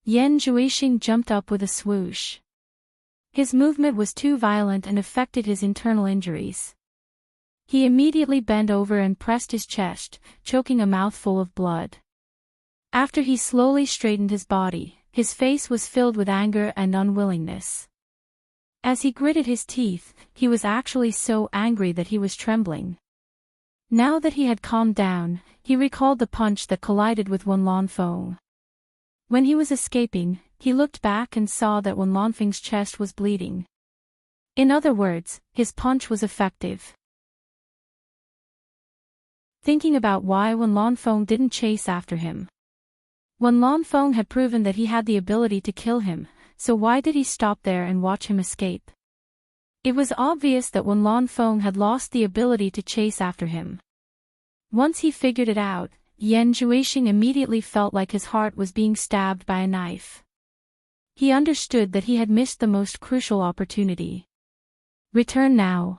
Yan Zhuixing jumped up with a swoosh. His movement was too violent and affected his internal injuries. He immediately bent over and pressed his chest, choking a mouthful of blood. After he slowly straightened his body, his face was filled with anger and unwillingness. As he gritted his teeth, he was actually so angry that he was trembling. Now that he had calmed down, he recalled the punch that collided with Wen Lanfeng. When he was escaping, he looked back and saw that Wen Lanfeng's chest was bleeding. In other words, his punch was effective. Thinking about why Wen Lanfeng didn't chase after him. Wen Lanfeng had proven that he had the ability to kill him, so why did he stop there and watch him escape? It was obvious that Wen Lanfeng had lost the ability to chase after him. Once he figured it out, Yan Zhuixing immediately felt like his heart was being stabbed by a knife. He understood that he had missed the most crucial opportunity. Return now.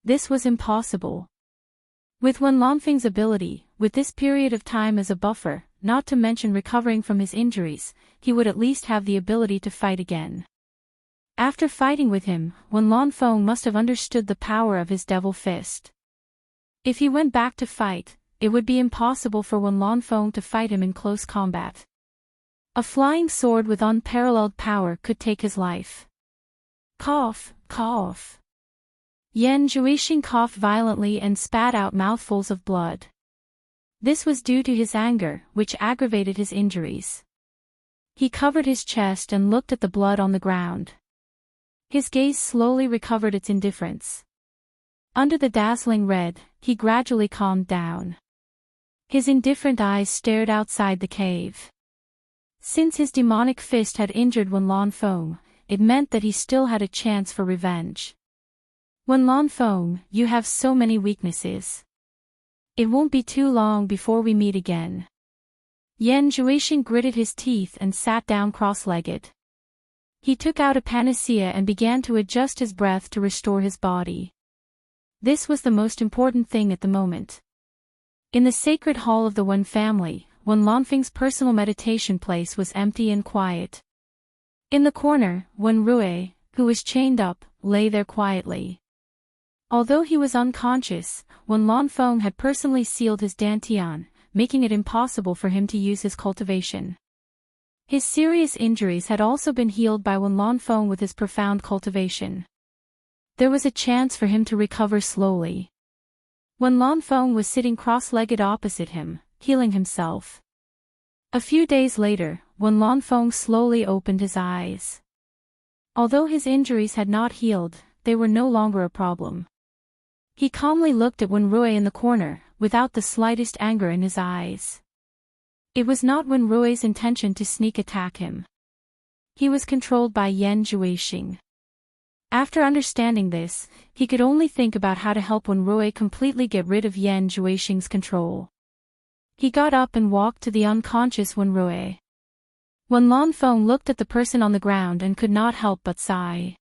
This was impossible. With Wen Lanfeng's ability, with this period of time as a buffer, not to mention recovering from his injuries, he would at least have the ability to fight again. After fighting with him, Wen Lanfeng must have understood the power of his devil fist. If he went back to fight, it would be impossible for Wen Lanfeng to fight him in close combat. A flying sword with unparalleled power could take his life. Cough, cough. Yan Zhuixing coughed violently and spat out mouthfuls of blood. This was due to his anger, which aggravated his injuries. He covered his chest and looked at the blood on the ground. His gaze slowly recovered its indifference. Under the dazzling red, he gradually calmed down. His indifferent eyes stared outside the cave. Since his demonic fist had injured Wen Lanfeng, it meant that he still had a chance for revenge. Wen Lanfeng, you have so many weaknesses. It won't be too long before we meet again. Yan Zhuixing gritted his teeth and sat down cross-legged. He took out a panacea and began to adjust his breath to restore his body. This was the most important thing at the moment. In the sacred hall of the Wen family, Wen Lanfeng's personal meditation place was empty and quiet. In the corner, Wen Rui, who was chained up, lay there quietly. Although he was unconscious, Wen Lanfeng had personally sealed his dantian, making it impossible for him to use his cultivation. His serious injuries had also been healed by Wen Lanfeng with his profound cultivation. There was a chance for him to recover slowly. Wen Lanfeng was sitting cross-legged opposite him, healing himself. A few days later, Wen Lanfeng slowly opened his eyes. Although his injuries had not healed, they were no longer a problem. He calmly looked at Wen Rui in the corner, without the slightest anger in his eyes. It was not Wen Rui's intention to sneak attack him. He was controlled by Yan Zhuixing. After understanding this, he could only think about how to help Wen Rui completely get rid of Yan Zhuixing's control. He got up and walked to the unconscious Wen Rui. Wen Lanfeng looked at the person on the ground and could not help but sigh.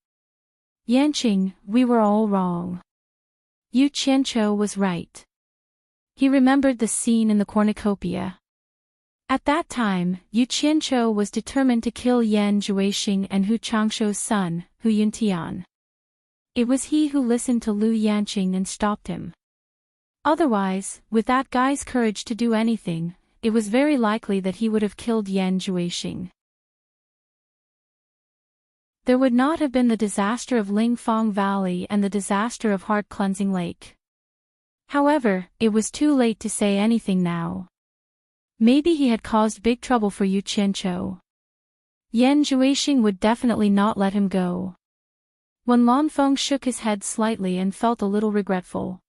Yanqing, we were all wrong. Yu Qianqiu was right. He remembered the scene in the cornucopia. At that time, Yu Qianqiu was determined to kill Yan Zhuixing and Hu Changshu's son, Hu Yuntian. It was he who listened to Lu Yanqing and stopped him. Otherwise, with that guy's courage to do anything, it was very likely that he would have killed Yan Zhuixing. There would not have been the disaster of Lingfang Valley and the disaster of Heart Cleansing Lake. However, it was too late to say anything now. Maybe he had caused big trouble for Yu Qianqiu. Yan Zhuixing would definitely not let him go. Wen Lanfeng shook his head slightly and felt a little regretful.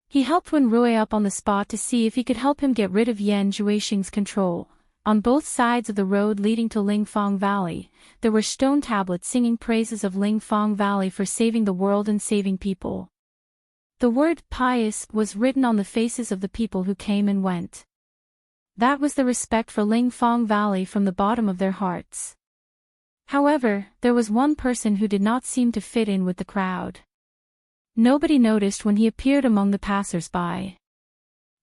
He helped Wen Rui up on the spot to see if he could help him get rid of Yan Juixing's control. On both sides of the road leading to Lingfang Valley, there were stone tablets singing praises of Lingfang Valley for saving the world and saving people. The word pious was written on the faces of the people who came and went. That was the respect for Lingfang Valley from the bottom of their hearts. However, there was one person who did not seem to fit in with the crowd. Nobody noticed when he appeared among the passers-by.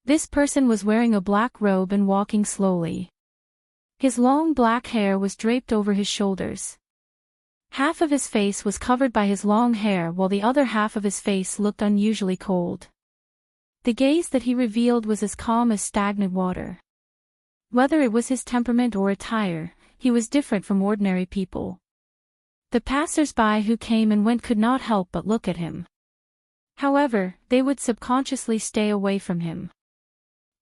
This person was wearing a black robe and walking slowly. His long black hair was draped over his shoulders. Half of his face was covered by his long hair while the other half of his face looked unusually cold. The gaze that he revealed was as calm as stagnant water. Whether it was his temperament or attire, he was different from ordinary people. The passers-by who came and went could not help but look at him. However, they would subconsciously stay away from him.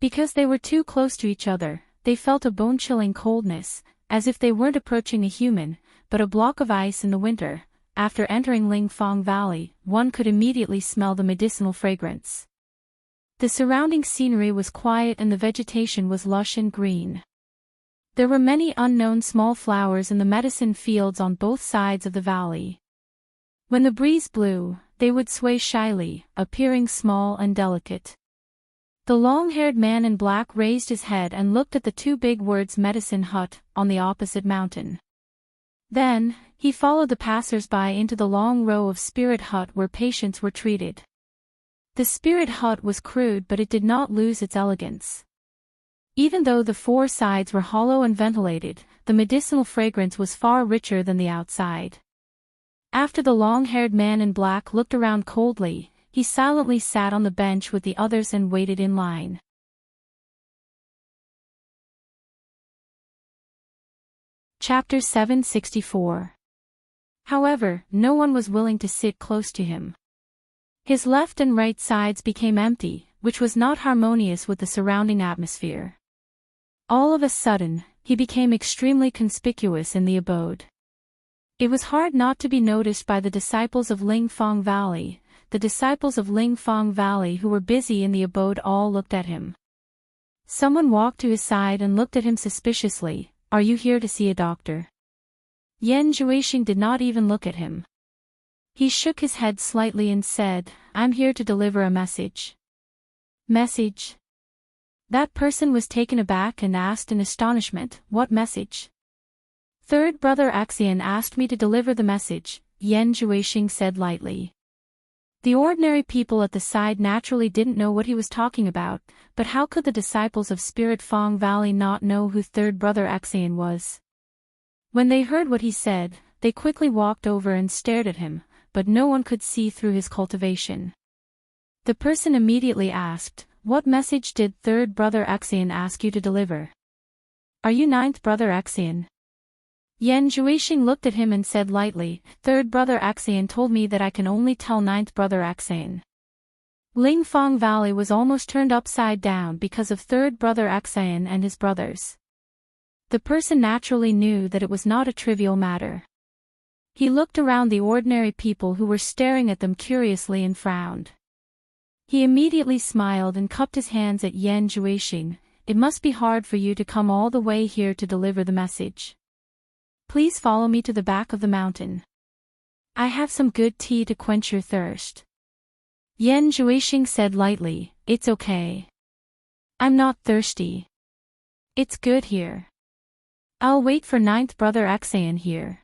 Because they were too close to each other, they felt a bone-chilling coldness, as if they weren't approaching a human, but a block of ice in the winter. After entering Lingfang Valley, one could immediately smell the medicinal fragrance. The surrounding scenery was quiet and the vegetation was lush and green. There were many unknown small flowers in the medicine fields on both sides of the valley. When the breeze blew, they would sway shyly, appearing small and delicate. The long-haired man in black raised his head and looked at the two big words Medicine Hut, on the opposite mountain. Then, he followed the passers-by into the long row of spirit hut where patients were treated. The spirit hut was crude but it did not lose its elegance. Even though the four sides were hollow and ventilated, the medicinal fragrance was far richer than the outside. After the long-haired man in black looked around coldly, he silently sat on the bench with the others and waited in line. Chapter 764. However, no one was willing to sit close to him. His left and right sides became empty, which was not harmonious with the surrounding atmosphere. All of a sudden, he became extremely conspicuous in the abode. It was hard not to be noticed by the disciples of Lingfang Valley. The disciples of Lingfang Valley who were busy in the abode all looked at him. Someone walked to his side and looked at him suspiciously. "Are you here to see a doctor?" Yan Juixing did not even look at him. He shook his head slightly and said, "I'm here to deliver a message." Message? That person was taken aback and asked in astonishment, "What message?" "Third brother Axian asked me to deliver the message," Yan Juixing said lightly. The ordinary people at the side naturally didn't know what he was talking about, but how could the disciples of Spirit Fang Valley not know who third brother Axian was? When they heard what he said, they quickly walked over and stared at him, but no one could see through his cultivation. The person immediately asked, "What message did third brother Axian ask you to deliver? Are you ninth brother Axian?" Yan Juixing looked at him and said lightly, "Third brother Axian told me that I can only tell ninth brother Axian." Lingfang Valley was almost turned upside down because of third brother Axian and his brothers. The person naturally knew that it was not a trivial matter. He looked around the ordinary people who were staring at them curiously and frowned. He immediately smiled and cupped his hands at Yan Juixing. "It must be hard for you to come all the way here to deliver the message. Please follow me to the back of the mountain. I have some good tea to quench your thirst." Yan Juixing said lightly, "It's okay. I'm not thirsty. It's good here. I'll wait for ninth brother Axian here."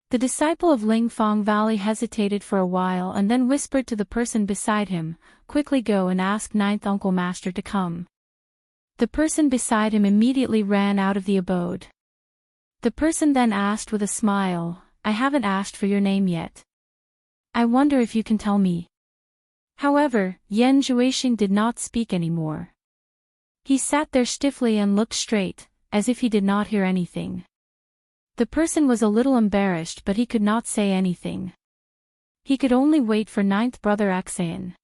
The disciple of Lingfang Valley hesitated for a while and then whispered to the person beside him, "Quickly go and ask ninth uncle master to come." The person beside him immediately ran out of the abode. The person then asked with a smile, "I haven't asked for your name yet. I wonder if you can tell me." However, Yan Juixing did not speak anymore. He sat there stiffly and looked straight, as if he did not hear anything. The person was a little embarrassed but he could not say anything. He could only wait for ninth brother Axian.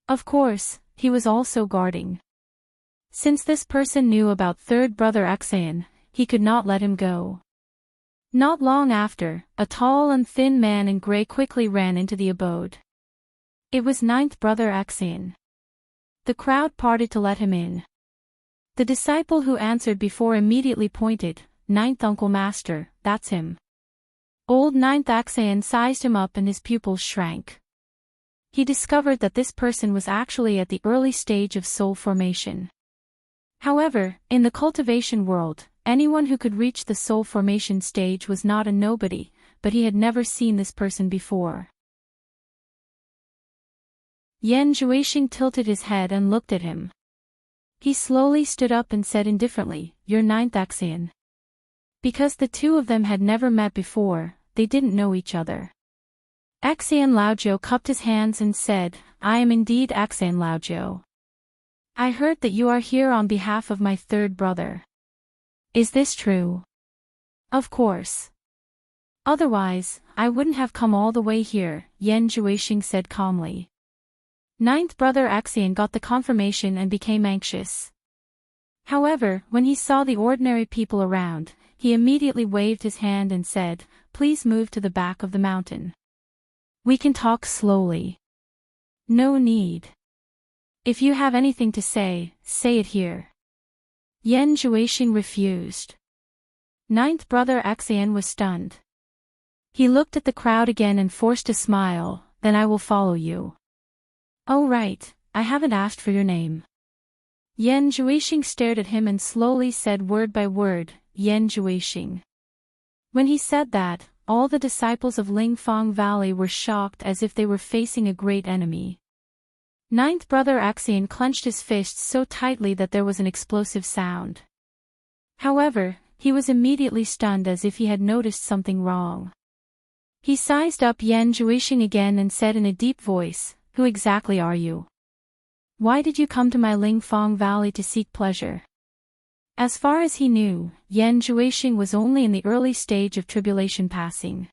Of course, he was also guarding. Since this person knew about third brother Axian, he could not let him go. Not long after, a tall and thin man in grey quickly ran into the abode. It was ninth brother Axion. The crowd parted to let him in. The disciple who answered before immediately pointed, "Ninth Uncle Master, that's him." Old ninth Axion sized him up and his pupils shrank. He discovered that this person was actually at the early stage of soul formation. However, in the cultivation world, anyone who could reach the soul formation stage was not a nobody, but he had never seen this person before. Yan Zhuixing tilted his head and looked at him. He slowly stood up and said indifferently, "You're ninth Axion." Because the two of them had never met before, they didn't know each other. Axion Laojiu cupped his hands and said, "I am indeed Axion Laojiu. I heard that you are here on behalf of my third brother. Is this true?" "Of course. Otherwise, I wouldn't have come all the way here," Yan Zhuixing said calmly. Ninth brother Axion got the confirmation and became anxious. However, when he saw the ordinary people around, he immediately waved his hand and said, "Please move to the back of the mountain. We can talk slowly." "No need. If you have anything to say, say it here." Yan Zhuixing refused. Ninth brother Axion was stunned. He looked at the crowd again and forced a smile, "Then I will follow you." "Oh right, I haven't asked for your name." Yan Zhuixing stared at him and slowly said word by word, "Yan Zhuixing." When he said that, all the disciples of Lingfang Valley were shocked as if they were facing a great enemy. Ninth brother Axion clenched his fists so tightly that there was an explosive sound. However, he was immediately stunned as if he had noticed something wrong. He sized up Yan Zhuixing again and said in a deep voice, "Who exactly are you? Why did you come to my Lingfang Valley to seek pleasure?" As far as he knew, Yan Zhuixing was only in the early stage of tribulation passing.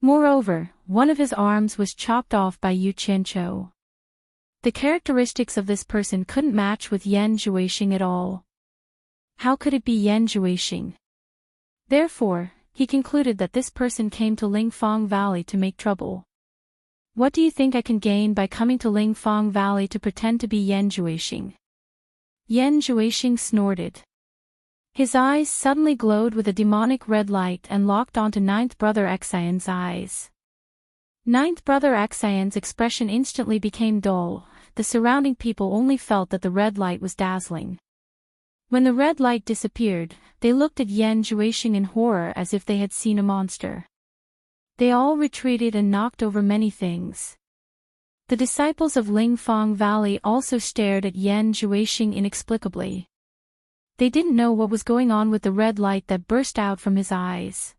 Moreover, one of his arms was chopped off by Yu Qianqiu. The characteristics of this person couldn't match with Yan Zhuixing at all. How could it be Yan Zhuixing? Therefore, he concluded that this person came to Lingfang Valley to make trouble. "What do you think I can gain by coming to Lingfang Valley to pretend to be Yan Zhuixing?" Yan Zhuixing snorted. His eyes suddenly glowed with a demonic red light and locked onto ninth brother Axion's eyes. Ninth brother Axion's expression instantly became dull. The surrounding people only felt that the red light was dazzling. When the red light disappeared, they looked at Yan Zhuixing in horror as if they had seen a monster. They all retreated and knocked over many things. The disciples of Lingfang Valley also stared at Yan Zhuixing inexplicably. They didn't know what was going on with the red light that burst out from his eyes.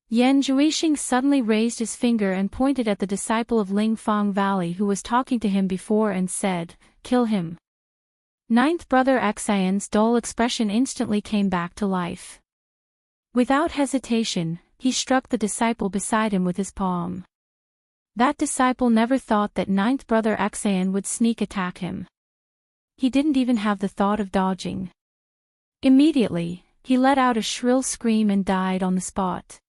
Yan Zhuixing suddenly raised his finger and pointed at the disciple of Lingfang Valley who was talking to him before and said, "Kill him." Ninth brother Axion's dull expression instantly came back to life. Without hesitation, he struck the disciple beside him with his palm. That disciple never thought that ninth brother Axion would sneak attack him. He didn't even have the thought of dodging. Immediately, he let out a shrill scream and died on the spot.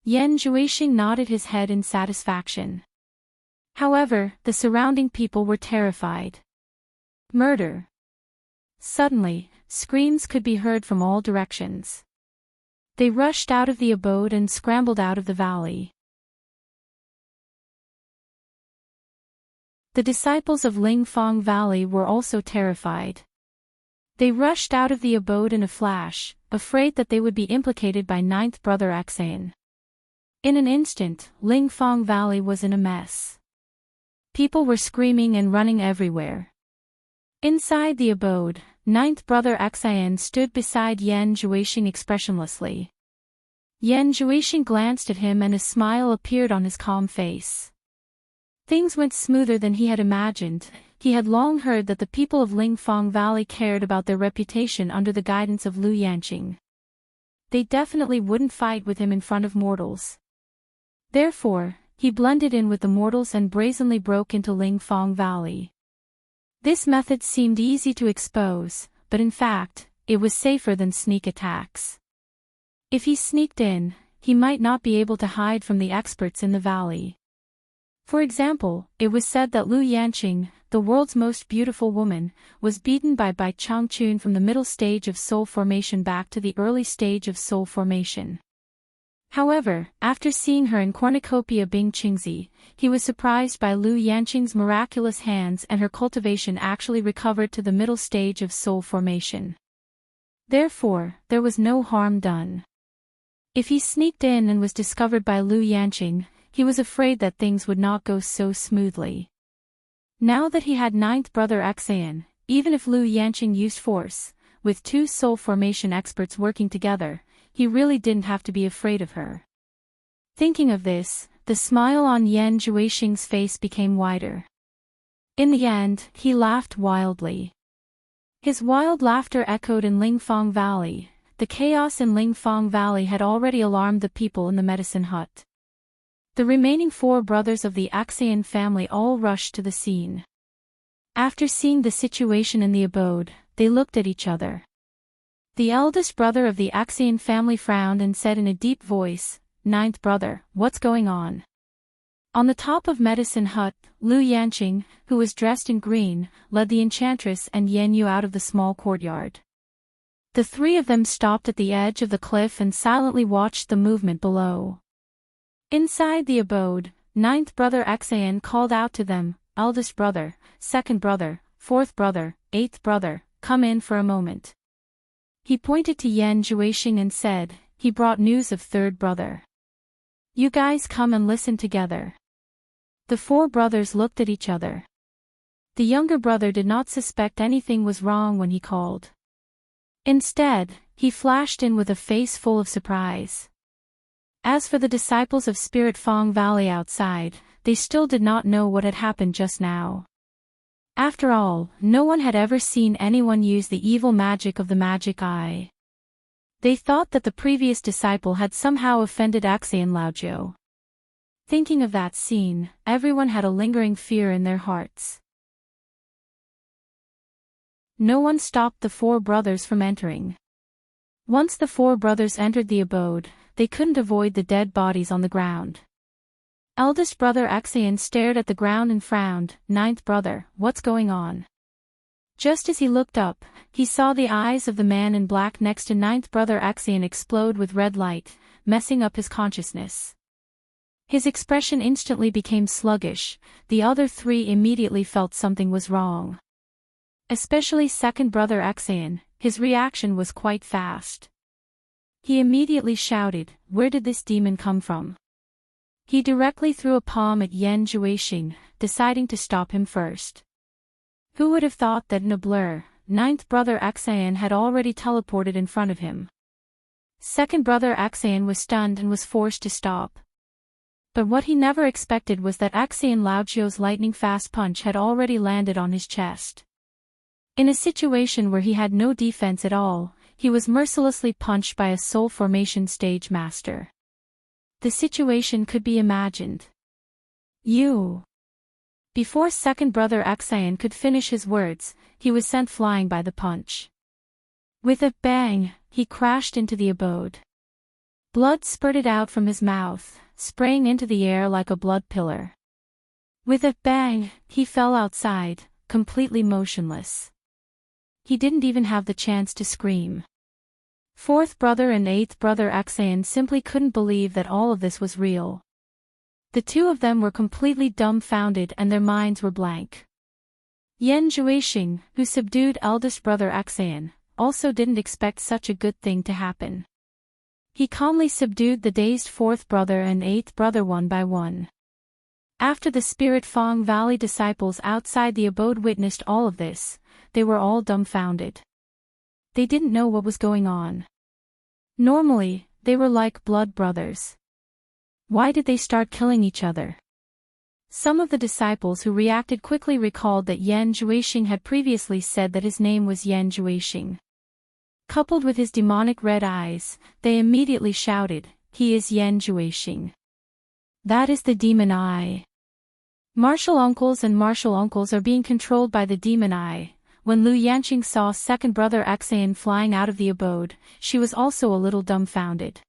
Yan Zhuixing nodded his head in satisfaction. However, the surrounding people were terrified. Murder. Suddenly, screams could be heard from all directions. They rushed out of the abode and scrambled out of the valley. The disciples of Lingfang Valley were also terrified. They rushed out of the abode in a flash, afraid that they would be implicated by ninth brother Axion. In an instant, Lingfang Valley was in a mess. People were screaming and running everywhere. Inside the abode, ninth brother Axion stood beside Yan Zhuixing expressionlessly. Yan Zhuixing glanced at him and a smile appeared on his calm face. Things went smoother than he had imagined. He had long heard that the people of Lingfang Valley cared about their reputation under the guidance of Lu Yanqing. They definitely wouldn't fight with him in front of mortals. Therefore, he blended in with the mortals and brazenly broke into Lingfang Valley. This method seemed easy to expose, but in fact, it was safer than sneak attacks. If he sneaked in, he might not be able to hide from the experts in the valley. For example, it was said that Lu Yanqing, the world's most beautiful woman, was beaten by Bai Changchun from the middle stage of soul formation back to the early stage of soul formation. However, after seeing her in Cornucopia Bing Qingzi, he was surprised by Lu Yanqing's miraculous hands, and her cultivation actually recovered to the middle stage of soul formation. Therefore, there was no harm done. If he sneaked in and was discovered by Lu Yanqing, he was afraid that things would not go so smoothly. Now that he had ninth brother Xan, even if Lu Yanqing used force, with two soul formation experts working together, he really didn't have to be afraid of her. Thinking of this, the smile on Yan Zhuixing's face became wider. In the end, he laughed wildly. His wild laughter echoed in Lingfang Valley. The chaos in Lingfang Valley had already alarmed the people in the medicine hut. The remaining four brothers of the Axian family all rushed to the scene. After seeing the situation in the abode, they looked at each other. The eldest brother of the Axian family frowned and said in a deep voice, "Ninth brother, what's going on?" On the top of Medicine Hut, Lu Yanqing, who was dressed in green, led the enchantress and Yan Yu out of the small courtyard. The three of them stopped at the edge of the cliff and silently watched the movement below. Inside the abode, ninth brother Xan called out to them, "Eldest brother, second brother, fourth brother, eighth brother, come in for a moment." He pointed to Yan Zhuixing and said, "He brought news of third brother. You guys come and listen together." The four brothers looked at each other. The younger brother did not suspect anything was wrong when he called. Instead, he flashed in with a face full of surprise. As for the disciples of Spirit Fang Valley outside, they still did not know what had happened just now. After all, no one had ever seen anyone use the evil magic of the magic eye. They thought that the previous disciple had somehow offended Axian Laojiu. Thinking of that scene, everyone had a lingering fear in their hearts. No one stopped the four brothers from entering. Once the four brothers entered the abode, they couldn't avoid the dead bodies on the ground. Eldest brother Axian stared at the ground and frowned. "Ninth brother, what's going on?" Just as he looked up, he saw the eyes of the man in black next to ninth brother Axian explode with red light, messing up his consciousness. His expression instantly became sluggish. The other three immediately felt something was wrong. Especially second brother Axian, his reaction was quite fast. He immediately shouted, "Where did this demon come from?" He directly threw a palm at Yan Zhuixing, deciding to stop him first. Who would have thought that in a blur, ninth brother Axian had already teleported in front of him? Second brother Axian was stunned and was forced to stop. But what he never expected was that Axian Laojiu's lightning-fast punch had already landed on his chest. In a situation where he had no defense at all, he was mercilessly punched by a soul formation stage master. The situation could be imagined. "You." Before second brother Axian could finish his words, he was sent flying by the punch. With a bang, he crashed into the abode. Blood spurted out from his mouth, spraying into the air like a blood pillar. With a bang, he fell outside, completely motionless. He didn't even have the chance to scream. Fourth brother and eighth brother Axian simply couldn't believe that all of this was real. The two of them were completely dumbfounded and their minds were blank. Yan Zhuixing, who subdued eldest brother Axian, also didn't expect such a good thing to happen. He calmly subdued the dazed fourth brother and eighth brother one by one. After the Spirit Fang Valley disciples outside the abode witnessed all of this, they were all dumbfounded. They didn't know what was going on. Normally, they were like blood brothers. Why did they start killing each other? Some of the disciples who reacted quickly recalled that Yan Zhuixing had previously said that his name was Yan Zhuixing. Coupled with his demonic red eyes, they immediately shouted, "He is Yan Zhuixing. That is the demon eye." Martial uncles and martial uncles are being controlled by the demon eye. when Lu Yanqing saw second brother Xan flying out of the abode, she was also a little dumbfounded.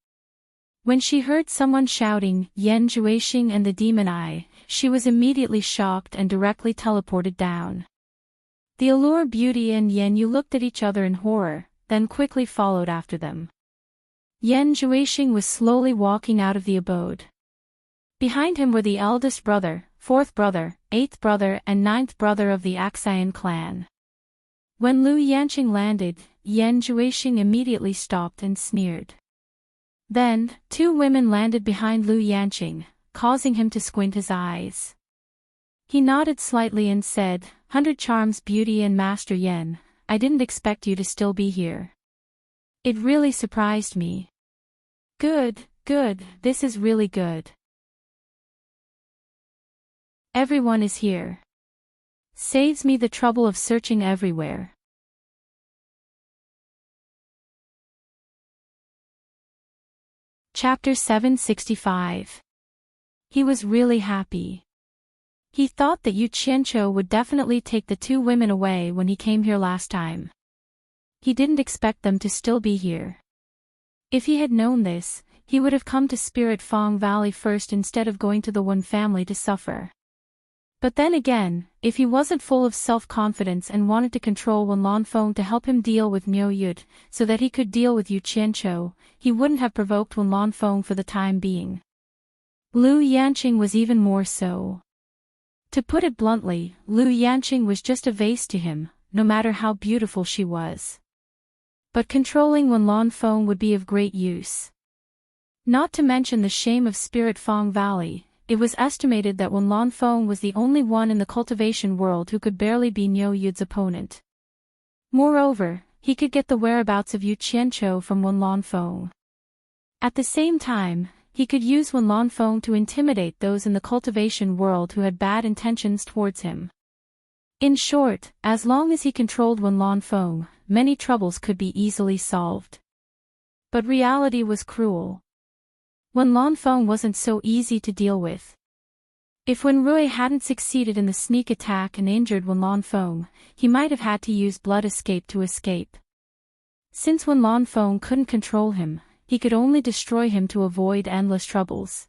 When she heard someone shouting, Yan Juixing and the Demon Eye, she was immediately shocked and directly teleported down. The Allure Beauty and Yan Yu looked at each other in horror, then quickly followed after them. Yan Juixing was slowly walking out of the abode. Behind him were the eldest brother, fourth brother, eighth brother and ninth brother of the Axian clan. When Lu Yanqing landed, Yan Juixing immediately stopped and sneered. Then, two women landed behind Lu Yanqing, causing him to squint his eyes. He nodded slightly and said, 100 Charms Beauty and Master Yan, I didn't expect you to still be here. It really surprised me. Good, this is really good. Everyone is here. Saves me the trouble of searching everywhere. Chapter 765. He was really happy. He thought that Yu Qianqiu would definitely take the two women away when he came here last time. He didn't expect them to still be here. If he had known this, he would have come to Spirit Fong Valley first instead of going to the Wen family to suffer. But then again, if he wasn't full of self-confidence and wanted to control Wen Lanfeng to help him deal with Miao Yud, so that he could deal with Yu Qianqiu, he wouldn't have provoked Wen Lanfeng for the time being. Lu Yanqing was even more so. To put it bluntly, Lu Yanqing was just a vase to him, no matter how beautiful she was. But controlling Wen Lanfeng would be of great use. Not to mention the shame of Spirit Fong Valley. It was estimated that Wen Lanfeng was the only one in the cultivation world who could barely be Miao Yud's opponent. Moreover, he could get the whereabouts of Yu Qianqiu from Wen Lanfeng. At the same time, he could use Wen Lanfeng to intimidate those in the cultivation world who had bad intentions towards him. In short, as long as he controlled Wen Lanfeng, many troubles could be easily solved. But reality was cruel. Wen Lanfeng wasn't so easy to deal with. If Wen Rui hadn't succeeded in the sneak attack and injured Wen Lanfeng, he might have had to use blood escape to escape. Since Wen Lanfeng couldn't control him, he could only destroy him to avoid endless troubles.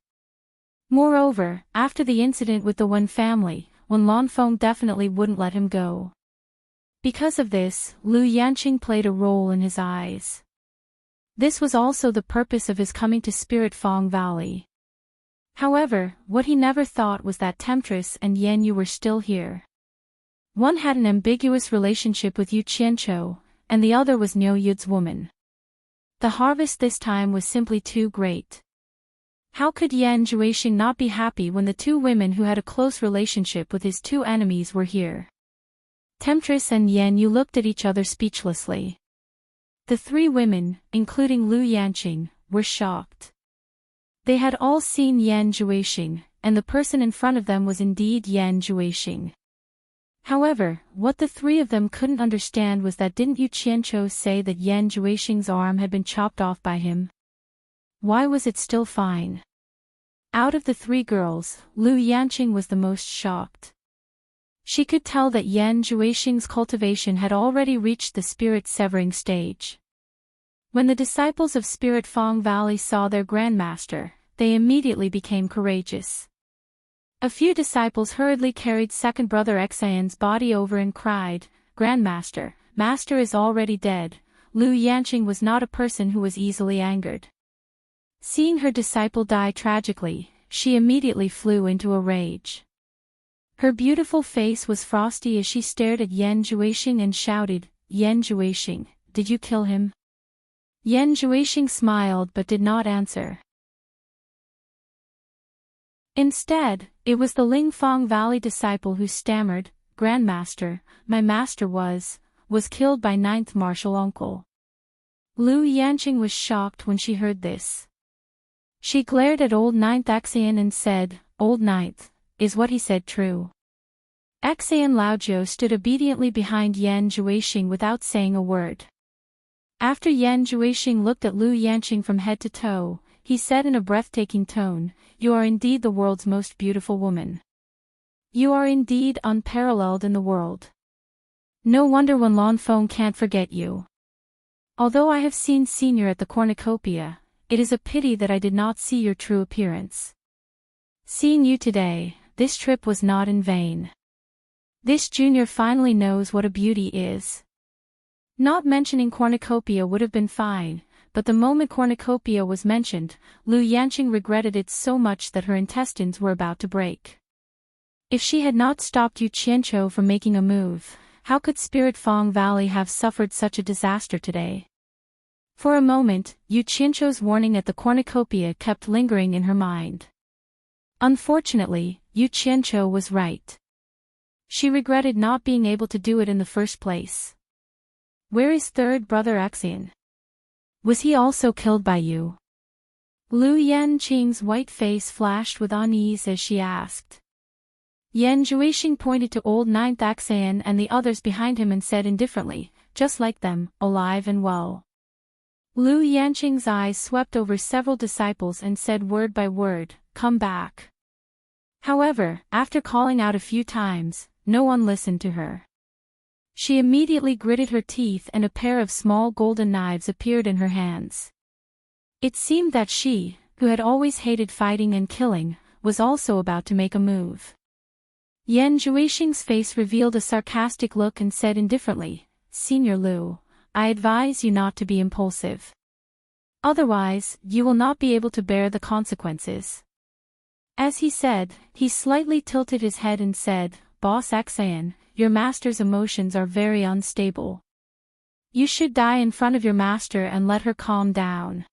Moreover, after the incident with the Wen family, Wen Lanfeng definitely wouldn't let him go. Because of this, Lu Yanqing played a role in his eyes. This was also the purpose of his coming to Spirit Fong Valley. However, what he never thought was that Temptress and Yan Yu were still here. One had an ambiguous relationship with Yu Qianqiu, and the other was Miao Yud's woman. The harvest this time was simply too great. How could Yan Juixing not be happy when the two women who had a close relationship with his two enemies were here? Temptress and Yan Yu looked at each other speechlessly. The three women, including Lu Yanqing, were shocked. They had all seen Yan Juixing, and the person in front of them was indeed Yan Juixing. However, what the three of them couldn't understand was that didn't Yu Qianqiu say that Yan Juixing's arm had been chopped off by him? Why was it still fine? Out of the three girls, Lu Yanqing was the most shocked. She could tell that Yan Juixing's cultivation had already reached the spirit-severing stage. When the disciples of Spirit Fong Valley saw their grandmaster, they immediately became courageous. A few disciples hurriedly carried second brother Xian's body over and cried, "Grandmaster, Master is already dead." Lu Yanqing was not a person who was easily angered. Seeing her disciple die tragically, she immediately flew into a rage. Her beautiful face was frosty as she stared at Yan Juixing and shouted, "Yan Juixing, did you kill him?" Yan Juixing smiled but did not answer. Instead, it was the Lingfang Valley disciple who stammered, "Grandmaster, my master was killed by ninth martial uncle." Lu Yanqing was shocked when she heard this. She glared at old ninth Xian and said, "Old ninth, is what he said true?" Xian Laojiu stood obediently behind Yan Juixing without saying a word. After Yan Juixing looked at Lu Yanqing from head to toe, he said in a breathtaking tone, "You are indeed the world's most beautiful woman. You are indeed unparalleled in the world." No wonder Wen Lanfeng can't forget you. Although I have seen Senior at the cornucopia, it is a pity that I did not see your true appearance. Seeing you today, this trip was not in vain. This junior finally knows what a beauty is. Not mentioning cornucopia would have been fine, but the moment cornucopia was mentioned, Lu Yanqing regretted it so much that her intestines were about to break. If she had not stopped Yu Qianqiu from making a move, how could Spirit Fang Valley have suffered such a disaster today? For a moment, Yu Qianqiu's warning at the cornucopia kept lingering in her mind. Unfortunately, Yu Qianqiu was right. She regretted not being able to do it in the first place. Where is third brother Xian? Was he also killed by you? Lu Yanqing's white face flashed with unease as she asked. Yan Zhuixing pointed to old ninth Xian and the others behind him and said indifferently, just like them, alive and well. Lu Yanqing's eyes swept over several disciples and said word by word, come back. However, after calling out a few times, no one listened to her. She immediately gritted her teeth and a pair of small golden knives appeared in her hands. It seemed that she, who had always hated fighting and killing, was also about to make a move. Yan Zhuixing's face revealed a sarcastic look and said indifferently, Senior Lu, I advise you not to be impulsive. Otherwise, you will not be able to bear the consequences. As he said, he slightly tilted his head and said, Boss Xian, your master's emotions are very unstable. You should die in front of your master and let her calm down.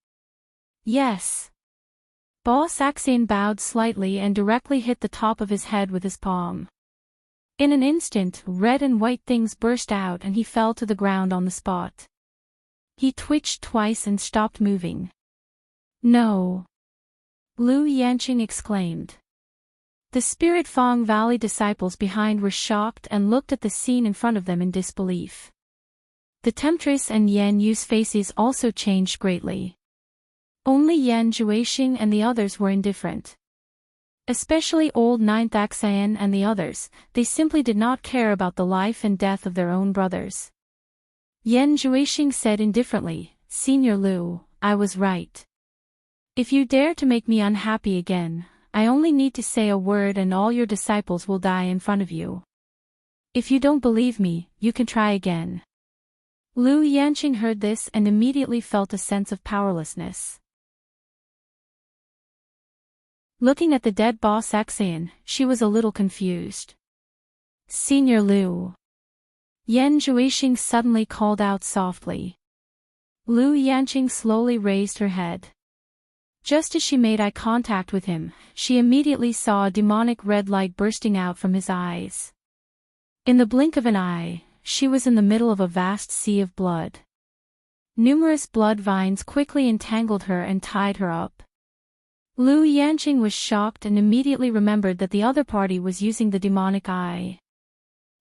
Yes. Boss Xian bowed slightly and directly hit the top of his head with his palm. In an instant, red and white things burst out and he fell to the ground on the spot. He twitched twice and stopped moving. No. Lu Yanqing exclaimed. The Spirit Fang Valley disciples behind were shocked and looked at the scene in front of them in disbelief. The temptress and Yan Yu's faces also changed greatly. Only Yan Zhuixing and the others were indifferent. Especially old ninth Xian and the others, they simply did not care about the life and death of their own brothers. Yan Zhuixing said indifferently, Senior Lu, I was right. If you dare to make me unhappy again, I only need to say a word and all your disciples will die in front of you. If you don't believe me, you can try again. Lu Yanqing heard this and immediately felt a sense of powerlessness. Looking at the dead boss Xian, she was a little confused. Senior Lu. Yan Zhuixing suddenly called out softly. Lu Yanqing slowly raised her head. Just as she made eye contact with him, she immediately saw a demonic red light bursting out from his eyes. In the blink of an eye, she was in the middle of a vast sea of blood. Numerous blood vines quickly entangled her and tied her up. Lu Yanqing was shocked and immediately remembered that the other party was using the demonic eye.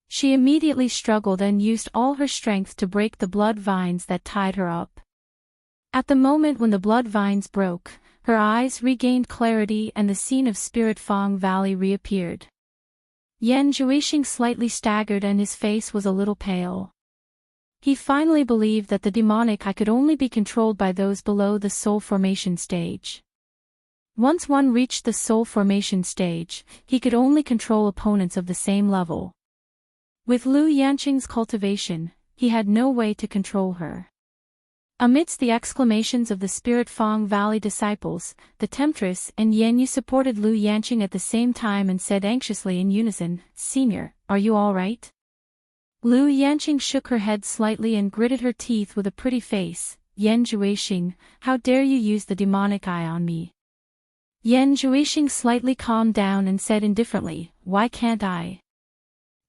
She immediately struggled and used all her strength to break the blood vines that tied her up. At the moment when the blood vines broke, her eyes regained clarity and the scene of Spirit Fang Valley reappeared. Yan Zhuixing slightly staggered and his face was a little pale. He finally believed that the demonic eye could only be controlled by those below the soul formation stage. Once one reached the soul formation stage, he could only control opponents of the same level. With Lu Yanqing's cultivation, he had no way to control her. Amidst the exclamations of the Spirit Fang Valley disciples, the temptress and Yan Yu supported Lu Yanqing at the same time and said anxiously in unison, Senior, are you all right? Lu Yanqing shook her head slightly and gritted her teeth with a pretty face. Yan Zhuixing, how dare you use the demonic eye on me? Yan Zhuixing slightly calmed down and said indifferently, why can't I?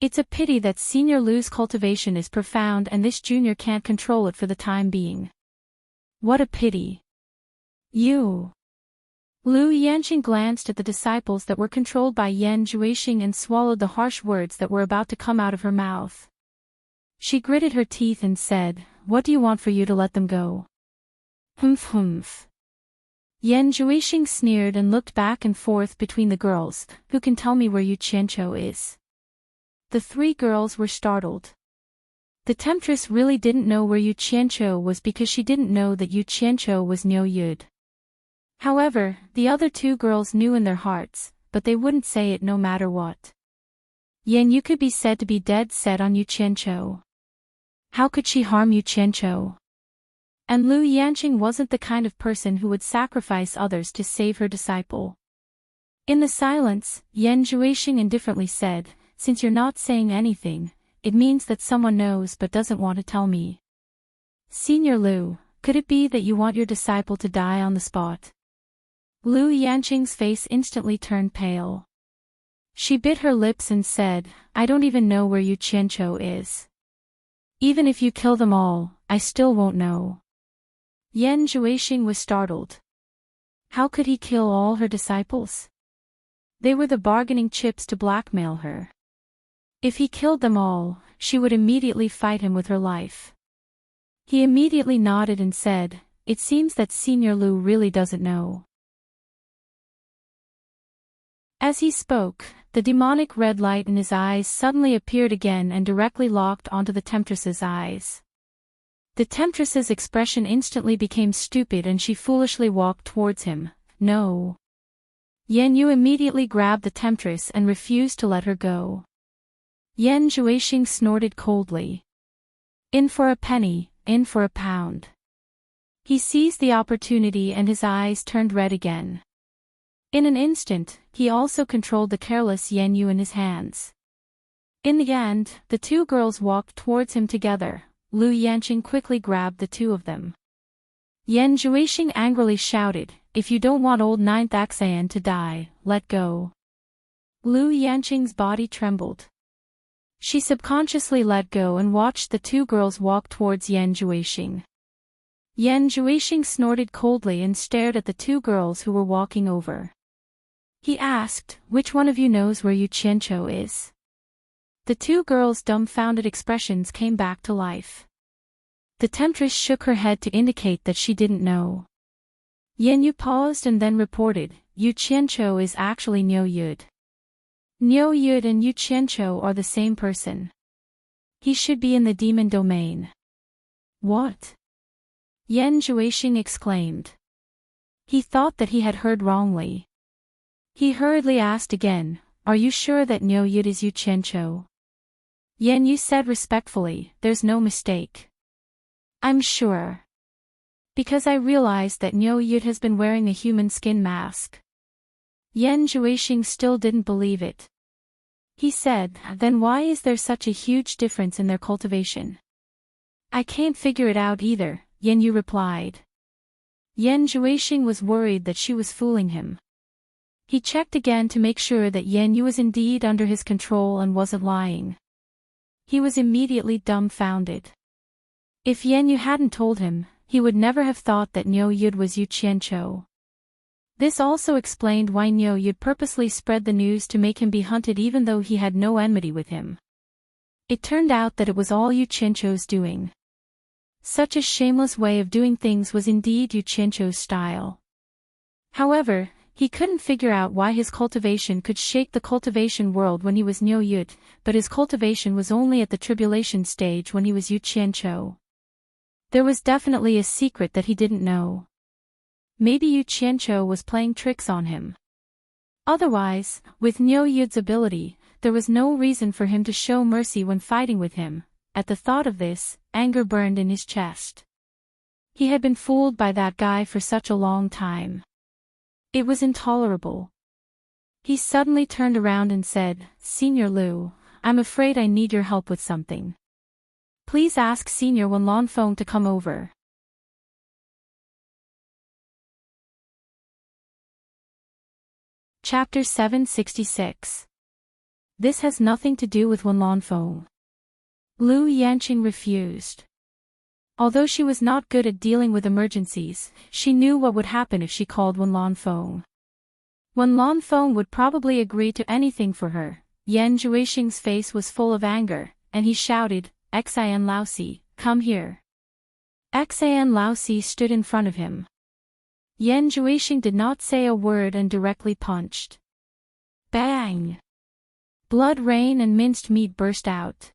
It's a pity that Senior Lu's cultivation is profound and this junior can't control it for the time being. What a pity. You. Lu Yanqing glanced at the disciples that were controlled by Yan Zhuixing and swallowed the harsh words that were about to come out of her mouth. She gritted her teeth and said, what do you want for you to let them go? Humph humph. Yan Zhuixing sneered and looked back and forth between the girls, who can tell me where Yu Qianqiu is? The three girls were startled. The temptress really didn't know where Yu Qianqiu was because she didn't know that Yu Qianqiu was Niu Yud. However, the other two girls knew in their hearts, but they wouldn't say it no matter what. Yan Yu could be said to be dead set on Yu Qianqiu. How could she harm Yu Qianqiu? And Lu Yanqing wasn't the kind of person who would sacrifice others to save her disciple. In the silence, Yan Zhuixing indifferently said, "Since you're not saying anything, it means that someone knows but doesn't want to tell me. Senior Lu, could it be that you want your disciple to die on the spot?" Lu Yanqing's face instantly turned pale. She bit her lips and said, "I don't even know where Yu Qianqiu is. Even if you kill them all, I still won't know." Yan Zhuixing was startled. How could he kill all her disciples? They were the bargaining chips to blackmail her. If he killed them all, she would immediately fight him with her life. He immediately nodded and said, "It seems that Senior Lu really doesn't know." As he spoke, the demonic red light in his eyes suddenly appeared again and directly locked onto the temptress's eyes. The temptress's expression instantly became stupid and she foolishly walked towards him. "No." Yan Yu immediately grabbed the temptress and refused to let her go. Yan Zhuixing snorted coldly. "In for a penny, in for a pound." He seized the opportunity and his eyes turned red again. In an instant, he also controlled the careless Yan Yu in his hands. In the end, the two girls walked towards him together. Lu Yanqing quickly grabbed the two of them. Yan Zhuixing angrily shouted, "If you don't want old Ninth Axan to die, let go." Lu Yanqing's body trembled. She subconsciously let go and watched the two girls walk towards Yan Zhuixing. Yan Zhuixing snorted coldly and stared at the two girls who were walking over. He asked, "Which one of you knows where Yu Qianqiu is?" The two girls' dumbfounded expressions came back to life. The temptress shook her head to indicate that she didn't know. Yan Yu paused and then reported, "Yu Qianqiu is actually Niu Yud. Niu Yud and Yu Qianqiu are the same person. He should be in the demon domain." "What?" Yan Zhuixing exclaimed. He thought that he had heard wrongly. He hurriedly asked again, "Are you sure that Niu Yud is Yu Qianqiu?" Yan Yu said respectfully, "There's no mistake. I'm sure. Because I realized that Niu Yud has been wearing a human skin mask." Yan Zhuixing still didn't believe it. He said, "Then why is there such a huge difference in their cultivation?" "I can't figure it out either," Yan Yu replied. Yan Zhuixing was worried that she was fooling him. He checked again to make sure that Yan Yu was indeed under his control and wasn't lying. He was immediately dumbfounded. If Yan Yu hadn't told him, he would never have thought that Niu Yud was Yu Qianqiu. This also explained why Niu Yud purposely spread the news to make him be hunted even though he had no enmity with him. It turned out that it was all Yu Qianqiu's doing. Such a shameless way of doing things was indeed Yu Qianqiu's style. However, he couldn't figure out why his cultivation could shake the cultivation world when he was Niu Yud, but his cultivation was only at the tribulation stage when he was Yu Qianqiu. There was definitely a secret that he didn't know. Maybe Yu Qianqiu was playing tricks on him. Otherwise, with Niu Yud's ability, there was no reason for him to show mercy when fighting with him. At the thought of this, anger burned in his chest. He had been fooled by that guy for such a long time. It was intolerable. He suddenly turned around and said, "Senior Lu, I'm afraid I need your help with something. Please ask Senior Wenlanfeng to come over." Chapter 766. This has nothing to do with Wenlanfeng. Lu Yanqing refused. Although she was not good at dealing with emergencies, she knew what would happen if she called Wenlanfeng. Wenlanfeng would probably agree to anything for her. Yan Zhuixing's face was full of anger, and he shouted, "Xian Laosi, come here." Xian Laosi stood in front of him. Yan Zhuixing did not say a word and directly punched. Bang! Blood rain and minced meat burst out.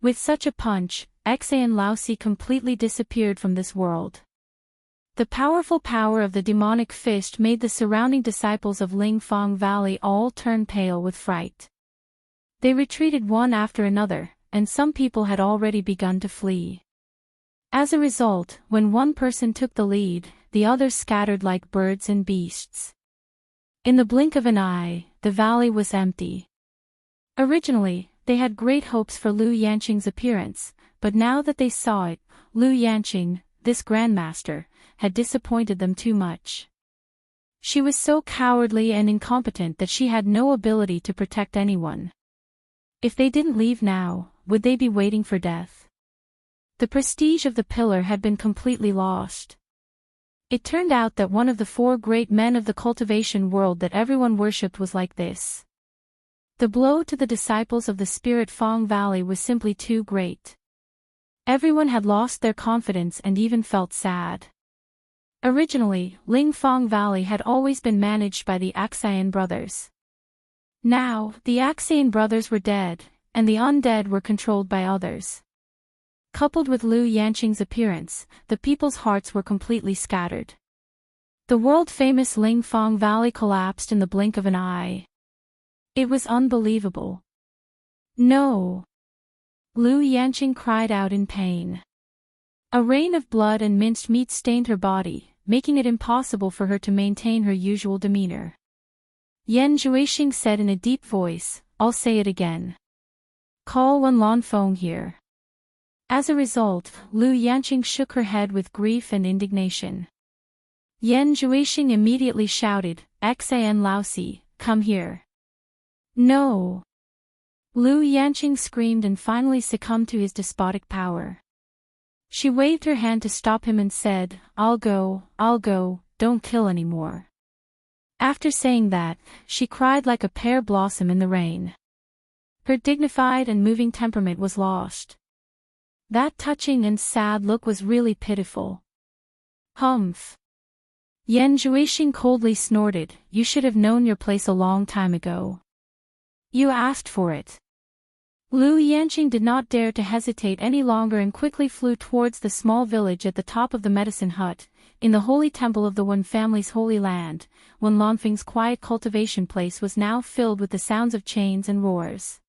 With such a punch, Xa and Laosi completely disappeared from this world. The powerful power of the demonic fist made the surrounding disciples of Lingfang Valley all turn pale with fright. They retreated one after another, and some people had already begun to flee. As a result, when one person took the lead, the others scattered like birds and beasts. In the blink of an eye, the valley was empty. Originally, they had great hopes for Lu Yanqing's appearance, but now that they saw it, Lu Yanqing, this grandmaster, had disappointed them too much. She was so cowardly and incompetent that she had no ability to protect anyone. If they didn't leave now, would they be waiting for death? The prestige of the pillar had been completely lost. It turned out that one of the 4 great men of the cultivation world that everyone worshipped was like this. The blow to the disciples of the Spirit Fang Valley was simply too great. Everyone had lost their confidence and even felt sad. Originally, Lingfang Valley had always been managed by the Axian brothers. Now, the Axian brothers were dead, and the undead were controlled by others. Coupled with Lu Yanqing's appearance, the people's hearts were completely scattered. The world-famous Lingfang Valley collapsed in the blink of an eye. It was unbelievable. No! Lu Yanqing cried out in pain. A rain of blood and minced meat stained her body, making it impossible for her to maintain her usual demeanor. Yan Zhuixing said in a deep voice, "I'll say it again. Call Wen Lanfeng here." As a result, Lu Yanqing shook her head with grief and indignation. Yan Zhuixing immediately shouted, "Xan Laosi, come here." No! Lu Yanqing screamed and finally succumbed to his despotic power. She waved her hand to stop him and said, I'll go, don't kill anymore." After saying that, she cried like a pear blossom in the rain. Her dignified and moving temperament was lost. That touching and sad look was really pitiful. Humph! Yan Zhuixing coldly snorted, "You should have known your place a long time ago. You asked for it." Lu Yanqing did not dare to hesitate any longer and quickly flew towards the small village at the top of the medicine hut, in the holy temple of the Wen family's holy land. Wen Lanfeng's quiet cultivation place was now filled with the sounds of chains and roars.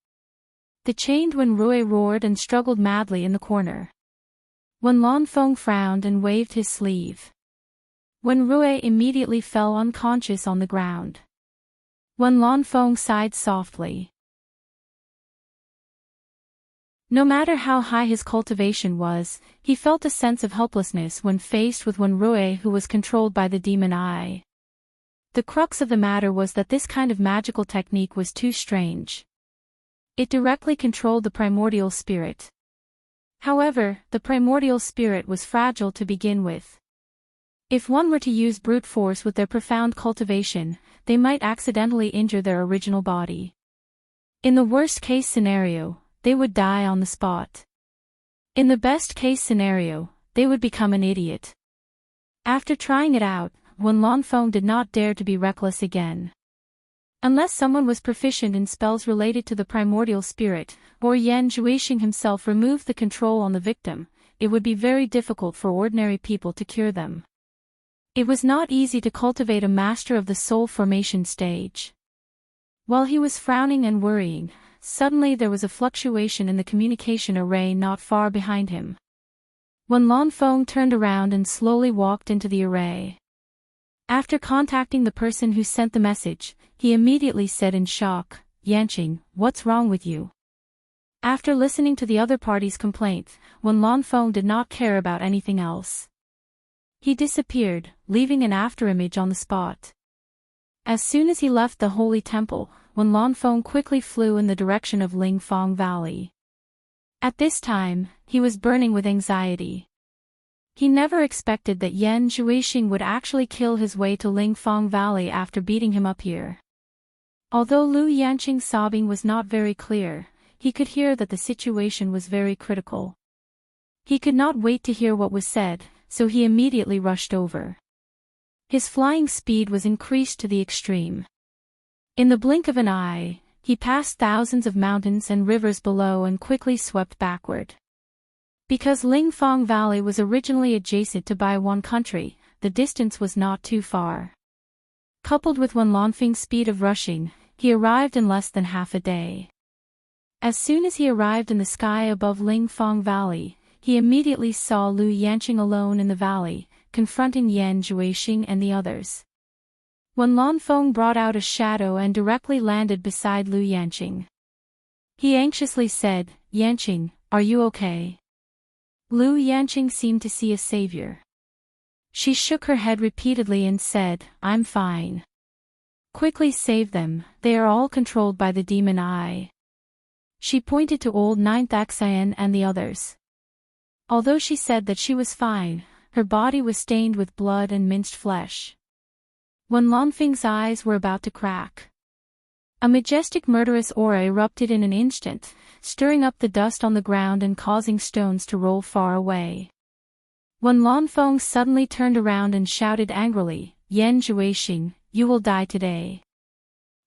The chained Wen Rui roared and struggled madly in the corner. Wen Lanfeng frowned and waved his sleeve. Wen Rui immediately fell unconscious on the ground. Wen Lanfeng sighed softly. No matter how high his cultivation was, he felt a sense of helplessness when faced with Wen Rui, who was controlled by the demon eye. The crux of the matter was that this kind of magical technique was too strange. It directly controlled the primordial spirit. However, the primordial spirit was fragile to begin with. If one were to use brute force with their profound cultivation, they might accidentally injure their original body. In the worst-case scenario, they would die on the spot. In the best-case scenario, they would become an idiot. After trying it out, Wen Lanfeng did not dare to be reckless again. Unless someone was proficient in spells related to the primordial spirit, or Yan Zhuixing himself removed the control on the victim, it would be very difficult for ordinary people to cure them. It was not easy to cultivate a master of the soul formation stage. While he was frowning and worrying, suddenly there was a fluctuation in the communication array not far behind him. Wen Lanfeng turned around and slowly walked into the array. After contacting the person who sent the message, he immediately said in shock, "Yanqing, what's wrong with you?" After listening to the other party's complaint, Wen Lanfeng did not care about anything else. He disappeared, leaving an afterimage on the spot. As soon as he left the holy temple, Wen Lanfeng quickly flew in the direction of Lingfang Valley. At this time, he was burning with anxiety. He never expected that Yan Zhuixing would actually kill his way to Lingfang Valley after beating him up here. Although Lu Yanqing's sobbing was not very clear, he could hear that the situation was very critical. He could not wait to hear what was said, so he immediately rushed over. His flying speed was increased to the extreme. In the blink of an eye, he passed thousands of mountains and rivers below and quickly swept backward. Because Lingfang Valley was originally adjacent to Baiwan country, the distance was not too far. Coupled with Wanlongfeng's speed of rushing, he arrived in less than half a day. As soon as he arrived in the sky above Lingfang Valley, he immediately saw Lu Yanqing alone in the valley, confronting Yan Zhuixing and the others. Wanlongfeng brought out a shadow and directly landed beside Lu Yanqing. He anxiously said, "Yanqing, are you okay?" Lu Yanqing seemed to see a savior. She shook her head repeatedly and said, "I'm fine." "Quickly save them, they are all controlled by the demon eye." She pointed to old Ninth Axian and the others. Although she said that she was fine, her body was stained with blood and minced flesh. Wanlongfeng's eyes were about to crack. A majestic murderous aura erupted in an instant, stirring up the dust on the ground and causing stones to roll far away. Wanlongfeng suddenly turned around and shouted angrily, "Yan Zhuixing, you will die today."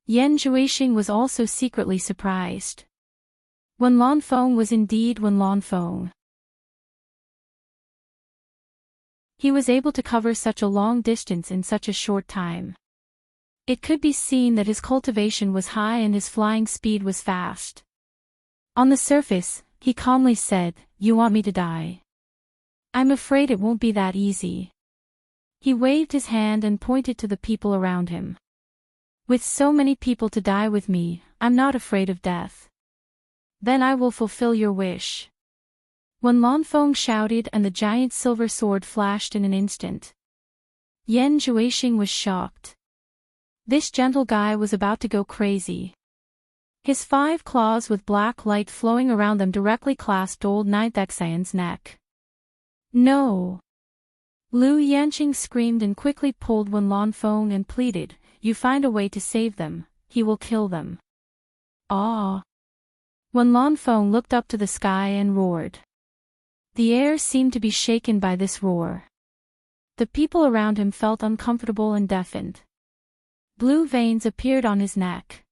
Yan Zhuixing was also secretly surprised. Wanlongfeng was indeed Wanlongfeng. He was able to cover such a long distance in such a short time. It could be seen that his cultivation was high and his flying speed was fast. On the surface, he calmly said, "You want me to die? I'm afraid it won't be that easy." He waved his hand and pointed to the people around him. "With so many people to die with me, I'm not afraid of death. Then I will fulfill your wish." Wanlongfeng shouted and the giant silver sword flashed in an instant. Yan Zhuixing was shocked. This gentle guy was about to go crazy. His 5 claws with black light flowing around them directly clasped old Ninth Axian's neck. "No!" Lu Yanqing screamed and quickly pulled Wanlongfeng and pleaded, "You find a way to save them, he will kill them." "Ah!" Wanlongfeng looked up to the sky and roared. The air seemed to be shaken by this roar. The people around him felt uncomfortable and deafened. Blue veins appeared on his neck.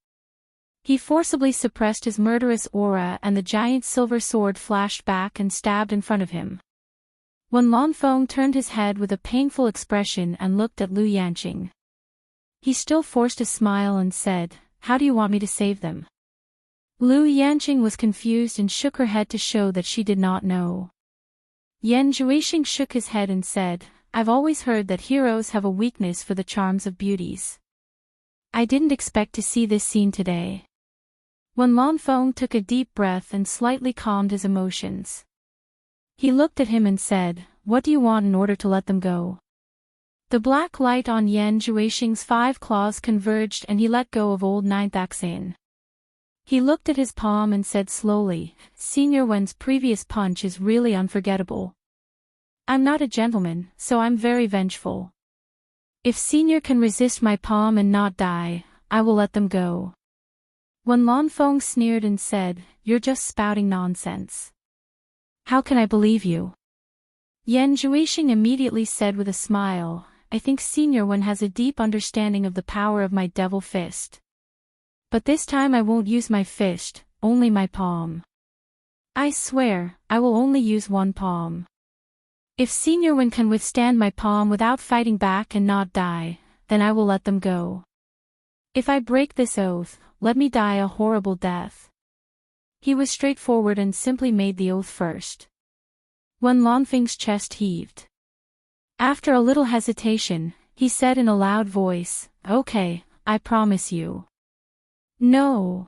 He forcibly suppressed his murderous aura and the giant silver sword flashed back and stabbed in front of him. Wanlongfeng turned his head with a painful expression and looked at Lu Yanqing. He still forced a smile and said, "How do you want me to save them?" Lu Yanqing was confused and shook her head to show that she did not know. Yan Zhuixing shook his head and said, "I've always heard that heroes have a weakness for the charms of beauties. I didn't expect to see this scene today." Wanlongfeng took a deep breath and slightly calmed his emotions. He looked at him and said, "What do you want in order to let them go?" The black light on Yan Zhuixing's 5 claws converged and he let go of old Ninth Axian. He looked at his palm and said slowly, "Senior Wen's previous punch is really unforgettable. I'm not a gentleman, so I'm very vengeful. If Senior can resist my palm and not die, I will let them go." Wanlongfeng sneered and said, "You're just spouting nonsense. How can I believe you?" Yan Zhuixing immediately said with a smile, "I think Senior Wen has a deep understanding of the power of my devil fist. But this time I won't use my fist, only my palm. I swear, I will only use one palm. If Senior Wen can withstand my palm without fighting back and not die, then I will let them go. If I break this oath, let me die a horrible death." He was straightforward and simply made the oath first. Wanlongfeng's chest heaved. After a little hesitation, he said in a loud voice, "Okay, I promise you." "No."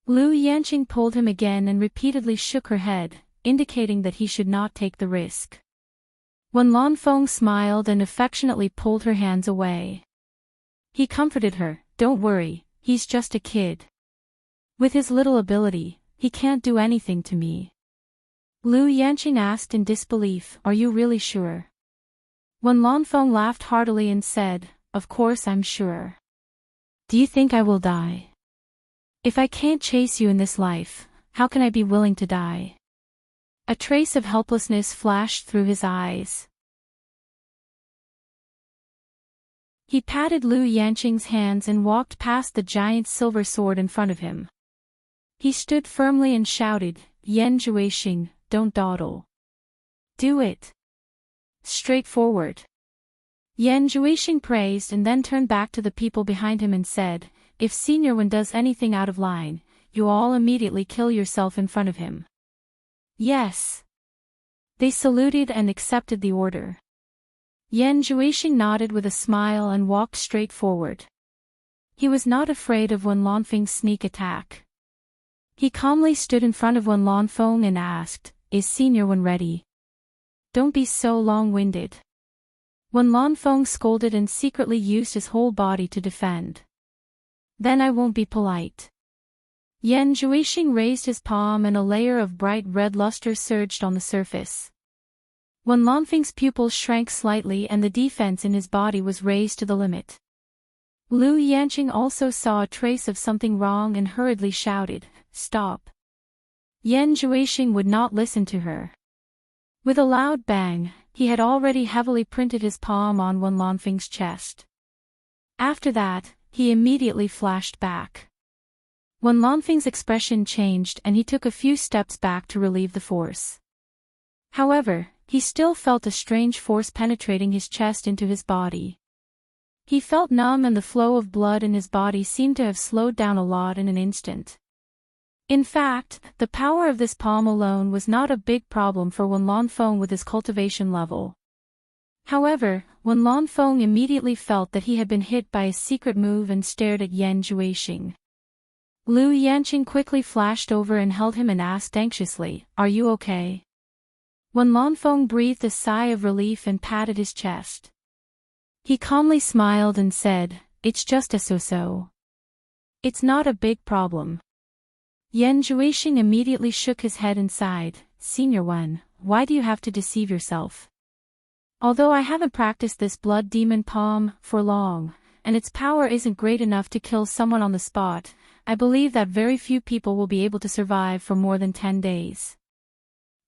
Lu Yanqing pulled him again and repeatedly shook her head, indicating that he should not take the risk. Wanlongfeng smiled and affectionately pulled her hands away. He comforted her, "Don't worry, he's just a kid. With his little ability, he can't do anything to me." Lu Yanqing asked in disbelief, "Are you really sure?" Wanlongfeng laughed heartily and said, "Of course I'm sure. Do you think I will die? If I can't chase you in this life, how can I be willing to die?" A trace of helplessness flashed through his eyes. He patted Lu Yanqing's hands and walked past the giant silver sword in front of him. He stood firmly and shouted, "Yan Zhuixing, don't dawdle. Do it. Straightforward." Yan Zhuixing praised and then turned back to the people behind him and said, "If Senior Wen does anything out of line, you all immediately kill yourself in front of him." "Yes." They saluted and accepted the order. Yan Zhuixing nodded with a smile and walked straight forward. He was not afraid of Wen Lanfeng's sneak attack. He calmly stood in front of Wen Lanfeng and asked, "Is Senior Wen ready?" "Don't be so long-winded." Wen Lanfeng scolded and secretly used his whole body to defend. "Then I won't be polite." Yan Zhuixing raised his palm and a layer of bright red luster surged on the surface. Wen Lanfeng's pupils shrank slightly and the defense in his body was raised to the limit. Lu Yanqing also saw a trace of something wrong and hurriedly shouted, "Stop." Yan Zhuixing would not listen to her. With a loud bang, he had already heavily printed his palm on Wen Lanfeng's chest. After that, he immediately flashed back. Wen Lanfeng's expression changed and he took a few steps back to relieve the force. However, he still felt a strange force penetrating his chest into his body. He felt numb and the flow of blood in his body seemed to have slowed down a lot in an instant. In fact, the power of this palm alone was not a big problem for Wen Lanfeng with his cultivation level. However, Wen Lanfeng immediately felt that he had been hit by a secret move and stared at Yan Zhuixing. Lu Yanqing quickly flashed over and held him and asked anxiously, "Are you okay?" Wen Lanfeng breathed a sigh of relief and patted his chest. He calmly smiled and said, "It's just a so-so. It's not a big problem." Yan Zhuixing immediately shook his head and sighed, "Senior Wen, why do you have to deceive yourself? Although I haven't practiced this blood demon palm for long, and its power isn't great enough to kill someone on the spot, I believe that very few people will be able to survive for more than 10 days.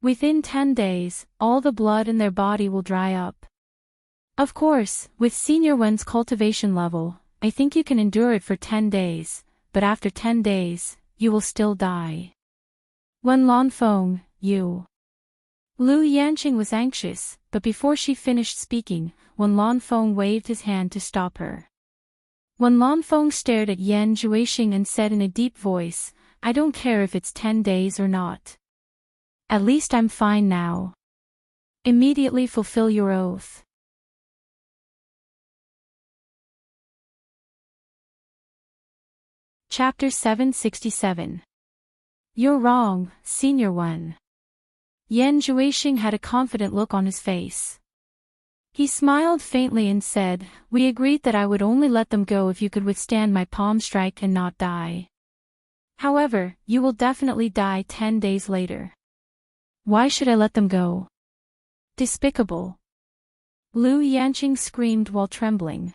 Within 10 days, all the blood in their body will dry up. Of course, with Senior Wen's cultivation level, I think you can endure it for 10 days, but after 10 days, you will still die. Wen Lanfeng, you." Lu Yanqing was anxious, but before she finished speaking, Wen Lanfeng waved his hand to stop her. Wen Lanfeng stared at Yan Zhuixing and said in a deep voice, "I don't care if it's 10 days or not. At least I'm fine now. Immediately fulfill your oath." Chapter 767. "You're wrong, Senior Wen." Yan Zhuixing had a confident look on his face. He smiled faintly and said, "We agreed that I would only let them go if you could withstand my palm strike and not die. However, you will definitely die 10 days later. Why should I let them go? Despicable." Lu Yanqing screamed while trembling.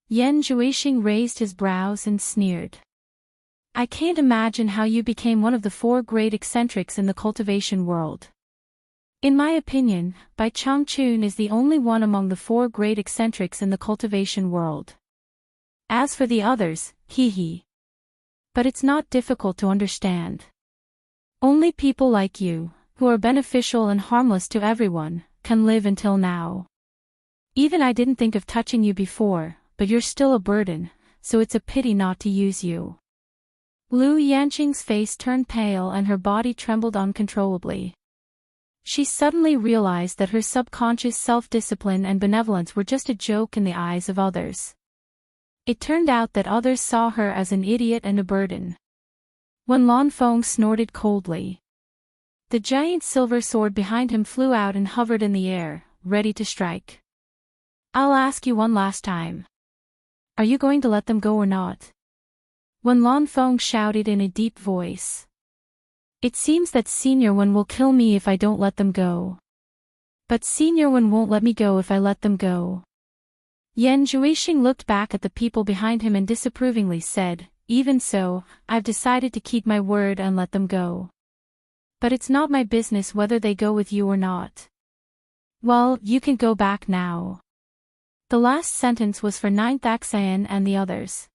Yan Zhuixing raised his brows and sneered. "I can't imagine how you became one of the 4 great eccentrics in the cultivation world. In my opinion, Bai Changchun is the only one among the 4 great eccentrics in the cultivation world. As for the others, hee. But it's not difficult to understand. Only people like you, who are beneficial and harmless to everyone, can live until now. Even I didn't think of touching you before, but you're still a burden, so it's a pity not to use you." Lu Yanqing's face turned pale and her body trembled uncontrollably. She suddenly realized that her subconscious self-discipline and benevolence were just a joke in the eyes of others. It turned out that others saw her as an idiot and a burden. Wen Lanfeng snorted coldly. The giant silver sword behind him flew out and hovered in the air, ready to strike. "I'll ask you one last time. Are you going to let them go or not?" Wen Lanfeng shouted in a deep voice. "It seems that Senior Wen will kill me if I don't let them go. But Senior Wen won't let me go if I let them go." Yan Zhuixing looked back at the people behind him and disapprovingly said, "Even so, I've decided to keep my word and let them go. But it's not my business whether they go with you or not. Well, you can go back now." The last sentence was for Ninth Axian and the others.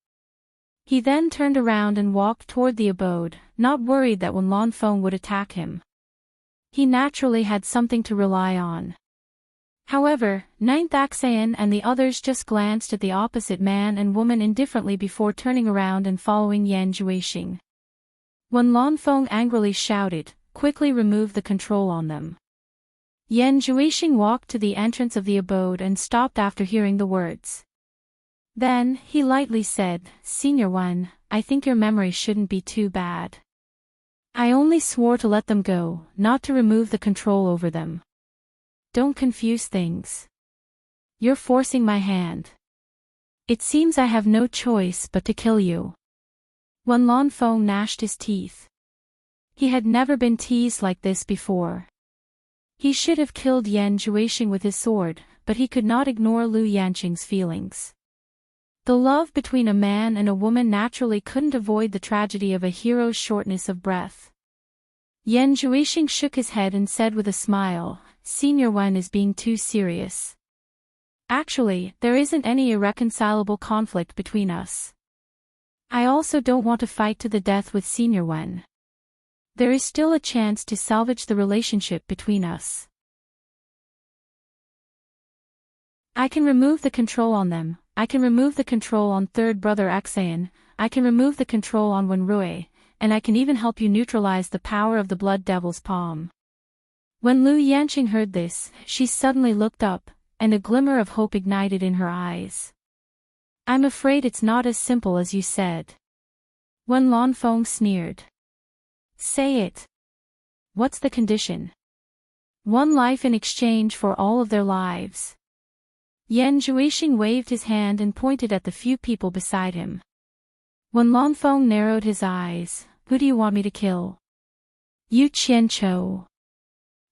He then turned around and walked toward the abode, not worried that Wenlon Feng would attack him. He naturally had something to rely on. However, Ninth Axian and the others just glanced at the opposite man and woman indifferently before turning around and following Yan Juixing. Wenlon Feng angrily shouted, "Quickly remove the control on them." Yan Juixing walked to the entrance of the abode and stopped after hearing the words. Then, he lightly said, "Senior One, I think your memory shouldn't be too bad. I only swore to let them go, not to remove the control over them. Don't confuse things. You're forcing my hand. It seems I have no choice but to kill you." Wenlon Feng gnashed his teeth. He had never been teased like this before. He should have killed Yan Juixing with his sword, but he could not ignore Lu Yanqing's feelings. The love between a man and a woman naturally couldn't avoid the tragedy of a hero's shortness of breath. Yan Juixing shook his head and said with a smile, "Senior One is being too serious. Actually, there isn't any irreconcilable conflict between us. I also don't want to fight to the death with Senior One. There is still a chance to salvage the relationship between us. I can remove the control on them, I can remove the control on third brother Axian, I can remove the control on Wenrui, and I can even help you neutralize the power of the Blood Devil's palm." When Lu Yanqing heard this, she suddenly looked up, and a glimmer of hope ignited in her eyes. "I'm afraid it's not as simple as you said." Wenlon Feng sneered. "Say it. What's the condition?" "One life in exchange for all of their lives." Yan Juixing waved his hand and pointed at the few people beside him. Wenlon Feng narrowed his eyes. "Who do you want me to kill?" "Yu Qianqiu.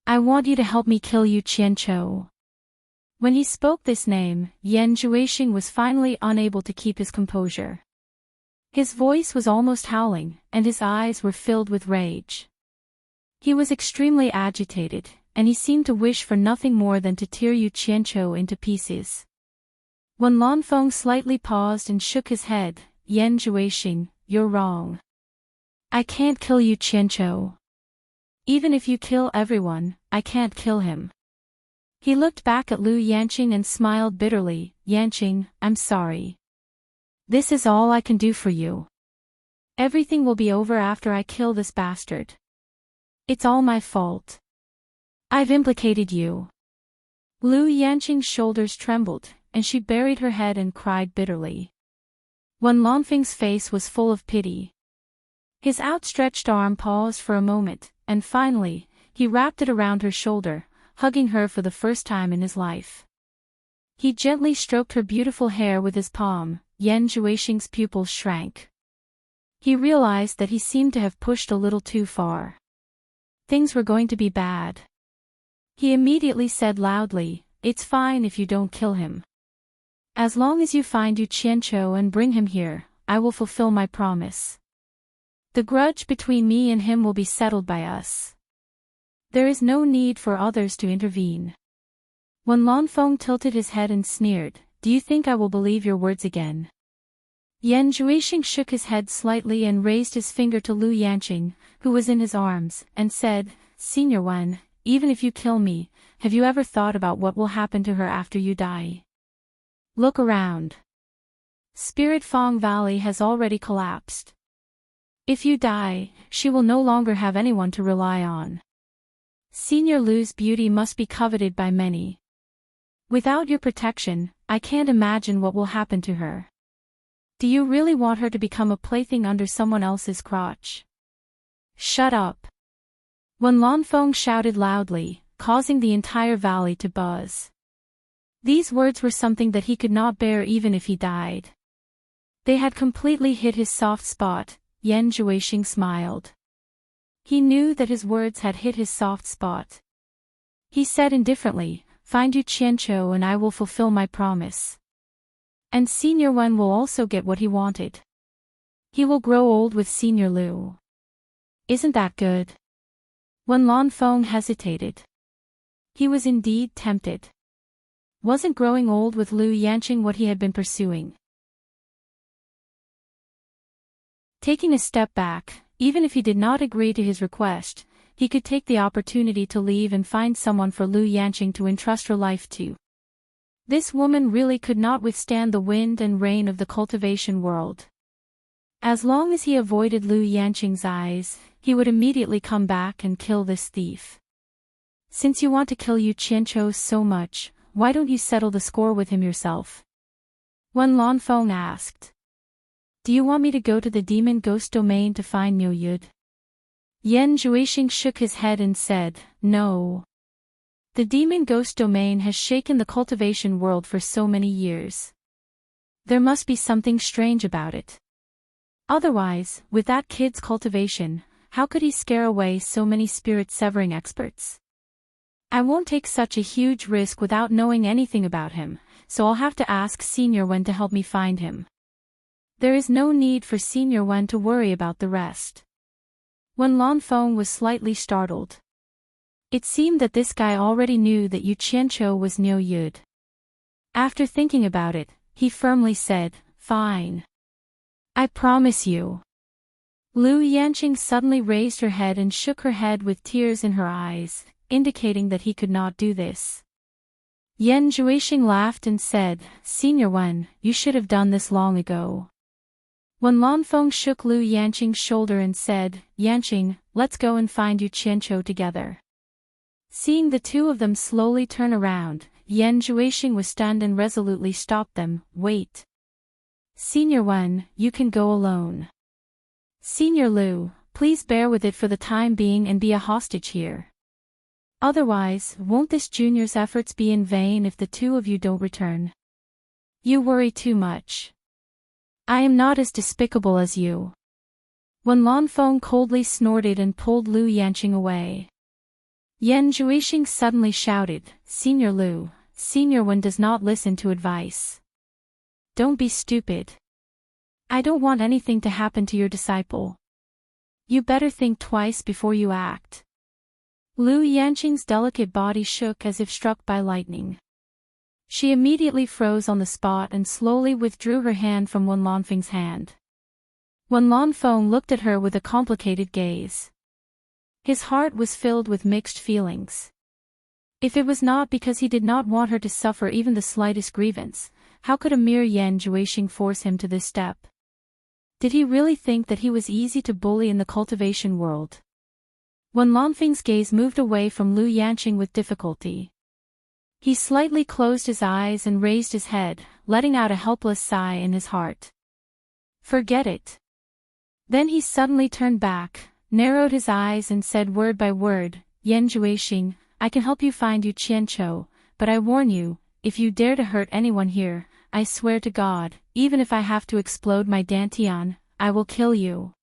I want you to help me kill Yu Qianqiu." When he spoke this name, Yan Juixing was finally unable to keep his composure. His voice was almost howling, and his eyes were filled with rage. He was extremely agitated, and he seemed to wish for nothing more than to tear Yu Qianqiu into pieces. Wenlon Feng slightly paused and shook his head. "Yan Juixing, you're wrong. I can't kill Yu Qianqiu. Even if you kill everyone, I can't kill him." He looked back at Lu Yanqing and smiled bitterly. "Yanqing, I'm sorry. This is all I can do for you. Everything will be over after I kill this bastard. It's all my fault. I've implicated you." Lu Yanqing's shoulders trembled, and she buried her head and cried bitterly. Wenlon Feng's face was full of pity. His outstretched arm paused for a moment, and finally, he wrapped it around her shoulder, hugging her for the first time in his life. He gently stroked her beautiful hair with his palm. Yan Juixing's pupils shrank. He realized that he seemed to have pushed a little too far. Things were going to be bad. He immediately said loudly, "It's fine if you don't kill him. As long as you find Yu Qianqiu and bring him here, I will fulfill my promise. The grudge between me and him will be settled by us. There is no need for others to intervene." Wenlon Feng tilted his head and sneered, "Do you think I will believe your words again?" Yan Juixing shook his head slightly and raised his finger to Lu Yanqing, who was in his arms, and said, "Senior One, even if you kill me, have you ever thought about what will happen to her after you die? Look around. Spirit Fong Valley has already collapsed. If you die, she will no longer have anyone to rely on. Senior Lu's beauty must be coveted by many. Without your protection, I can't imagine what will happen to her. Do you really want her to become a plaything under someone else's crotch?" "Shut up!" Wenlon Feng shouted loudly, causing the entire valley to buzz. These words were something that he could not bear even if he died. They had completely hit his soft spot. Yan Juixing smiled. He knew that his words had hit his soft spot. He said indifferently, "Find Yu Qianqiu and I will fulfill my promise. And Senior One will also get what he wanted. He will grow old with Senior Lu. Isn't that good?" Wenlon Feng hesitated. He was indeed tempted. wasn't growing old with Lu Yanqing what he had been pursuing. Taking a step back, even if he did not agree to his request, he could take the opportunity to leave and find someone for Lu Yanqing to entrust her life to. This woman really could not withstand the wind and rain of the cultivation world. As long as he avoided Lu Yanqing's eyes, he would immediately come back and kill this thief. Since you want to kill Yu Qianqiu so much, why don't you settle the score with him yourself? Wen Lanfeng asked. Do you want me to go to the demon ghost domain to find Miu Yud? Yan Zhuixing shook his head and said, no. The demon ghost domain has shaken the cultivation world for so many years. There must be something strange about it. Otherwise, with that kid's cultivation, how could he scare away so many spirit-severing experts? I won't take such a huge risk without knowing anything about him, so I'll have to ask Senior Wen to help me find him. There is no need for Senior Wen to worry about the rest. Wen Lanfeng was slightly startled. It seemed that this guy already knew that Yu Qianqiu was Miu Yud. After thinking about it, he firmly said, fine. I promise you. Lu Yanqing suddenly raised her head and shook her head with tears in her eyes, indicating that he could not do this. Yan Zhuixing laughed and said, Senior Wen, you should have done this long ago. Wen Lanfeng shook Lu Yanqing's shoulder and said, Yanqing, let's go and find Yu Qianqiu together. Seeing the two of them slowly turn around, Yan Zhuixing was stunned and resolutely stopped them. Wait. Senior Wen, you can go alone. Senior Lu, please bear with it for the time being and be a hostage here. Otherwise, won't this junior's efforts be in vain if the two of you don't return? You worry too much. I am not as despicable as you. Wen Lanfeng coldly snorted and pulled Lu Yanqing away. Yan Zhuixing suddenly shouted, Senior Lu, Senior Wen does not listen to advice. Don't be stupid. I don't want anything to happen to your disciple. You better think twice before you act. Lu Yanqing's delicate body shook as if struck by lightning. She immediately froze on the spot and slowly withdrew her hand from Wen Lanfeng's hand. Wen Lanfeng looked at her with a complicated gaze. His heart was filled with mixed feelings. If it was not because he did not want her to suffer even the slightest grievance, how could a mere Yan Zhuixing force him to this step? Did he really think that he was easy to bully in the cultivation world? Wen Lanfeng's gaze moved away from Lu Yanqing with difficulty. He slightly closed his eyes and raised his head, letting out a helpless sigh in his heart. Forget it. Then he suddenly turned back, narrowed his eyes and said word by word, Yan Zhuixing, I can help you find Yu Qianqiu, but I warn you, if you dare to hurt anyone here, I swear to God, even if I have to explode my dantian, I will kill you.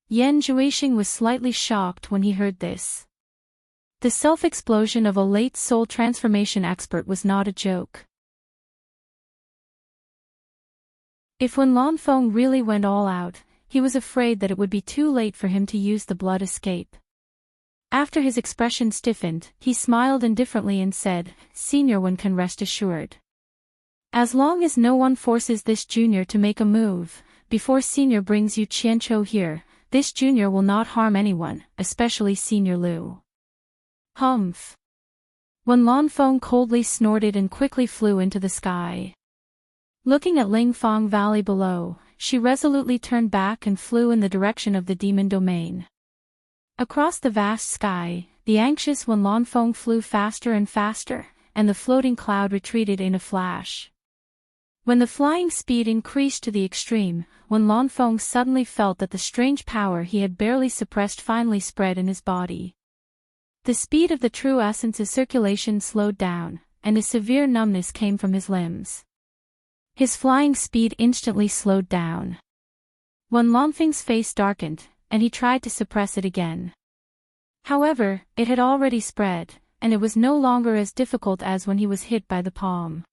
Yan Zhuixing was slightly shocked when he heard this. The self-explosion of a late soul transformation expert was not a joke. If Wen Lanfeng really went all out, he was afraid that it would be too late for him to use the blood escape. After his expression stiffened, he smiled indifferently and said, Senior Wen can rest assured. As long as no one forces this junior to make a move, before Senior brings Yu Qianqiu here, this junior will not harm anyone, especially Senior Lu. Humph. Wen Lanfeng coldly snorted and quickly flew into the sky. Looking at Lingfang Valley below, she resolutely turned back and flew in the direction of the demon domain. Across the vast sky, the anxious Wen Lanfeng flew faster and faster, and the floating cloud retreated in a flash. When the flying speed increased to the extreme, Wen Lanfeng suddenly felt that the strange power he had barely suppressed finally spread in his body. The speed of the true essence's circulation slowed down, and a severe numbness came from his limbs. His flying speed instantly slowed down. Wen Lanfeng's face darkened, and he tried to suppress it again. However, it had already spread, and it was no longer as difficult as when he was hit by the palm.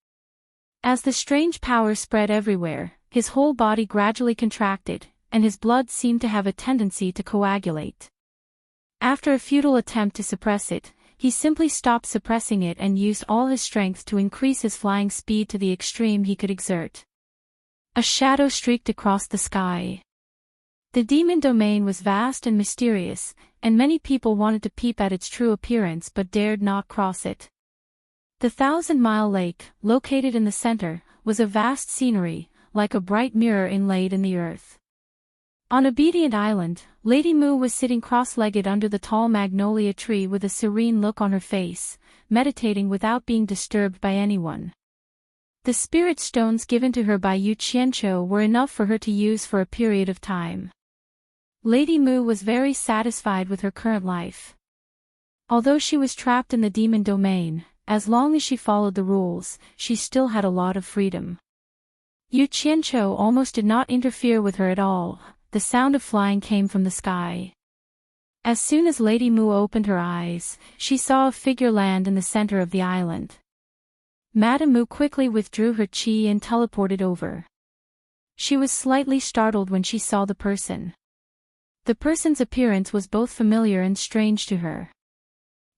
As the strange power spread everywhere, his whole body gradually contracted, and his blood seemed to have a tendency to coagulate. After a futile attempt to suppress it, he simply stopped suppressing it and used all his strength to increase his flying speed to the extreme he could exert. A shadow streaked across the sky. The demon domain was vast and mysterious, and many people wanted to peep at its true appearance but dared not cross it. The 1,000-mile lake, located in the center, was a vast scenery, like a bright mirror inlaid in the earth. On Obedient Island, Lady Moo was sitting cross-legged under the tall magnolia tree with a serene look on her face, meditating without being disturbed by anyone. The spirit stones given to her by Yu Qianqiu were enough for her to use for a period of time. Lady Moo was very satisfied with her current life. Although she was trapped in the demon domain, as long as she followed the rules, she still had a lot of freedom. Yu Qianqiu almost did not interfere with her at all. The sound of flying came from the sky. As soon as Lady Moo opened her eyes, she saw a figure land in the center of the island. Madame Moo quickly withdrew her qi and teleported over. She was slightly startled when she saw the person. The person's appearance was both familiar and strange to her.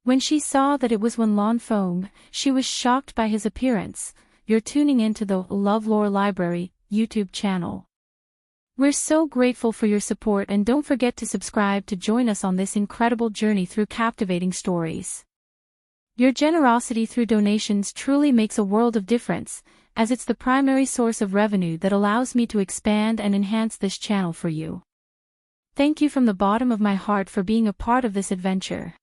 When she saw that it was Wenlan Feng, she was shocked by his appearance. You're tuning into the LoveLore Library YouTube channel. We're so grateful for your support, and don't forget to subscribe to join us on this incredible journey through captivating stories. Your generosity through donations truly makes a world of difference, as it's the primary source of revenue that allows me to expand and enhance this channel for you. Thank you from the bottom of my heart for being a part of this adventure.